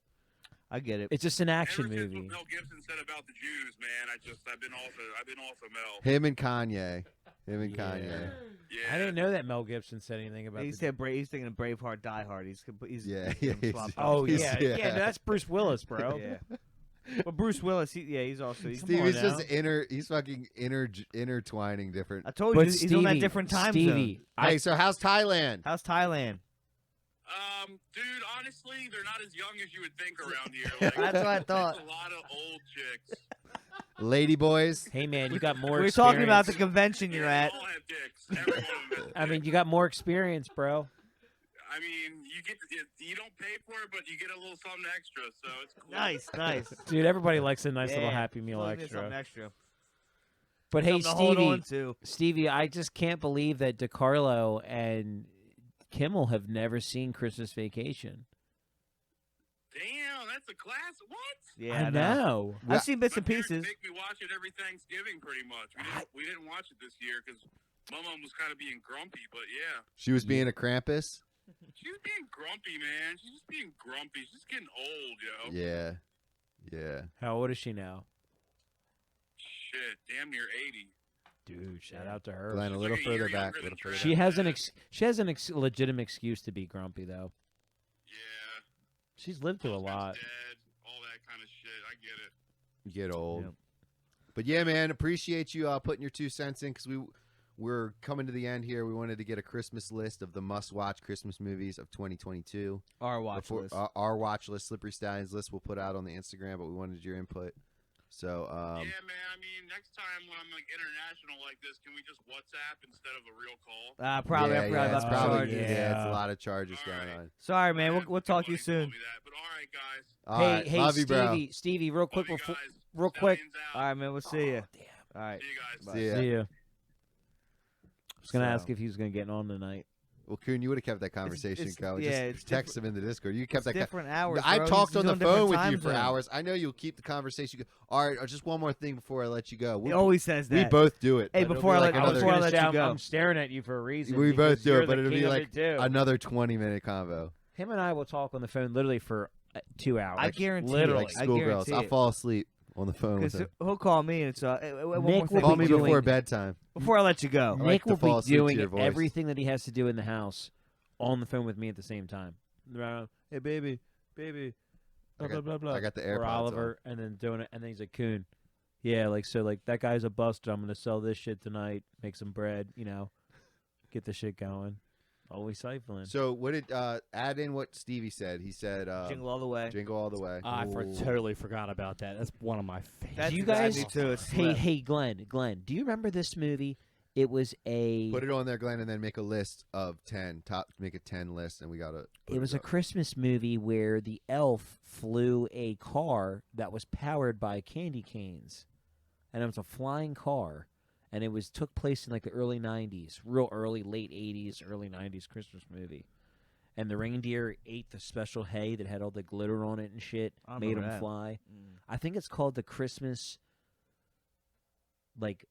I get it. It's just an action Ever since movie. what Mel Gibson said about the Jews, man, I've been off of Mel. Him and Kanye. Yeah. Yeah. I didn't know that Mel Gibson said anything about. He the- said he's thinking of Braveheart, Die Hard. He's Yeah, getting yeah, swapped Oh up. He's- yeah, yeah. yeah. That's Bruce Willis, bro. Yeah. But Bruce Willis, he's also. Come Stevie's on just now. he's fucking intertwining different. I told But you he's on that different time zone. Stevie, Hey, so how's Thailand? How's Thailand? Dude, honestly, they're not as young as you would think around here. Like, That's what I thought. There's a lot of old chicks. Lady boys. hey man, you got more. We're experience. talking about the convention you're Yeah, at. They all have dicks. Every one of them. I mean, you got more experience, bro. I mean, you don't pay for it, but you get a little something extra, so it's cool. Nice. Dude, everybody likes a nice little Yeah. Happy Meal Something extra. extra. But hey, Something to hold on Stevie, to. Stevie, I just can't believe that DiCarlo and Kimmel have never seen Christmas Vacation. Damn, that's a class. What? Yeah, I know. I've seen bits My and parents pieces. make me watch it every Thanksgiving, pretty much. We didn't watch it this year because my mom was kind of being grumpy, but yeah. She was being a Krampus. She was being grumpy, man. She's just being grumpy. She's just getting old, yo. Yeah. Yeah. How old is she now? Shit, damn near 80. Dude, shout out to her. Glenn, a She's little like a year further back. younger A little than further Trey. back. She has an legitimate excuse to be grumpy though. Yeah. She's lived through a Husband's lot. Dead, all that kind of shit. I get it. You get old. Yep. But yeah, man, appreciate you putting your 2 cents in because we're coming to the end here. We wanted to get a Christmas list of the must-watch Christmas movies of 2022. Our watch list. Our watch list, Slippery Stallions list, we'll put out on the Instagram, but we wanted your input. So, yeah, man. I mean, next time when I'm like international like this, can we just WhatsApp instead of a real call? Probably. I forgot it's about the probably charges. it's a lot of charges All going right. on. Sorry, man. We'll talk to you Nobody told soon. me that, but all right, guys. All right, hey, love you, bro. Stevie, real quick, Love you guys. real quick. Stallions All out. right, man. We'll see you. All right. See you guys. See ya. See ya. I was gonna So- ask if he was gonna get on tonight. Well, Kuhn, you would have kept that conversation it's- going. yeah, Just it's text him in the Discord. You kept It's that. different hours. I bro. talked He's on the doing different phone with time you for zone. hours. I know you'll keep the conversation. All right, just one more thing before I let you go. He always says that. We both do it. Hey, but it'll before be I like let- another, before I let you go. I'm staring at you for a reason. we both because do you're it, but the it'll king be of like it too. another 20-minute convo. Him and I will talk on the phone literally for 2 hours. I guarantee literally. Like I schoolgirls. guarantee I'll it. fall asleep on the phone with Because him. he'll call me and it's one Nick more will thing Call be me we do. before bedtime. Before I let you go. I like Nick to will fall be asleep to doing your voice. everything that he has to do in the house on the phone with me at the same time. Hey, baby, blah, blah, blah, blah. I got the Or AirPods Oliver, and then doing it, and then he's like, Kuhn. Yeah, like, so, like, that guy's a buster. I'm going to sell this shit tonight, make some bread, get the shit going. Always siphoning. So what did add in what Stevie said? He said Jingle all the way. jingle all the way. I Ooh. totally forgot about that. That's one of my favorites. That's Do you what I guys- do too. It's Hey, slip. hey, Glenn, do you remember this movie? It was a Put it on there, Glenn, and then make a list of 10. Make a 10 list, and we gotta. it was a Christmas movie where the elf flew a car that was powered by candy canes, and it was a flying car, and it took place in like the early '90s, real early, late '80s, early '90s Christmas movie. And the reindeer ate the special hay that had all the glitter on it and shit, I made remember them that. fly. I think it's called the Christmas, like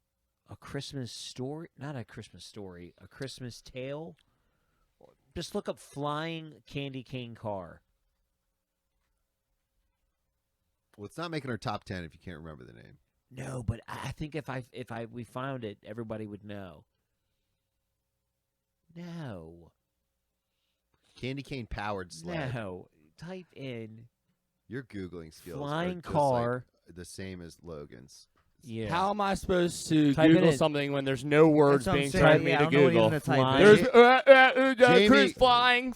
a Christmas story, not a Christmas story, a Christmas tale. Just look up flying candy cane car. Well, it's not making our top 10 if you can't remember the name. No, but I think if we found it, everybody would know. No, Candy cane powered sled. no. Type in Your Googling skills flying are just car. like the same as Logan's. Yeah. How am I supposed to Type it Google in. something when there's no words That's what I'm being saying. told me Yeah, I to don't know what Google? even to type in. Flying- There's Jamie- Chris flying,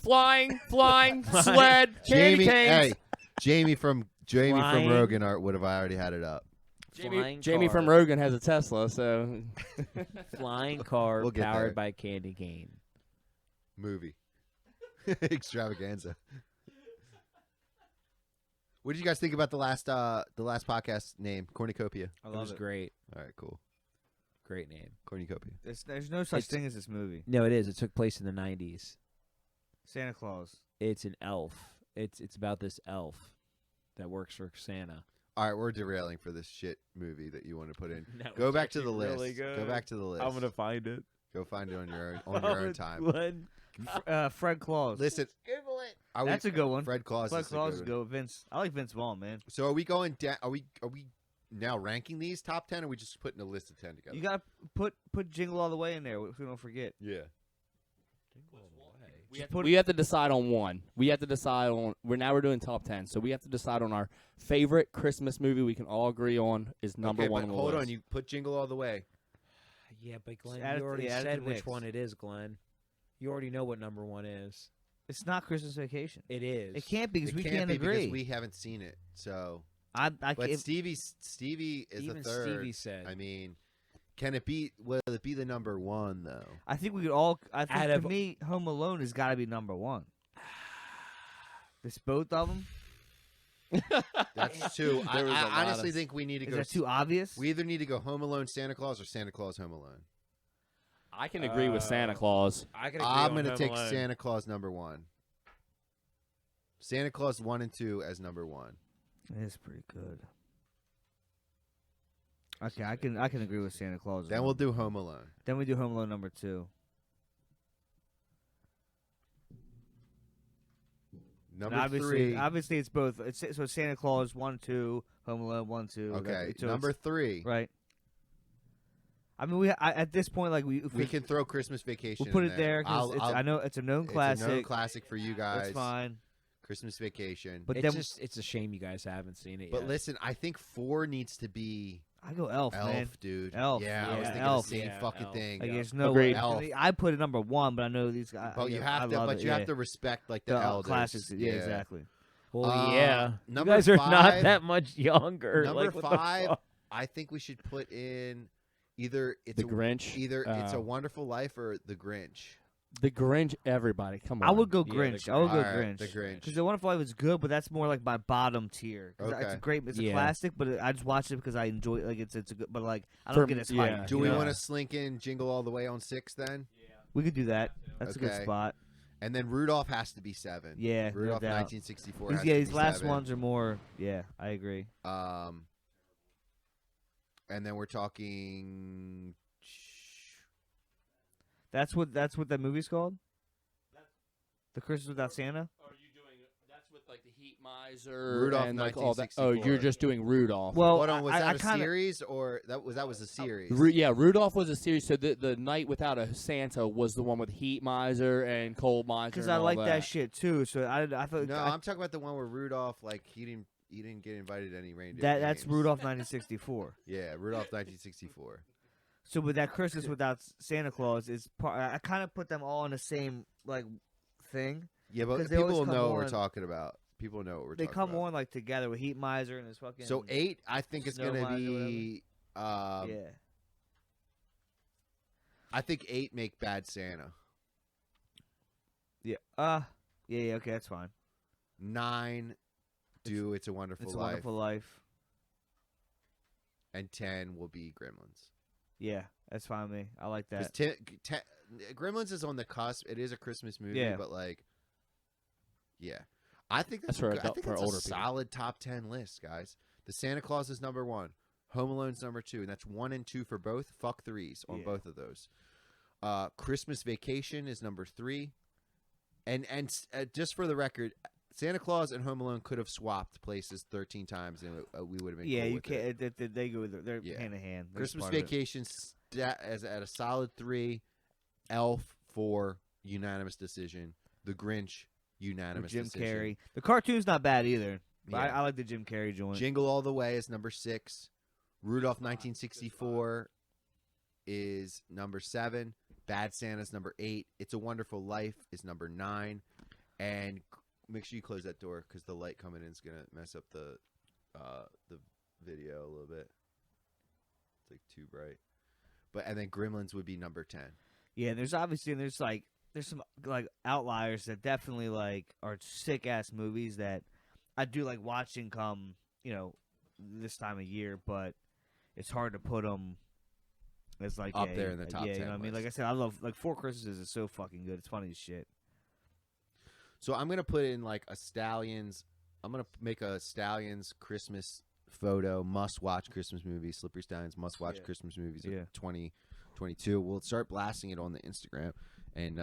sled, candy Jamie, canes. hey, Jamie from Flying- Rogan would have already had it up. Flying Jamie car. from Rogan has a Tesla, so Flying car We'll get there. powered by candy cane. Movie extravaganza. What did you guys think about the last podcast name, Cornucopia? I It love was it. great. All right, cool. Great name. Cornucopia. There's no such It's- thing as this movie. No, it is. It took place in the 90s. Santa Claus. It's an elf. It's about this elf that works for Santa. All right, we're derailing for this shit movie that you want to put in. No, Go it's back to the actually list. really good. Go back to the list. find it. Go find it on your own time. Glenn. Fred Claus. Listen, That's a good one. Fred Claus. Fred is a Claus good is one. good. Vince. I like Vince Vaughn, man. So are we going down? Are we now ranking these top 10, or are we just putting a list of 10 together? You gotta put Jingle All the Way in there. So we don't forget. Yeah. we have to decide on one. We have to decide on. We're doing top 10, so we have to decide on our favorite Christmas movie. We can all agree on is number okay, one. but on the hold list. on. You put Jingle All the Way. Yeah, but Glenn, Add it- you already yeah, add it to said the which mix. one it is, Glenn. You already know what number one is. It's not Christmas Vacation. It is. It can't be because It we can't can't be agree. because we haven't seen it. So, I but can't. Stevie is Even the third. Stevie said. I mean, can it be? Will it be the number one though? I think we could all. I think Out to of- me, Home Alone has got to be number one. This both of them. That's two. I There was a lot honestly of- think we need to Is go. that too obvious? We either need to go Home Alone, Santa Claus, or Santa Claus, Home Alone. I can agree with Santa Claus. I can I'm gonna take Santa Claus number one. Santa Claus 1 and 2 as number one. It's pretty good. Okay, I can agree with Santa Claus. Then we'll do Home Alone. Then we do Home Alone number 2. Number And obviously, 3. obviously it's both. So Santa Claus 1, 2, Home Alone 1, 2. Okay, so number it's- 3. right. I mean, at this point, like We can throw Christmas Vacation. we'll put in it there because I know it's a known classic. It's a known classic for you guys. That's fine. Christmas Vacation. But It's then just it's a shame you guys haven't seen it But yet. listen, I think 4 needs to be. I go Elf, man. Dude. Elf, Yeah, I was yeah, thinking Elf. the same Yeah, fucking Elf. thing. Like, yeah. there's no Agreed. way. Elf. I put it number 1, but I know these guys. But you I have to. love But it, you yeah. have to respect like the the elders. classics. Yeah, exactly. Well, yeah. You Number guys are not 5 that much younger. Number like, what the 5, fuck? I think we should put in either The Grinch. It's a Wonderful Life or The Grinch. The Grinch. Everybody, come on. I would go Yeah, Grinch. the I would go Alright, Grinch. The Grinch. Because The Wonderful Life is good, but that's more like my bottom tier. 'Cause It's Okay. a great. It's a Yeah. classic, but I just watch it because I enjoy it. Like it's a good. But like I For don't get me- as yeah. hyped. Do you we know? want to slink in Jingle All the Way on 6 then? We could do that. That's a good Okay. spot. And then Rudolph has to be 7. Yeah, no Rudolph doubt. 1964. These, has yeah, to these be last 7. ones are more. Yeah, I agree. And then we're talking. That's what that movie's called. The Christmas Without Santa. Are you doing? That's with like the Heat Miser Rudolph and like all that. Oh, 1964. you're just doing Rudolph. Well, Hold on, was I that a kinda, series or that was a series? Yeah, Rudolph was a series. So the Night Without a Santa was the one with Heat Miser and Cold Miser. because and I all like that shit too. So I thought No, I- I'm talking about the one where Rudolph he didn't get invited to any reindeer. that's games. Rudolph 1964. Yeah, Rudolph 1964. So with that Christmas Without Santa Claus is part. I kind of put them all in the same like thing. Yeah, but 'Cause they always people come know what we're on- talking about. People know what we're They talking come about. on like together with Heat Miser and his fucking. So 8, I think it's Snow gonna Miser, be. yeah. I think 8 make Bad Santa. Yeah. Yeah. Okay, that's fine. 9 do It's a Wonderful It's a Life, Wonderful Life. and 10 will be Gremlins. Yeah, that's fine with me. I like Because that. Gremlins is on the cusp. It is a Christmas movie, Yeah. but yeah, I think That's that's for a, I adult- think for that's older a people. solid top 10 list, guys. The Santa Claus is number 1. Home Alone's number 2, and that's 1 and 2 for both. Fuck 3s on Yeah. both of those. Christmas Vacation is number 3, and just for the record, Santa Claus and Home Alone could have swapped places 13 times, and we would have been. Yeah, cool you with it. can't. They go with they're Yeah. hand in hand. They're Christmas part of it. Vacation as at a solid 3. Elf 4, unanimous decision. The Grinch, With unanimous Jim decision. Carrey. The cartoon's not bad either. But Yeah. I like the Jim Carrey joint. Jingle All the Way is number 6. Rudolph 1964 is number 7. Bad Santa's number 8. It's a Wonderful Life is number 9. And make sure you close that door because the light coming in is gonna mess up the video a little bit. It's like too bright. And then Gremlins would be number 10. Yeah, there's some like outliers that definitely like are sick ass movies that I do like watching come this time of year, but it's hard to put them as like Up there in the top yeah, 10 you know what I mean? list. Like I said, I love like Four Christmases is so fucking good. It's funny as shit. So I'm gonna put in like a Stallions. I'm gonna make a Stallions Christmas photo, must-watch Christmas movie. Slippery Stallions must-watch Yeah. Christmas movies Yeah. of 2022. We'll start blasting it on the Instagram, and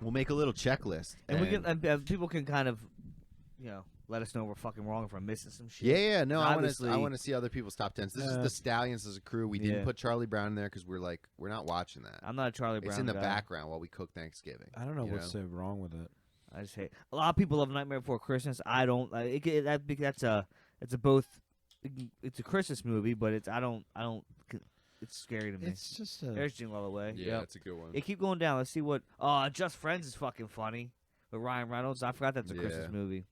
we'll make a little checklist. And we can people can kind of let us know we're fucking wrong if we're missing some shit. Yeah, no, I Obviously- want to see other people's top 10s. This is the Stallions as a crew. We didn't Yeah. put Charlie Brown in there because we're not watching that. I'm not a Charlie Brown It's in the guy. background while we cook Thanksgiving. I don't know you what's so wrong with it. I just hate. A lot of people love Nightmare Before Christmas. I don't. It's a Christmas movie, but I don't. It's scary to me. It's just a. There's Jingle All the Way. Yeah, Yep. that's a good one. Yeah, keep going down. Let's see what. Oh, Just Friends is fucking funny with Ryan Reynolds. I forgot that's a Christmas Yeah. movie.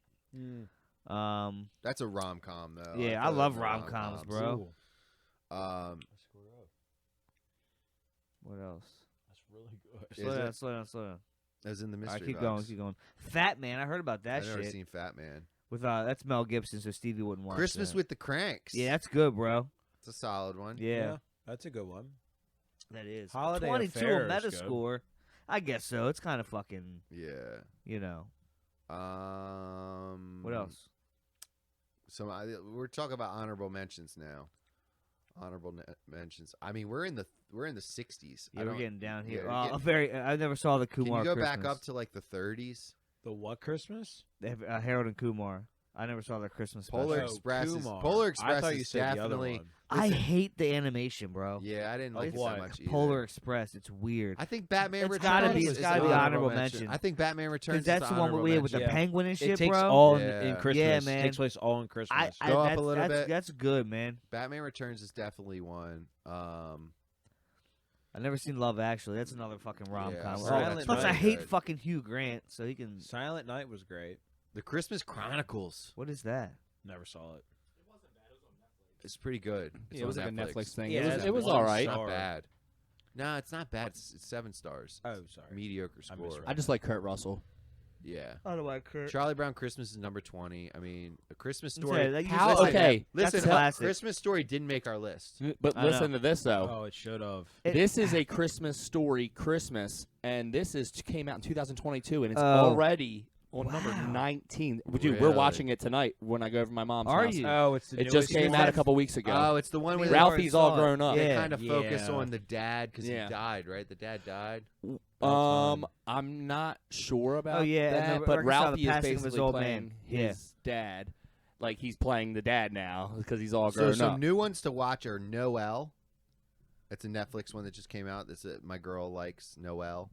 That's a rom-com though. Yeah, I feel love those are rom-coms, bro. What else? That's really good. Is Slow down, it? slow down. As in the All mystery right, keep box. going. Fat Man. I heard about that I've never shit. seen Fat Man. With that's Mel Gibson, so Stevie wouldn't watch Christmas that. with the Cranks. Yeah, that's good, bro. It's a solid one. Yeah, That's a good one. that is. Holiday 22 Affair a is good. Metascore. I guess so. It's kind of fucking. Yeah. What else? We're talking about honorable mentions now. Mentions. I mean, we're in the 60s. Yeah, we're getting down here. Yeah, we're I never saw the Can Kumar. you go Christmas. back up to like the 30s? The what Christmas? They have, Harold and Kumar. I never saw that Christmas Polar special. Express is Kumar. Polar I Express thought you is said the other definitely. one. I hate the animation, bro. Yeah, I didn't like it what? that much either. Polar Express, it's weird. I think Batman It's Returns. gotta be- is it's gotta an be honorable honorable mention. I think Batman Returns. Because that's is the an one honorable we had with the mention. penguin and shit, It takes bro. all Yeah. in Christmas. Yeah, It man. takes place all in Christmas. I, Go up a that's, little bit. That's good, man. Batman Returns is definitely one. I've never seen Love Actually. That's another fucking rom com. Silent Plus, I Night. hate fucking Hugh Grant, so he can. Silent Night was great. The Christmas Chronicles. What is that? Never saw it. It's pretty good. It's Yeah, it was on like a Netflix thing. Yeah, it was one all right. It's star. not bad. No, it's not bad. It's 7 stars. Oh, sorry. Mediocre I score. misread. I just like Kurt Russell. Yeah. I don't like Kurt. Charlie Brown Christmas is number 20. I mean, A Christmas Yeah, Story. that- you How? just like Okay. that. That's Listen, a classic. Christmas Story didn't make our list. But I listen to this though. Oh, it should have. This is a Christmas Story Christmas, and this came out in 2022, and it's Oh. already on number Wow. 19. Dude, we're Really? watching it tonight when I go over to my mom's Are house. you? Oh, it's the It just came out a couple weeks ago. Oh, it's the one where Yeah. Ralphie's all saw it. grown up. they Yeah. kind of focus Yeah. on the dad because Yeah. he died, right? The dad died. I'm not sure about Oh, yeah, and that, the- but I saw the Ralphie is passing of his basically old playing man. Yeah. his dad. Like, he's playing the dad now because he's all So grown some up. new ones to watch are Noel. It's a Netflix one that just came out. This my girl likes Noel.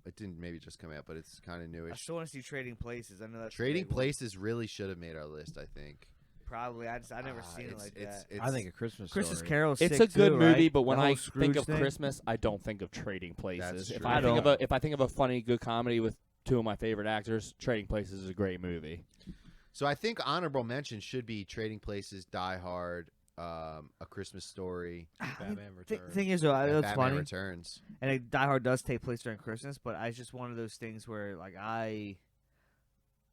It didn't maybe just come out, but it's kind of I newish. still want to see Trading Places. I know that's a Trading big one. Places really should have made our list. I think. Probably. I never seen it It's- like it's- that. it's- I think a Christmas Christmas Story. Carol's It's sick a good too, movie, right? but when The I whole think Scrooge of thing? Christmas, I don't think of Trading Places. That's If true. I I think of don't. if I think of a funny, good comedy with two of my favorite actors, Trading Places is a great movie. So I think honorable mention should be Trading Places, Die Hard, A Christmas Story, Batman Returns. Thing is, though, and it's Batman funny. Returns. And Die Hard does take place during Christmas, but it's just one of those things where, like, I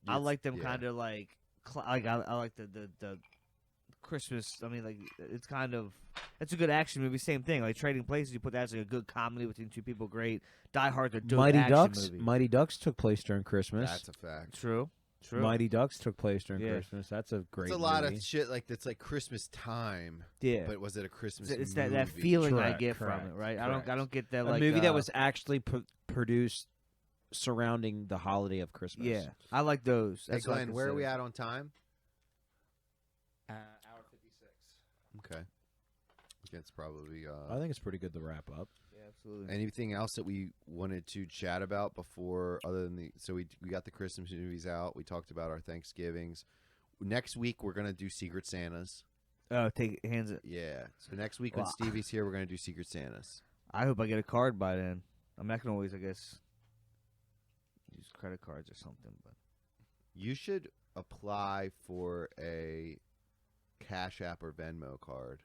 like them yeah. kind of like I like the Christmas. I mean, like, it's kind of it's a good action movie. Same thing, like Trading Places. You put that as like a good comedy between two people. Great. Die Hard's a dope Mighty action Ducks. movie. Mighty Ducks took place during Christmas. That's a fact. True. Mighty Ducks took place during Yeah. Christmas. That's a great. It's a lot movie. of shit like that's like Christmas time, Yeah. but was it a Christmas? It's movie? that feeling I Correct, get from correct, it, right? correct. I don't get that A like movie that was actually produced surrounding the holiday of Christmas. yeah. I like those. Hey That's what I Glenn, where are we consider. at on time? Hour 56. Okay, it's probably. I think it's pretty good to wrap up. Yeah, absolutely. Anything else that we wanted to chat about before, other than we got the Christmas movies out. We talked about our Thanksgivings. Next week we're gonna do Secret Santas. Oh, take hands. Yeah. So next week when Wow. Stevie's here, we're gonna do Secret Santas. I hope I get a card by then. I'm not gonna always, I guess, use credit cards or something. But You should apply for a Cash App or Venmo card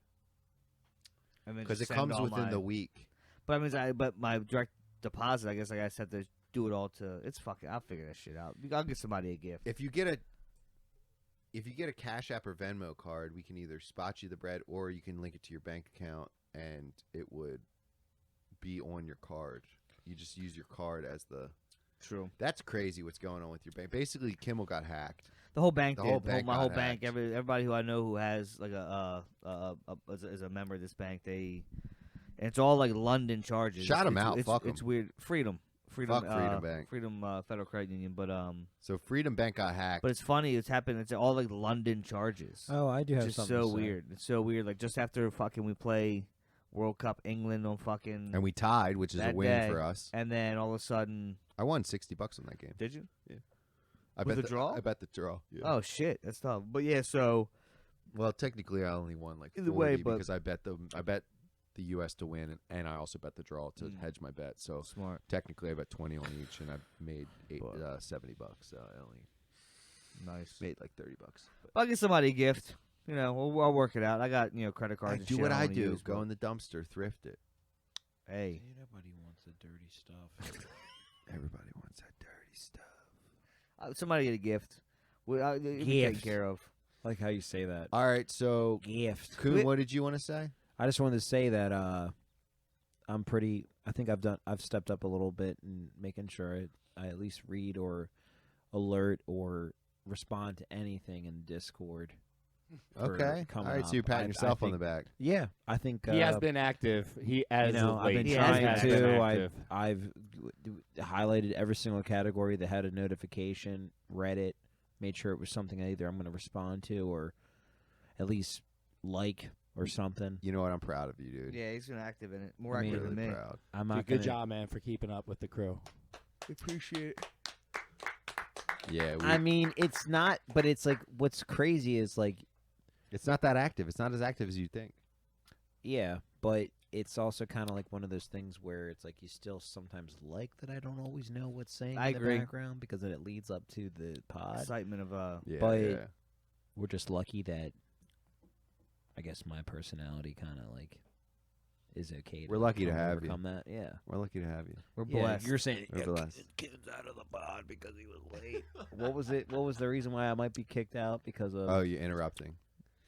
I mean, because just it send comes all within my- the week. But I mean, but my direct deposit, I guess, like I said, to do it all to. It's fucking. I'll figure that shit out. I'll get somebody a gift. If you get a Cash App or Venmo card, we can either spot you the bread or you can link it to your bank account and it would be on your card. You just use your card as the. True. That's crazy what's going on with your bank. Basically, Kimmel got hacked. The whole bank. The did. whole bank my got whole bank. hacked. Everybody who I know who has like is a member of this bank. And it's all like London charges. Shout 'em It's- out. It's, Fuck 'em. It's weird. Freedom. Fuck Freedom Bank. Freedom Federal Credit Union. But So Freedom Bank got hacked. But it's funny. It's happened. It's all like London charges. Oh, I do have It's just something. so to say. weird. It's so weird. Like just after fucking we play World Cup England on fucking and we tied, which is a that win day, for us. and then all of a sudden, I won $60 on that game. did you? I With bet the draw? I bet the draw. Yeah. Oh shit, that's tough. But yeah, so Well, technically, I only won like 40 Either way, but- because I bet the U.S. to win, and I also bet the draw to hedge my bet. So smart. technically, I bet 20 on each, and I made But- $70. So I only Nice. made like $30. But I'll get somebody a gift. You know, I'll work it out. I got credit cards. I and do shit what I wanna do: use, go but- in the dumpster, thrift it. Hey, Nobody wants the dirty stuff. Everybody wants that dirty stuff. somebody get a gift. It'll be taken Gift. care of. I like how you say that. All right, so Gift. Kuhn, what did you want to say? I just wanted to say that I'm pretty. I think I've stepped up a little bit in making sure I at least read or alert or respond to anything in Discord. for Okay, all coming right. up. So you're patting I yourself on the think- back. Yeah, I think He has been active. He as you know, of I've late. been He has trying been to. active. I've highlighted every single category that had a notification, read it, made sure it was something either I'm going to respond to or at least like or something. You know what? I'm proud of you, dude. Yeah, he's been active in it. More I mean, active Really than me. proud. I'm Dude, not good gonna, job, man, for keeping up with the crew. Appreciate it. Yeah, I mean, it's not, but it's like what's crazy is like, it's not that active. It's not as active as you think. yeah, but it's also kind of like one of those things where it's like you still sometimes like that I don't always know what's saying I in agree. the background because then it leads up to the pod. Excitement of Yeah, But- yeah. We're just lucky that I guess my personality kind of like is okay. We're lucky to come have you. overcome that. Yeah. We're lucky to have you. we're Yeah, blessed. you're saying We're blessed. Ken's out of the pod because he was late. What was it? What was the reason why I might be kicked out? Because of Oh, you're interrupting.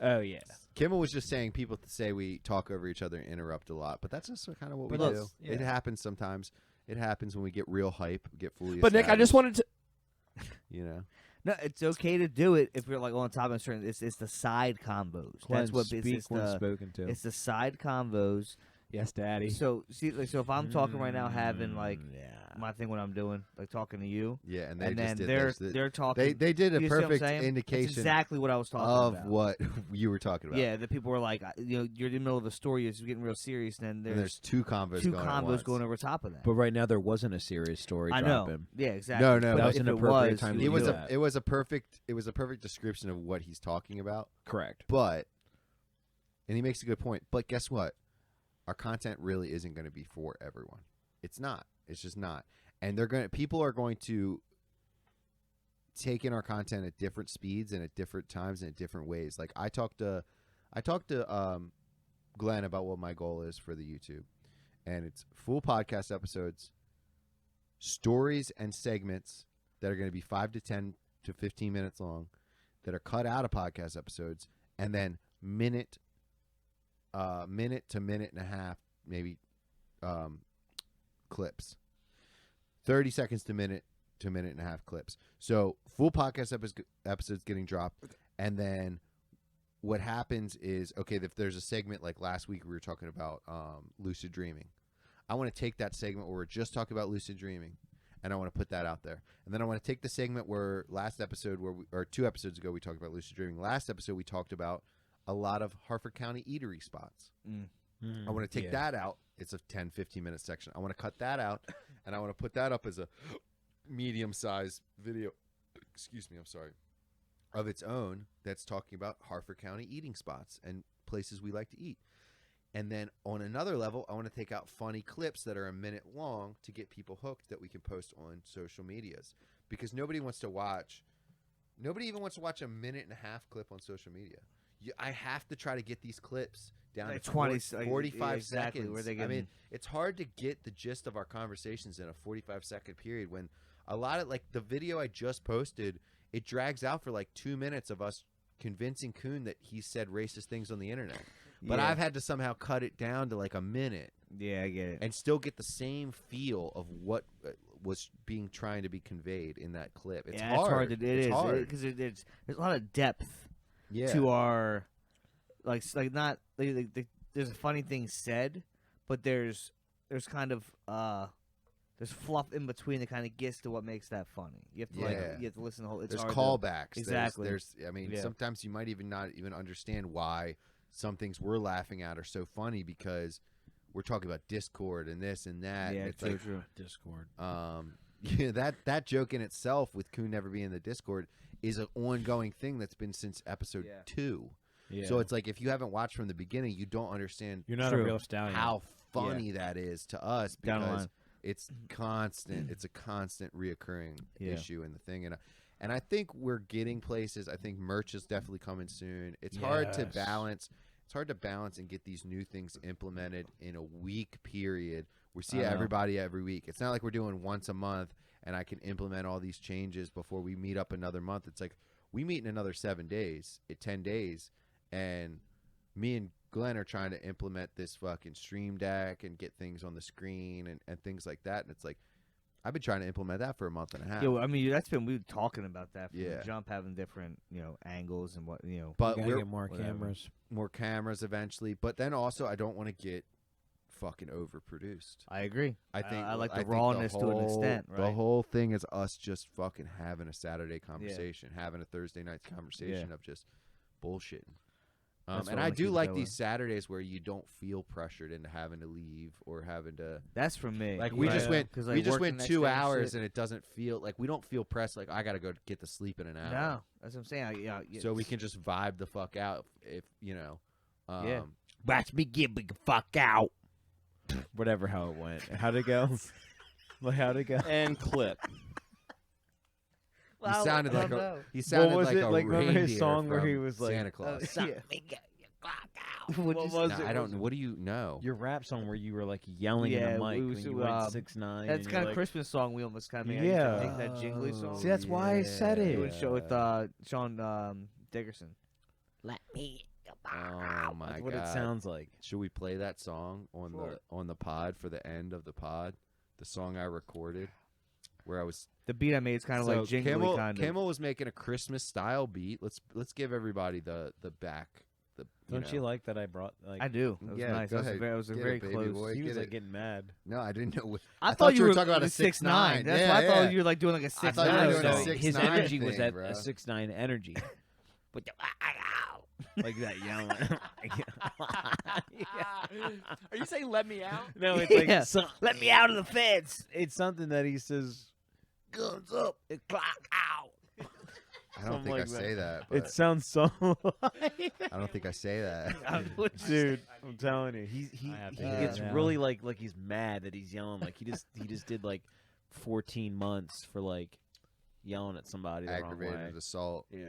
oh yeah. Kimmel was just saying people say we talk over each other and interrupt a lot, but that's just kind of what we But do. that's- It yeah. happens sometimes. It happens when we get real hype, get fully. But Nick, I just wanted to. you know, No, it's okay to do it if you're like on top of a certain. It's the side combos. That's what it's when the spoken to. it's the side combos. Yes, Daddy. So see, like, so if I'm talking right now, having like yeah. my thing, what I'm doing, like talking to you, yeah, and they and just then did they're this. they're talking. They did a you see what I'm perfect saying? That's indication exactly what I was talking of about. what you were talking about. Yeah, the people were like, you're in the middle of the story, it's getting real serious, and then and there's two combos. two going at combos once. going over top of that. But right now there wasn't a serious story I know. dropping. Yeah, exactly. No, But that was if an it appropriate was, time to you It would do do was that. it was a perfect description of what he's talking about. Correct. But, and he makes a good point. But guess what? Our content really isn't going to be for everyone. It's not. It's just not. And people are going to take in our content at different speeds and at different times and at different ways. Like I talked to Glenn about what my goal is for the YouTube, and it's full podcast episodes, stories and segments that are going to be 5 to 10 to 15 minutes long, that are cut out of podcast episodes, and then minute to minute and a half, maybe clips, 30 seconds to minute and a half clips. So full podcast episodes getting dropped, and then what happens is, okay, if there's a segment like last week we were talking about lucid dreaming, I want to take that segment where we're just talking about lucid dreaming, and I want to put that out there. And then I want to take the segment where last episode, or 2 episodes ago, we talked about lucid dreaming. Last episode, we talked about a lot of Harford County eatery spots. I want to take that out. It's a 10, 15-minute section. I want to cut that out, and I want to put that up as a medium-sized video. Excuse me, I'm sorry. Of its own, that's talking about Harford County eating spots and places we like to eat. And then on another level, I want to take out funny clips that are a minute long to get people hooked that we can post on social medias. Because nobody even wants to watch a minute and a half clip on social media. I have to try to get these clips down Like to 20, 45 exactly, seconds. where they I mean, getting- it's hard to get the gist of our conversations in a 45-second period when a lot of, like, the video I just posted, it drags out for like 2 minutes of us convincing Kuhn that he said racist things on the internet. But Yeah. I've had to somehow cut it down to like a minute Yeah, I get it. and still get the same feel of what was trying to be conveed in that clip. It's yeah, hard. It It's is hard. because there's a lot of depth Yeah. to our not there's a funny thing said, but there's kind of there's fluff in between that kind of gets to what makes that funny. You have to Yeah. you have to listen to the whole. It's There's hard callbacks. Exactly. There's I mean, Yeah. sometimes you might even not even understand why some things we're laughing at are so funny because we're talking about Discord and this and that. Yeah, and it's true, like, true. Discord. yeah, that joke in itself with Kuhn never being in the Discord is an ongoing thing that's been since episode Yeah. 2. Yeah. So it's like if you haven't watched from the beginning, you don't understand you're not True. a real stallion. how funny that is to us Down the because line. it's constant. It's a constant reoccurring Yeah. issue in the thing, and I think we're getting places. I think merch is definitely coming soon. It's hard to Yes. balance. It's hard to balance and get these new things implemented in a week period. We see I know. everybody every week. It's not like we're doing once a month and I can implement all these changes before we meet up another month. It's like we meet in another 7 days, 10 days, and me and Glenn are trying to implement this fucking stream deck and get things on the screen and things like that. And it's like, I've been trying to implement that for a month and a half. Yeah, well, I mean we were talking about that from Yeah. the jump, having different angles and what but Gotta we're get more whatever. cameras. more cameras eventually. But then also, I don't want to get fucking overproduced. I agree. I think I like the think rawness to an whole- extent, right? The whole thing is us just fucking having a Saturday conversation, having a Thursday night conversation of just bullshitting. That's what And I I wanna do keep it like that these way. Saturdays where you don't feel pressured into having to leave or having to. That's for me. Like we just went, 'Cause, we just working went the next 2 day and hours, shit. and it doesn't feel like we don't feel pressed. Like I gotta go get to sleep in an hour. No, that's what I'm saying. Yeah, So we can just vibe the fuck out if you know. Yeah. Watch me get the fuck out. Whatever how it went. How'd it go? Like, how'd it go? And clip. He sounded like no. he sounded What was like it? a Like, remember his reindeer song where from he was like, Santa Claus. What What you- was No, it? I don't know. What do you know? Your rap song where you were like yelling in Yeah, the mic we when was, you went 6'9". That's and kind you're of Christmas song we almost kind of made. Yeah. Make that jingly song. See, that's why I said it. Doing a show with Sean Dickerson. Let me. Oh my That's what god! it sounds like. Should we play that song on the pod for the end of the pod? The song I recorded, where I was. The beat I made is kind of like jingly Kimmel, kind of. Kimmel was making a Christmas style beat. Let's give everybody the back. The Don't you like that I brought like? I do. It was Yeah, nice. go It was, ahead. it was a Get very it, baby close. boy. He was Get like it. getting mad. No, I didn't know. I thought you were talking about a 6'9". That's Yeah, why I yeah. thought you were like doing like a 6'9". I thought you were doing a No, 6'9" his energy was thing, at bro. a 6'9" energy. With the like that yelling. Are you saying let me out? No, it's Yeah. like Let me out of the fence. it's something that he says. Guns up and clock out. I don't think like I say that. But It sounds so. I don't think I say that. Dude, I'm telling you, he I have to he hear gets it now. really like he's mad that he's yelling. Like he just did like 14 months for like yelling at somebody the wrong way. Aggravated assault. Yeah.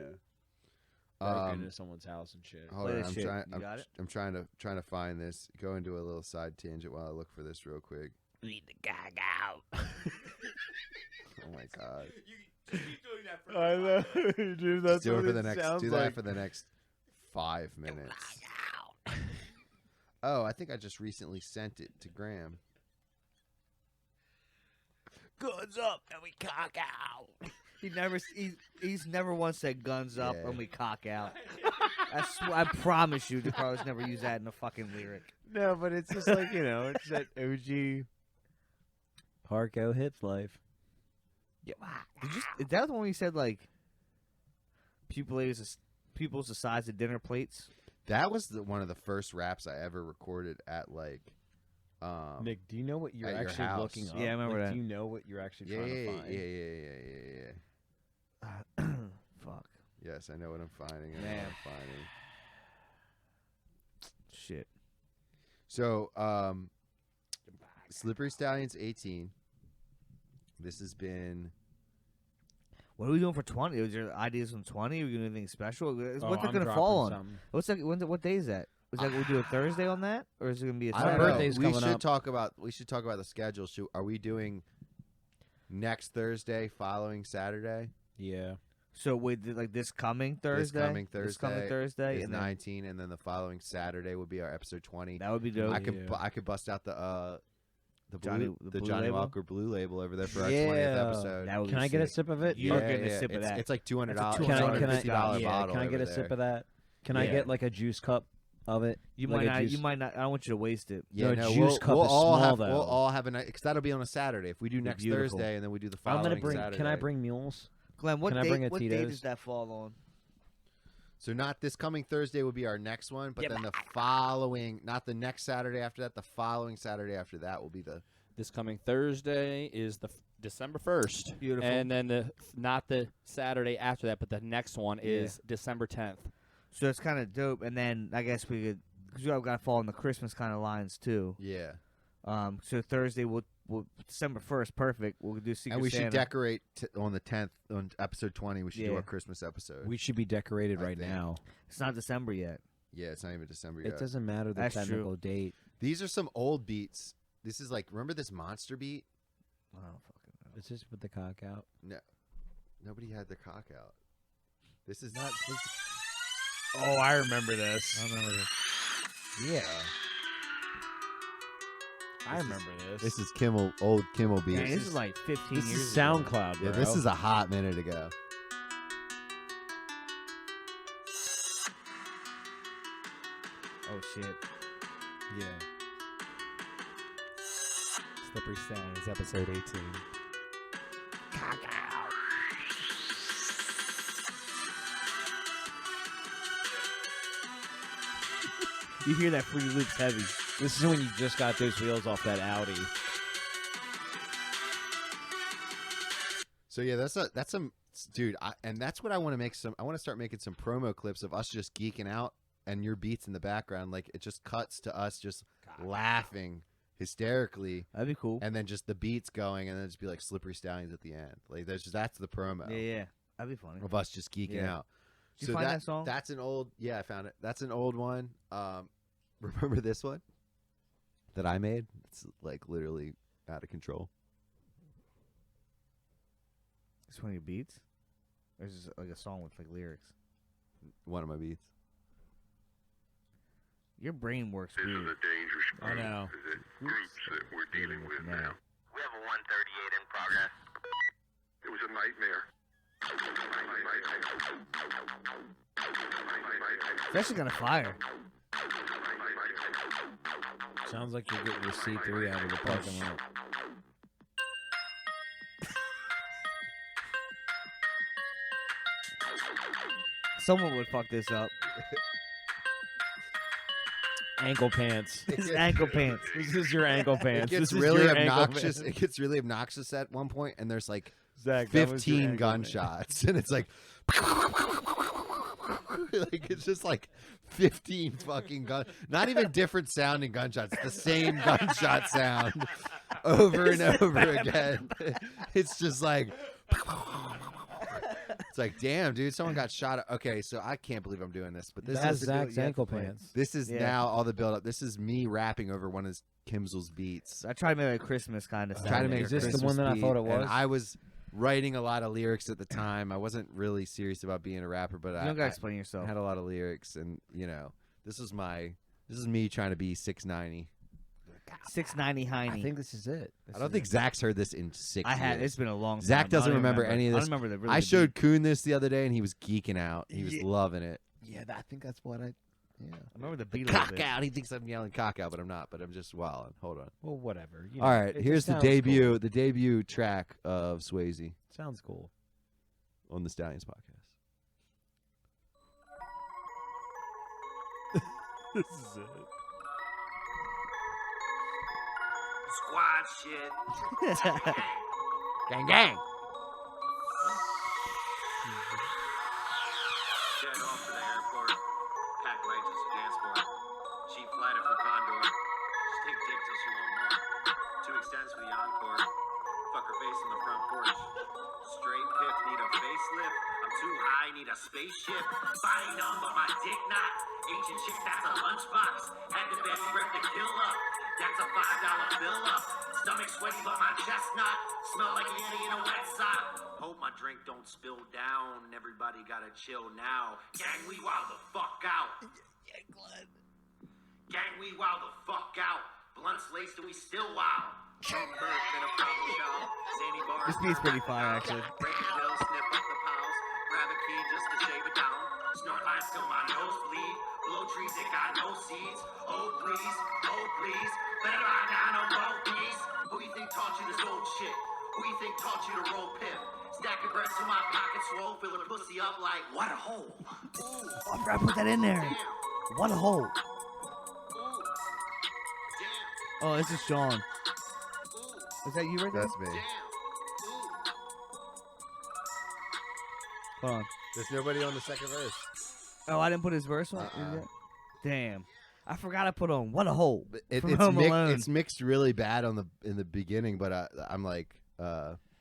Broke Um, into someone's house and shit. Hold Play on, this I'm shit. trying. You got it? I'm trying to find this. Go into a little side tangent while I look for this real quick. Need the gag out. Oh my god. I know, dude. That's Just do it what for the next. sounds Do like. that for the next 5 minutes. Oh, I think I just recently sent it to Graham. Guns up and we cock out. He's never once said guns up Yeah. and we cock out. I promise you, the Carlos never used that in a fucking lyric. No, but it's just like it's that OG Parko hits life. Is that the one where you said like pupils the size of dinner plates? That was one of the first raps I ever recorded at like. Nick, do you know what you're at your actually house. looking up? Yeah, I remember Like, that. Do you know what you're actually Yeah, trying to yeah, find? yeah. Fuck. Yes, I know what I'm finding. I know Man. what I'm finding. Shit. So, Slippery Stallions 18. This has been. What are we doing for 20? Is there ideas on 20? Are we doing anything special? Oh, What's it I'm going to dropping fall on? something. What's that? What day is that? Is that we do a Thursday on that, or is it going to be a I Saturday? don't know. birthday's We coming should up. talk about. We should talk about the schedule. Are we doing next Thursday, following Saturday? Yeah. So wait, like this coming Thursday? This coming Thursday. This coming Thursday, Is and then 19, and then the following Saturday would be our episode 20. that would be dope. I could Yeah. I could bust out the Johnny- blue, the the blue Johnny label? Walker blue label over there for our Yeah. 20th episode. That would Can be I get a sick. sip of it? You're getting a sip of it's, that. It's like $200. That's a Can I $250 yeah, bottle. can I get over a sip there. of that? Can I Yeah. get like a juice cup of it? You Like might a not. juice- You might not. I don't want you to waste it. Yeah, No, no, juice cup we'll is all small, have though. we'll all have a night because that'll be on a Saturday. If we do next beautiful. Thursday and then we do the I'm following gonna bring. Saturday. Can I bring mules? Glenn, what Can I date? bring a What date Tito's? does that fall on? So not this coming Thursday will be our next one, but then the following, not the next Saturday after that, the following Saturday after that will be the. This coming Thursday is the December 1st. Beautiful. And then not the Saturday after that, but the next one is December 10th. So it's kind of dope. And then I guess we could, because we got to fall on the Christmas kind of lines too. Yeah. So Thursday we'll December 1st, perfect. We'll do Secret And we Santa. should decorate on the 10th on episode 20. We should do Yeah. our Christmas episode. We should be decorated I right think. now. It's not December yet. Yeah, it's not even December It yet. doesn't matter the That's technical true. date. These are some old beats. This is like, remember this monster beat? I don't fucking know. Let's just put the cock out. No, nobody had their cock out. This is not. Oh, I remember this. I remember this. Yeah. I remember this. This is Kimmel, old Kimmel beats. Man, this is like 15 This years is ago. SoundCloud, bro. Yeah, this is a hot minute ago. Oh shit. Yeah. Slippery Stallions, episode 18. You hear that Fruity Loops heavy. This is when you just got those wheels off that Audi. So yeah, that's some dude, and that's what I want to make some. I want to start making some promo clips of us just geeking out and your beats in the background. Like it just cuts to us just laughing hysterically, That'd be cool. and then just the beats going, and then just be like Slippery Stallions at the end. Like that's the promo Yeah. That'd be funny. of us just geeking Yeah. out. Did you find that song? That's an old. Yeah, I found it. That's an old one. Remember this one that I made? It's like literally out of control. It's one of your beats? Or is this like a song with like lyrics? One of my beats. Your brain works This weird. is a dangerous I group. know. Is it groups that we're dealing with Now. now. We have a 138 in progress. It was a nightmare. It's actually gonna fire. Sounds like you're getting your C3 out of the parking lot. Someone would fuck this up. Ankle pants. His ankle pants. This is your ankle It pants. gets This is really your ankle obnoxious. pants. It gets really obnoxious at one point, and there's like Zach, that was your 15 ankle pants. gunshots, and it's like, like it's just like 15 fucking gun. Not even different sounding gunshots. The same gunshot sound over and over again. It's just like. It's like, damn, dude, someone got shot. Okay, so I can't believe I'm doing this, but this That's is Zach's you have ankle to play it. pants. this is Yeah. now all the build up. This is me rapping over one of Kimsel's beats. I tried to make a Christmas kind of sound. Trying to make Is this the Christmas one that I beat, thought it and was? I was writing a lot of lyrics at the time. I wasn't really serious about being a rapper, but You I don't gotta explain yourself. had a lot of lyrics, and this is me trying to be 690. 690 I Heine. think this is it. I don't think Zach's heard this in 6 I had. years. It's been a long time. Zach I doesn't don't even remember any of I this. don't remember the really I the showed Kuhn this the other day, and he was geeking out. He was loving it. Yeah, I think that's what I. Yeah. I remember the beat a little Cock bit. out. He thinks I'm yelling cock out, but I'm not. But I'm just wilding. Hold on. Well, whatever. You All know, right, it here's just the sounds debut. cool. The debut track of Swayze Sounds cool. on the Stallions podcast. This is it. Squad shit. Gang, gang. Jet off to the airport. Pack light just a dance floor. Cheap flight up for Condor. Just take dick till she want more. 2 extends for the encore. Fuck her face on the front porch. Straight piff, need a facelift. I'm too high, need a spaceship. Body numb, but my dick not. Ancient chick, that's a lunchbox. Had to bend, break the kill up. That's a $5 bill up. Stomach sweaty, but my chest not. Smell like Yeti in a wet sock. Hope my drink don't spill down. Everybody gotta chill now. Gang, we wild the fuck out. Gang, we wild the fuck out. Blunts laced and we still wild. Some hurt in a problem child. Sandy bars. This beat's pretty fire, actually. Break the pill, sniff up the pals. Grab a key just to shave it down. Snort lines till my nose bleed. Blow trees that got no seeds. Oh please, better lie down on both knees. Who you think taught you this old shit? Who you think taught you to roll pip? Stack of bread till my pocket swole. Fill her pussy up like what a hole. Ooh, I forgot to put that in there. damn. What a hole. Ooh, damn. Oh, this is Sean. Ooh, Is that you right there? That's me. damn. Ooh. Hold on. There's nobody on the second verse. Oh, I didn't put his verse on. Damn. I forgot I put on What a Hole. From It's Home Alone. it's mixed really bad in the beginning, but I'm like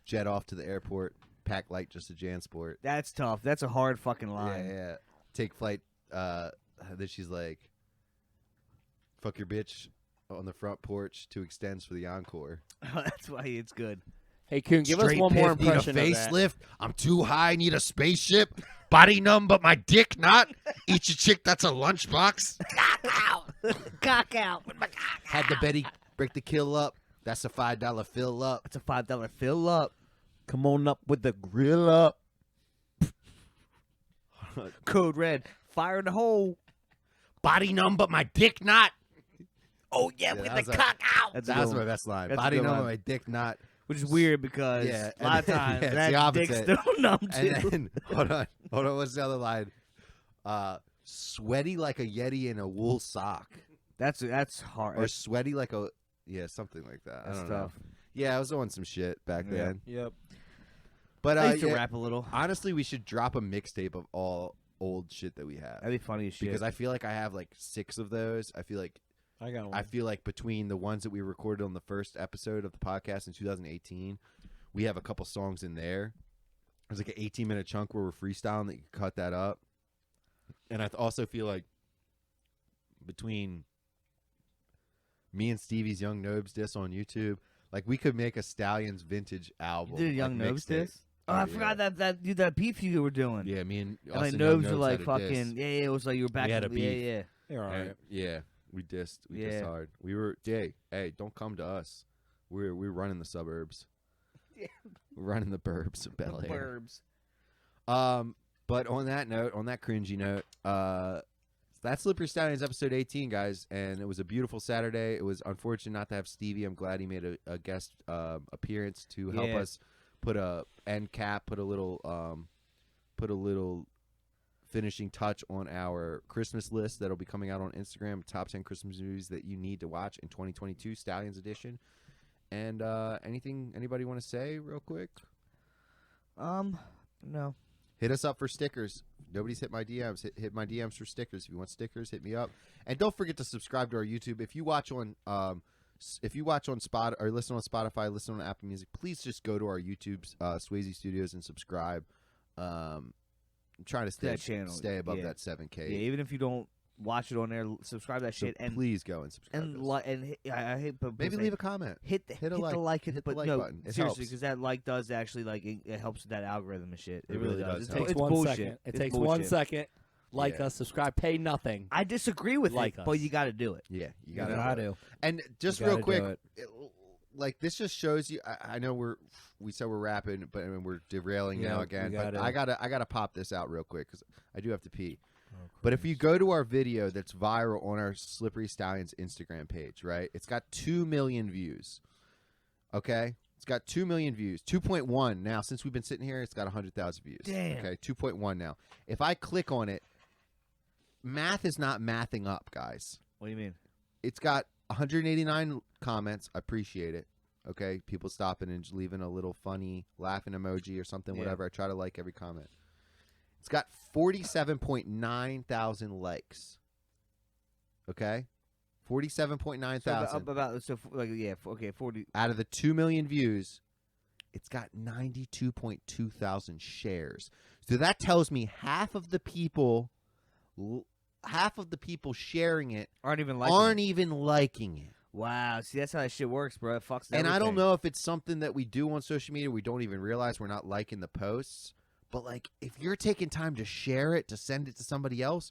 jet off to the airport, pack light just a Jansport. That's tough. That's a hard fucking Yeah, line. yeah. Take flight. Then she's like, "Fuck your bitch" on the front porch. 2 extends for the encore. That's why it's good. Hey, Kuhn, give us Straight one more piff, impression Need of a that. facelift. I'm too high. Need a spaceship. Body numb, but my dick not. Eat your chick. That's a lunchbox. Cock out. Had the Betty break the kill up. That's a $5 fill up. That's a $5 fill up. Come on up with the grill up. Code red. Fire in the hole. Body numb, but my dick not. Oh yeah, Yeah, with that the was cock out. That That's a was good my one. best line. That's a Body good numb, one. my dick not. Which is weird because Yeah, a lot of and then- times yeah, it's that the dick's opposite. still numb too. And then hold on. What's the other line? Sweaty like a Yeti in a wool sock, That's hard. or sweaty like a something like that. That's I don't know. tough. Yeah, I was doing some shit back Yeah. then. Yep. But I used to yeah, rap a little. honestly, we should drop a mixtape of all old shit that we have. That'd be funny as shit. Because I feel like I have like 6 of those. I feel like between the ones that we recorded on the first episode of the podcast in 2018, we have a couple songs in there. There's like an 18-minute chunk where we're freestyling that you can cut that up. And I also feel like between me and Stevie's Young Nobes diss on YouTube, like we could make a Stallions vintage album. You did a Young like, Nobes mixtape. diss? Oh, I forgot that beef you were doing. Yeah, me and And like us and Young Nobes were Nobes like had a diss. fucking it was like you were back. We had a in, beef. Yeah. You're all right. And, yeah, we dissed. We Yeah. dissed hard. We were, hey, don't come to us. We're running the suburbs. Yeah. We're running the burbs of Bel Air. Burbs. But on that note, on that cringy note, that's Slippery Stallions episode 18, guys, and it was a beautiful Saturday. It was unfortunate not to have Stevie. I'm glad he made a guest appearance to help us put a end cap, put a little finishing touch on our Christmas list that'll be coming out on Instagram. Top 10 Christmas movies that you need to watch in 2022, Stallions edition. And anything anybody want to say real quick? No. Hit us up for stickers. Nobody's hit my DMs. Hit my DMs for stickers. If you want stickers, hit me up. And don't forget to subscribe to our YouTube. If you watch on Spot or listen on Spotify, listen on Apple Music, please just go to our YouTube, Swayze Studios, and subscribe. I'm trying to That channel, stay above yeah. that 7K. Yeah, even if you don't watch it on there, subscribe to that So shit and please go and subscribe. to us. I hate but Maybe leave a comment. hit the like, Hit the but like no, button. It seriously, helps. because that like does actually like it helps with that algorithm and shit. It really does It's, help. Takes it's 1 bullshit. second. It It's takes bullshit. 1 second. Like Yeah. us, subscribe, pay nothing. I disagree with Like it, but us. you got to do it. Yeah, you You got gotta to. do. And just You real gotta quick, do it. like this just shows you. I know we said we're rapping, but I mean, we're derailing Yeah, now we again. But gotta- I gotta pop this out real quick because I do have to pee. But if you go to our video that's viral on our Slippery Stallions Instagram page, right? It's got 2 million views. Okay, it's got 2 million views. 2.1 now. Since we've been sitting here, it's got 100,000 views. Damn. Okay, 2.1 now. If I click on it, math is not mathing up, guys. What do you mean? It's got 189 comments. I appreciate it. Okay, people stopping and just leaving a little funny laughing emoji or something, Yeah. whatever. I try to like every comment. It's got 47.9 thousand likes. Okay, 47.9 So thousand. up about okay 40. Out of the 2 million views, it's got 92.2 thousand shares. So that tells me half of the people sharing it Aren't even liking it. Wow, see that's how that shit works, bro. It fucks. And I don't everything. know if it's something that we do on social media. We don't even realize we're not liking the posts. But like, if you're taking time to share it, to send it to somebody else,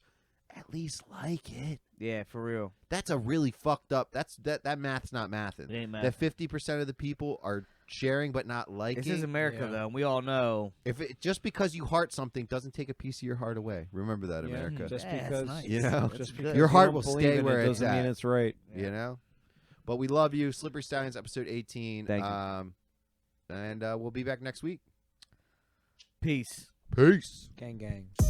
at least like it. Yeah, for real. That's a really fucked up. That math's not mathing. It ain't math. That 50% of the people are sharing but not liking. This is America, Yeah. though, and we all know. If it just because you heart something doesn't take a piece of your heart away. Remember that, Yeah, America. Just Yeah, that's because nice. You know, That's just good. because Your you heart don't will believe stay in where it it's doesn't mean at. it's right. You know. But we love you, Slippery Stallions, episode 18. Thank you. And we'll be back next week. Peace. Peace. Gang gang.